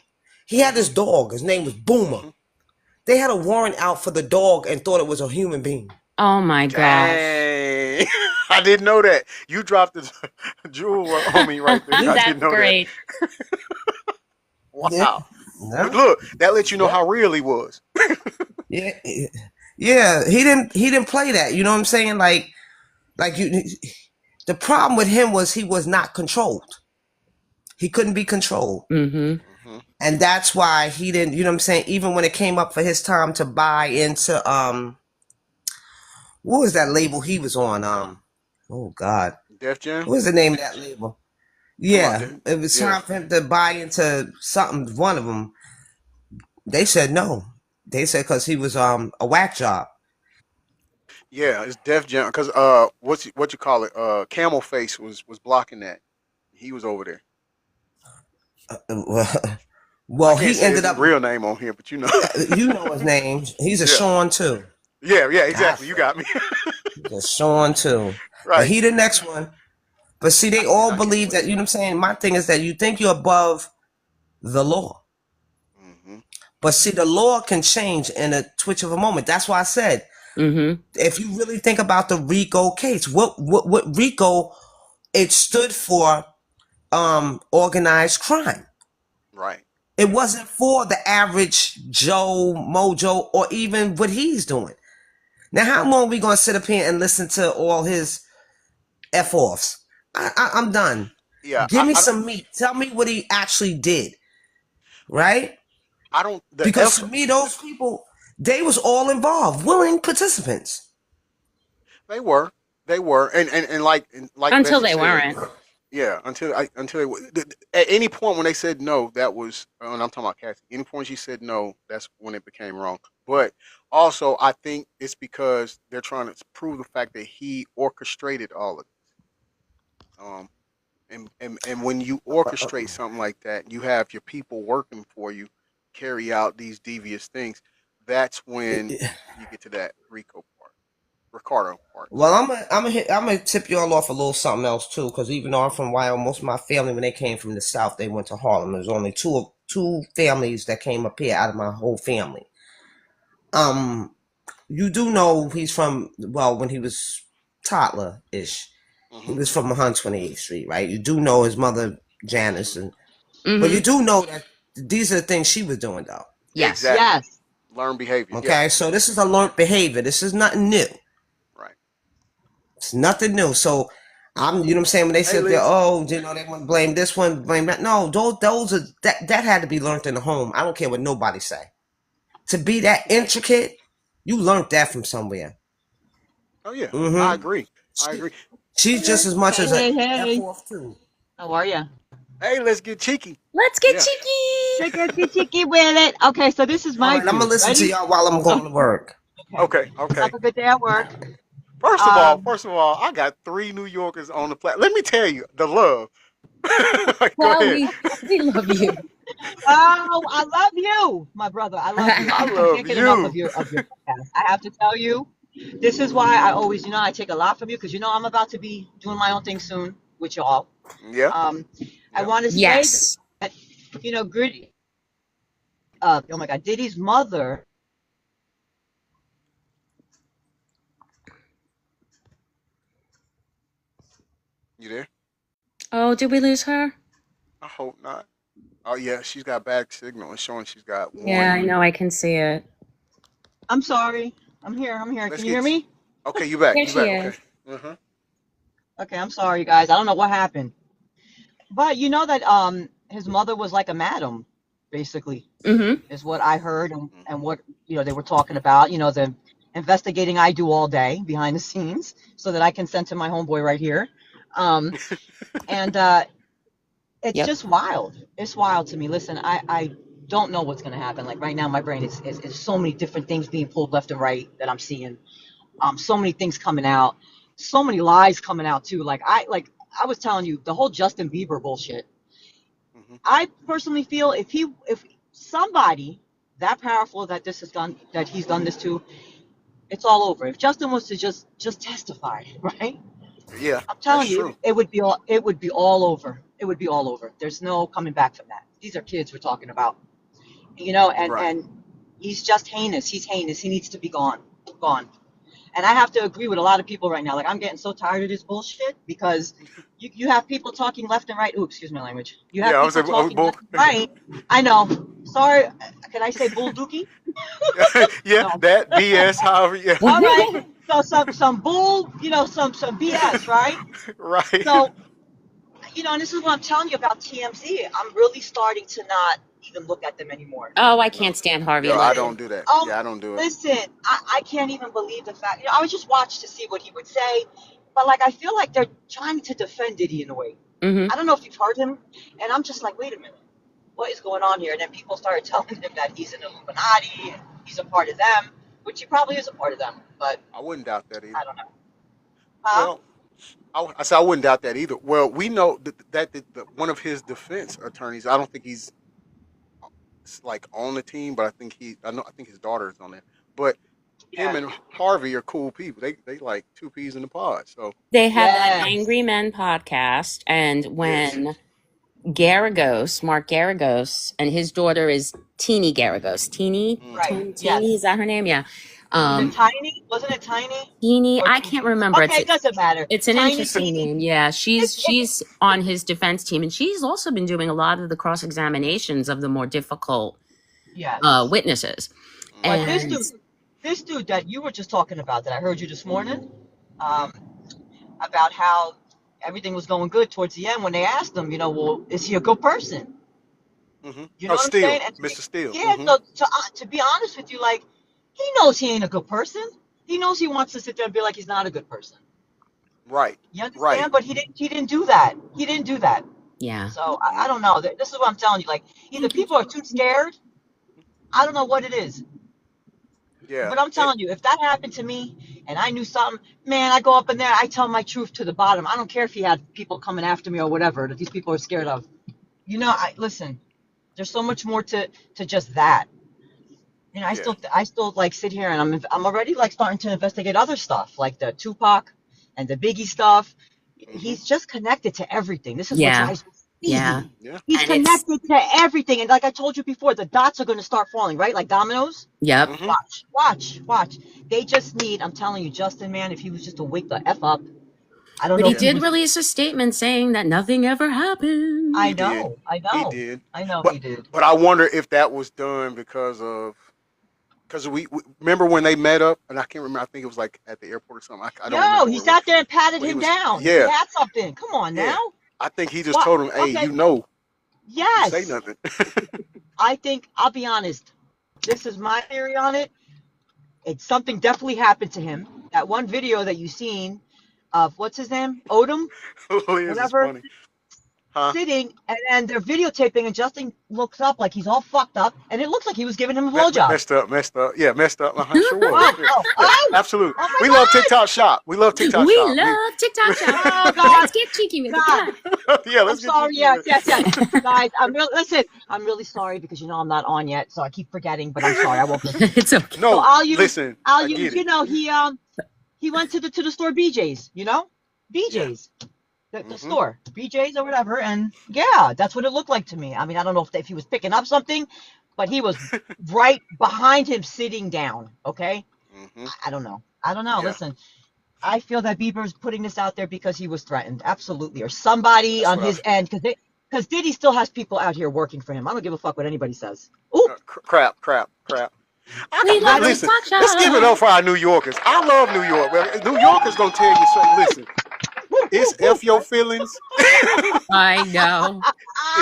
He had this dog. His name was Boomer. They had a warrant out for the dog and thought it was a human being. Oh my gosh. Dang. I didn't know that. You dropped the jewel on me right there. I didn't That's know that. great. Wow. Yeah. But look, that lets you know how real he was. Yeah. Yeah. He didn't play that. You know what I'm saying? Like you. The problem with him was he was not controlled. He couldn't be controlled. Mm-hmm. And that's why he didn't, you know what I'm saying? Even when it came up for his time to buy into what was that label he was on? Oh God. Def Jam? What was the name of that label? Yeah. It was time for him to buy into something, one of them. They said no. They said because he was a whack job. Yeah, it's Def Jam. Because what you call it? Camel Face was blocking that. He was over there. Well, I can't he say ended his up. real name on here, but you know. You know his name. He's a Yeah. Sean too. Yeah, exactly. You got me. He's a Sean too. Right. But he the next one. But see, they all believe that, you know what I'm saying? My thing is that you think you're above the law. But see, the law can change in a twitch of a moment. That's why I said, if you really think about the RICO case, what RICO, it stood for organized crime. Right. It wasn't for the average Joe, Mojo, or even what he's doing. Now, how long are we going to sit up here and listen to all his F-offs? I'm done. Yeah. Give me some meat. Tell me what he actually did. Right? I don't. Because to me, those people, they was all involved, willing participants. They were, and like Until Bessie they said, weren't. Yeah, until at any point when they said no, that was, and I'm talking about Cassie. Any point she said no, that's when it became wrong. But also, I think it's because they're trying to prove the fact that he orchestrated all of it. And when you orchestrate something like that, you have your people working for you, carry out these devious things. That's when you get to that Ricardo part. Well, I'm gonna tip you all off a little something else too, because even though I'm from Wyoming, most of my family, when they came from the South, they went to Harlem. There's only two families that came up here out of my whole family. You do know he's from, well, when he was toddler-ish, he was from 128th Street, right? You do know his mother, Janice, but you do know that these are the things she was doing, though. Yes. Exactly. Yes. Learned behavior. Okay, so this is a learned behavior. This is nothing new. Right. It's nothing new. So you know what I'm saying? When they sit there, oh, you know, they want to blame this one, blame that. No, those are that had to be learned in the home. I don't care what nobody say. To be that intricate, you learned that from somewhere. Oh yeah, I agree. She's just as much as a Hey. F-off too. How are you? Hey, let's get cheeky. Let's get cheeky. Let's get cheeky with it. Okay, so this is my All right, I'm gonna listen to y'all while I'm going to work. Okay. Have a good day at work. First of all, I got 3 New Yorkers on the platform. Let me tell you, the love. Well, we love you. Oh, I love you, my brother. I love you. I can't love get enough you. of your podcast. I have to tell you, this is why I always, I take a lot from you because I'm about to be doing my own thing soon with y'all. Yeah. I want to say that, Gritty. Oh my God, Diddy's mother. You there? Oh, did we lose her? I hope not. Oh yeah, she's got bad signal. It's showing she's got one. Yeah, I know. I can see it. I'm sorry. I'm here. Can you hear me? Okay, you back. There You she back. is. Okay. Okay, I'm sorry, you guys. I don't know what happened. But you know that his mother was like a madam, basically, is what I heard and what they were talking about. The investigating I do all day behind the scenes so that I can send to my homeboy right here. And it's just wild. It's wild to me. Listen, I don't know what's gonna happen. Like right now, my brain is so many different things being pulled left and right that I'm seeing. So many things coming out, so many lies coming out too. Like I was telling you, the whole Justin Bieber bullshit. I personally feel if somebody that powerful that he's done this to, it's all over. If Justin was to just testify, right? Yeah, I'm telling that's you, true. it would be all over. It would be all over. There's no coming back from that. These are kids we're talking about. You know, and Right. he's just heinous. He's heinous. He needs to be gone. Gone. And I have to agree with a lot of people right now. Like, I'm getting so tired of this bullshit because you have people talking left and right. Ooh, excuse my language. You have Yeah, I was people I was talking both. left and right. I know. Sorry. Can I say bull dookie? Yeah, No. that BS. However, yeah. All right. So some bull, some BS, right? Right. So, and this is what I'm telling you about TMZ. I'm really starting to not even look at them anymore. Oh, I can't stand Harvey Yo, I Levin. don't do that. Oh, Yeah, I don't do it. listen, I can't even believe the fact. I would just watch to see what he would say, but like I feel like they're trying to defend Diddy in a way. Hmm. I don't know if you've heard him, and I'm just like, wait a minute, what is going on here? And then people started telling him that he's an Illuminati and he's a part of them, which he probably is a part of them, but I wouldn't doubt that either. I don't know. Huh? Well, I said I wouldn't doubt that either. Well, we know that one of his defense attorneys. I don't think he's like on the team, but I think his daughter is on there. But him Yeah. and Harvey are cool people. They like two peas in the pod. So They have that Yes. Angry Men podcast, and yes. when Mark Garagos, and his daughter is Teeny Garagos. Right. Teeny, Yes. is that her name? Yeah. Is it Tiny? Wasn't it Tiny? Teeny, Or I Teeny? can't remember. Okay, it doesn't matter. It's an Tiny interesting Teeny. name. Yeah, It's, she's on his defense team, and she's also been doing a lot of the cross examinations of the more difficult yes. witnesses. But And this dude that you were just talking about, that I heard you this morning, about how everything was going good towards the end when they asked him, well, is he a good person? Mm-hmm. You know what I'm Steele, saying? And Mr. Steele. yeah, Mm-hmm. so to be honest with you, like, he knows he ain't a good person. He knows he wants to sit there and be like he's not a good person. Right. You understand? Right. But he didn't do that. He didn't do that. yeah, So I don't know. This is what I'm telling you. Like, either people are too scared. I don't know what it is. Yeah. But I'm telling you, if that happened to me and I knew something, man, I go up in there, I tell my truth to the bottom. I don't care if he had people coming after me or whatever that these people are scared of. Listen, there's so much more to just that. I still like sit here and I'm already like starting to investigate other stuff like the Tupac and the Biggie stuff. He's just connected to everything. This is what yeah, drives me yeah. crazy. He's And it's connected to everything. And like I told you before, the dots are going to start falling, right? Like dominoes. yep. Watch. They just need, I'm telling you, Justin, man, if he was just to wake the F up, I don't But know he if he did was. release a statement saying that nothing ever happened. I He did. know. I He know. did. I know But he did. but I wonder if that was done because we remember when they met up, and I can't remember. I think it was like at the airport or something. I don't remember. Yo, he sat there and patted But he him was, down. He yeah, had something. Come on yeah. now. I think he just What? told him, "Hey, Okay. you Yes. say nothing." I think, I'll be honest. This is my theory on it. It's something definitely happened to him. That one video that you seen of, what's his name? Odom? Liz is Whatever. funny, huh? Sitting, and they're videotaping, and Justin looks up like he's all fucked up, and it looks like he was giving him a blowjob. Messed up. Yeah, messed up. Sure was. Oh, Absolutely. oh my We God. love TikTok Shop. We love TikTok We Shop. love TikTok shop. Oh, God. Let's get cheeky with God. it. Yeah, I'm let's get sorry. you. Yes. Guys, I'm really sorry because I'm not on yet, so I keep forgetting. But I'm sorry, I won't forget. It's okay. No, So I'll use. listen. I'll I use. get it. He went to the store BJ's. BJ's. The store, BJ's or whatever, and yeah, that's what it looked like to me. I mean, I don't know if he was picking up something, but he was right behind him sitting down. Okay, I don't know. Yeah. Listen, I feel that Bieber's putting this out there because he was threatened, absolutely, or somebody That's on what his end, because Diddy still has people out here working for him. I don't give a fuck what anybody says. Ooh, Crap. We love Listen, TikTok shop. let's give it up for our New Yorkers. I love New York. Well, New Yorkers gonna tell you something. Listen, it's F your feelings. I know.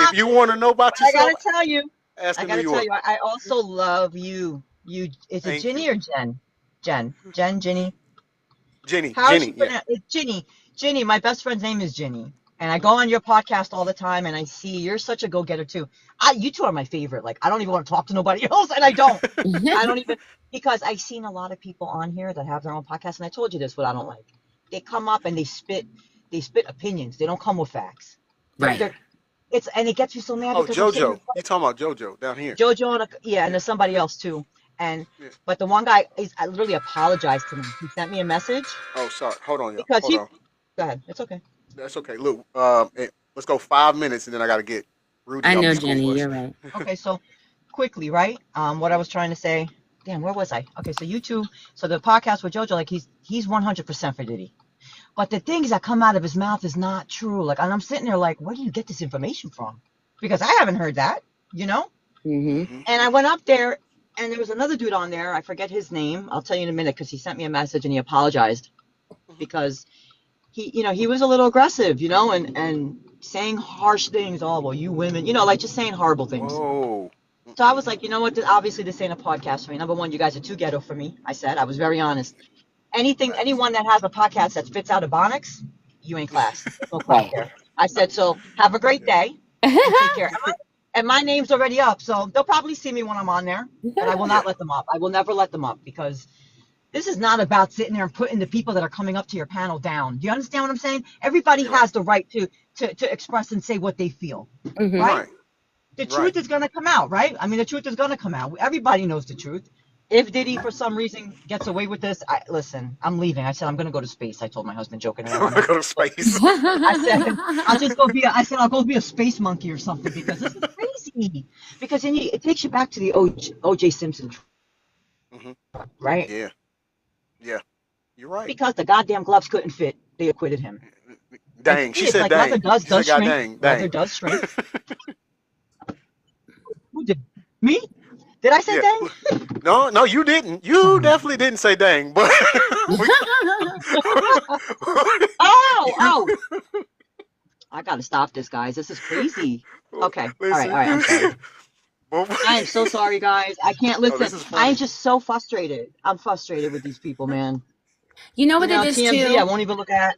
If you want to know about I yourself, gotta tell you. ask I a New gotta tell Yorker. you, I also love you. Is it Thank Ginny you. or Jen? Ginny? Jenny. How is she Yeah. pronounced? It's Ginny. Ginny, my best friend's name is Ginny. And I go on your podcast all the time and I see you're such a go-getter too. You two are my favorite. Like, I don't even want to talk to nobody else, and I don't. I don't even, because I've seen a lot of people on here that have their own podcast, and I told you this, what I don't like. They come up and they spit opinions. They don't come with facts. Right. And it gets you so mad Oh, because I'm sitting JoJo. You talking about JoJo down here? JoJo and there's somebody else too. But the one guy I literally apologized to me. He sent me a message Oh, sorry. Hold on, y'all. because Hold on. Go ahead. It's okay. That's okay. Look, let's go 5 minutes, and then I gotta get Rudy I off know, the school Jenny. bus. You're right. Okay, so quickly, right? What I was trying to say. Damn, where was I? Okay, so YouTube, so the podcast with JoJo, like he's 100% for Diddy. But the things that come out of his mouth is not true. Like, and I'm sitting there like, where do you get this information from? Because I haven't heard that, you know? Mm-hmm. And I went up there, and there was another dude on there. I forget his name. I'll tell you in a minute because he sent me a message and he apologized because he was a little aggressive, and saying harsh things. Oh, well, you women, like just saying horrible things. Whoa. So I was like, you know what? Obviously, this ain't a podcast for me. Number one, you guys are too ghetto for me. I was very honest. Anyone that has a podcast that spits out Ebonics, you ain't class. There's no class there. I said, so have a great day and take care. And my name's already up, so they'll probably see me when I'm on there, but I will not let them up. I will never let them up because this is not about sitting there and putting the people that are coming up to your panel down. Do you understand what I'm saying? Everybody has the right to express and say what they feel, right? The truth is going to come out, right? I mean, the truth is going to come out. Everybody knows the truth. If Diddy, for some reason, gets away with this, listen, I'm leaving. I said, I'm going to go to space. I told my husband joking around. I'm going to go to space. I said, I'll go be a space monkey or something because this is crazy. Because then it takes you back to the O.J. Simpson, right? Yeah. Yeah. You're right. Because the goddamn gloves couldn't fit, they acquitted him. Dang. She said like, dang. Leather does She said, shrink. dang. Leather does shrink. Who did? Me? Did I say dang? No, you didn't. You definitely didn't say dang, but Oh. I gotta stop this, guys. This is crazy. Okay. All right. I'm sorry. I am so sorry, guys. I can't listen. I'm just so frustrated. I'm frustrated with these people, man. You know what it is TMZ, too? I won't even look at.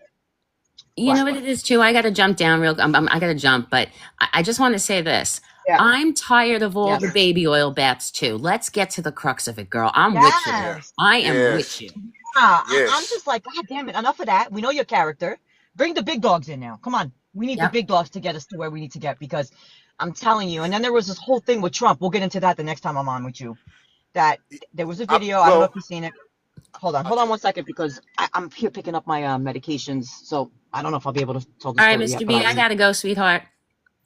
You know what it is too? I got to jump down real. I got to jump, but I just want to say this. Yeah. I'm tired of all the baby oil baths too. Let's get to the crux of it, girl. I'm with you. I am with you. I'm just like, God damn it. Enough of that. We know your character. Bring the big dogs in now. Come on. We need the big dogs to get us to where we need to get because I'm telling you. And then there was this whole thing with Trump. We'll get into that the next time I'm on with you. That there was a video. I don't know if you've seen it. Hold on 1 second because I'm here picking up my medications. So I don't know if I'll be able to tell the All story right, Mr. yet, B, I got to go, sweetheart.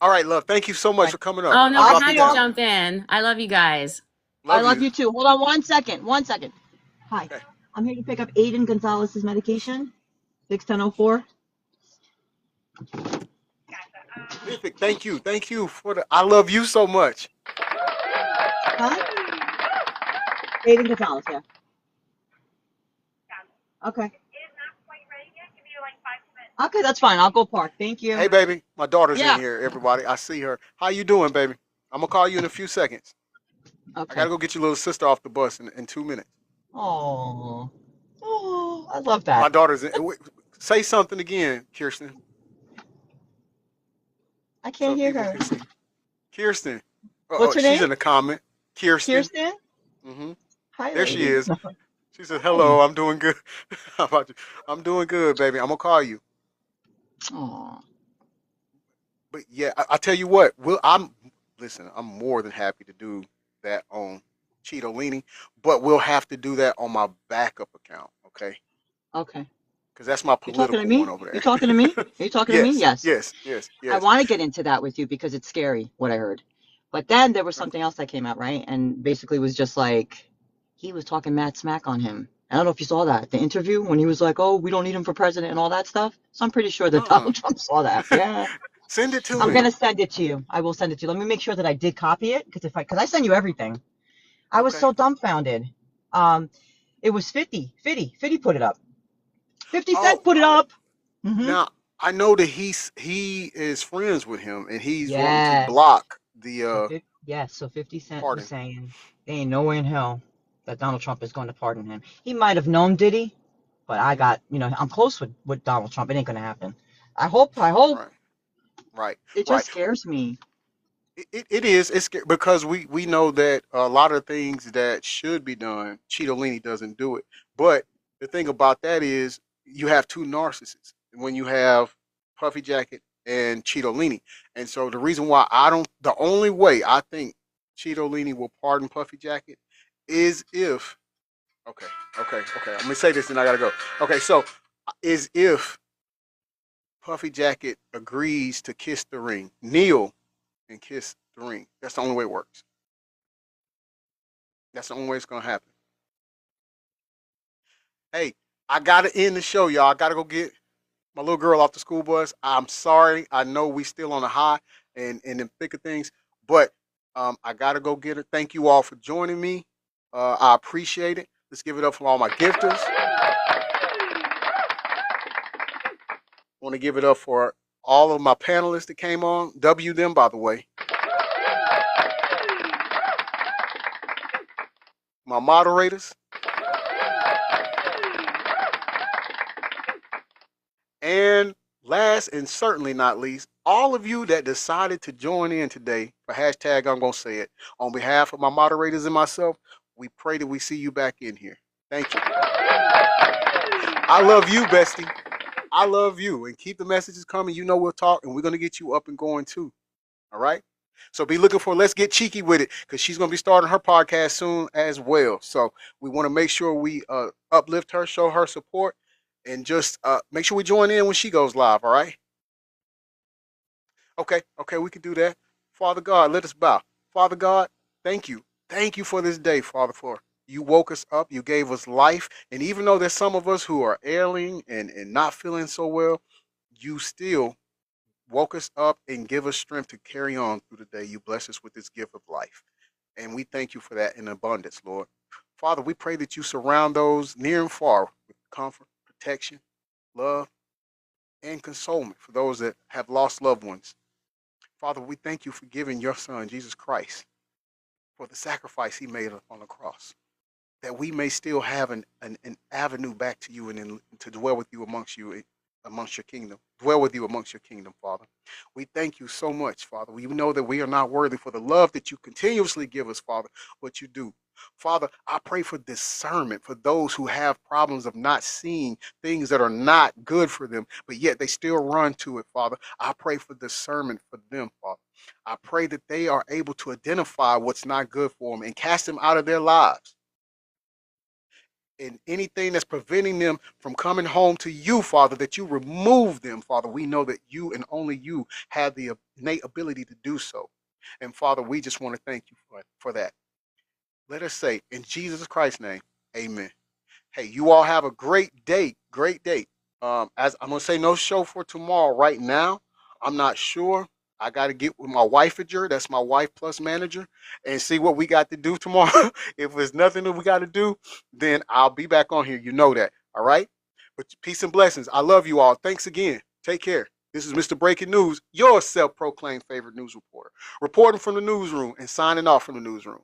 All right, love. Thank you so much for coming up. Oh, no, I had to jump in. I love you guys. I love you too. Hold on 1 second. 1 second. Hi. Okay. I'm here to pick up Aiden Gonzalez's medication. 61004. Terrific. Thank you. Thank you for the. I love you so much. Huh? Aiden Gonzalez, yeah. Okay. Okay, that's fine. I'll go park. Thank you. Hey, baby. My daughter's in here, everybody. I see her. How you doing, baby? I'm going to call you in a few seconds. Okay. I got to go get your little sister off the bus in 2 minutes. Oh, I love that. My daughter's in. Say something again, Kirsten. I can't hear her. Kirsten. What's her name? She's in the comment. Kirsten. Mm-hmm. Hi, there lady. she is. She said, hello, I'm doing good. How about you? I'm doing good, baby. I'm going to call you. Aw. But yeah, I tell you what, I'm more than happy to do that on Cheetolini, but we'll have to do that on my backup account, okay? Okay. Because that's my political one over there. You talking to me? Are you talking to me? Yes. Yes. I want to get into that with you because it's scary what I heard. But then there was something else that came out, right? And basically was just like he was talking mad smack on him. I don't know if you saw that, the interview when he was like, oh, we don't need him for president and all that stuff. So I'm pretty sure that Donald Trump saw that. Yeah. Send it to me. I'm going to send it to you. I will send it to you. Let me make sure that I did copy it because I send you everything. I was so dumbfounded. It was 50 put it up. 50 Cent put it up. Mm-hmm. Now, I know that he is friends with him and he's wanting to block the so 50 Cent was saying there ain't nowhere in hell that Donald Trump is going to pardon him. He might have known Diddy, but I'm close with Donald Trump. It ain't going to happen. I hope. Right. It just scares me. It is. It's scary because we know that a lot of things that should be done, Cheetolini doesn't do it. But the thing about that is you have two narcissists when you have Puffy Jacket and Cheetolini. And so the reason why the only way I think Cheetolini will pardon Puffy Jacket is if, okay. I'm gonna say this and I gotta go. Okay, so is if Puffy Jacket agrees to kiss the ring, kneel and kiss the ring. That's the only way it works. That's the only way it's gonna happen. Hey, I gotta end the show, y'all. I gotta go get my little girl off the school bus. I'm sorry. I know we still on a high and in the thick of things, but I gotta go get her. Thank you all for joining me. I appreciate it. Let's give it up for all my gifters. Want to give it up for all of my panelists that came on. W them, by the way. My moderators. And last and certainly not least, all of you that decided to join in today for hashtag I'm going to say it. On behalf of my moderators and myself, we pray that we see you back in here. Thank you. I love you, bestie. I love you. And keep the messages coming. You know we'll talk, and we're going to get you up and going too. All right? So be looking for Let's Get Cheeky with it, because she's going to be starting her podcast soon as well. So we want to make sure we uplift her, show her support, and just make sure we join in when she goes live, all right? Okay, we can do that. Father God, let us bow. Father God, thank you. Thank you for this day, Father, for you woke us up, you gave us life, and even though there's some of us who are ailing and not feeling so well, you still woke us up and give us strength to carry on through the day. You bless us with this gift of life. And we thank you for that in abundance, Lord. Father, we pray that you surround those near and far with comfort, protection, love, and consolement for those that have lost loved ones. Father, we thank you for giving your son, Jesus Christ, for the sacrifice he made on the cross, that we may still have an avenue back to you and to dwell with you amongst your kingdom. Dwell with you amongst your kingdom, Father. We thank you so much, Father. We know that we are not worthy for the love that you continuously give us, Father, but you do. Father, I pray for discernment for those who have problems of not seeing things that are not good for them, but yet they still run to it, Father. I pray for discernment for them, Father. I pray that they are able to identify what's not good for them and cast them out of their lives. And anything that's preventing them from coming home to you, Father, that you remove them, Father. We know that you and only you have the innate ability to do so. And Father, we just want to thank you for that. Let us say, in Jesus Christ's name, amen. Hey, you all have a great day. Great day. As I'm gonna say, no show for tomorrow. Right now, I'm not sure. I got to get with my wifager. That's my wife plus manager, and see what we got to do tomorrow. If there's nothing that we got to do, then I'll be back on here. You know that. All right. But peace and blessings. I love you all. Thanks again. Take care. This is Mr. Breaking News, your self-proclaimed favorite news reporter, reporting from the newsroom and signing off from the newsroom.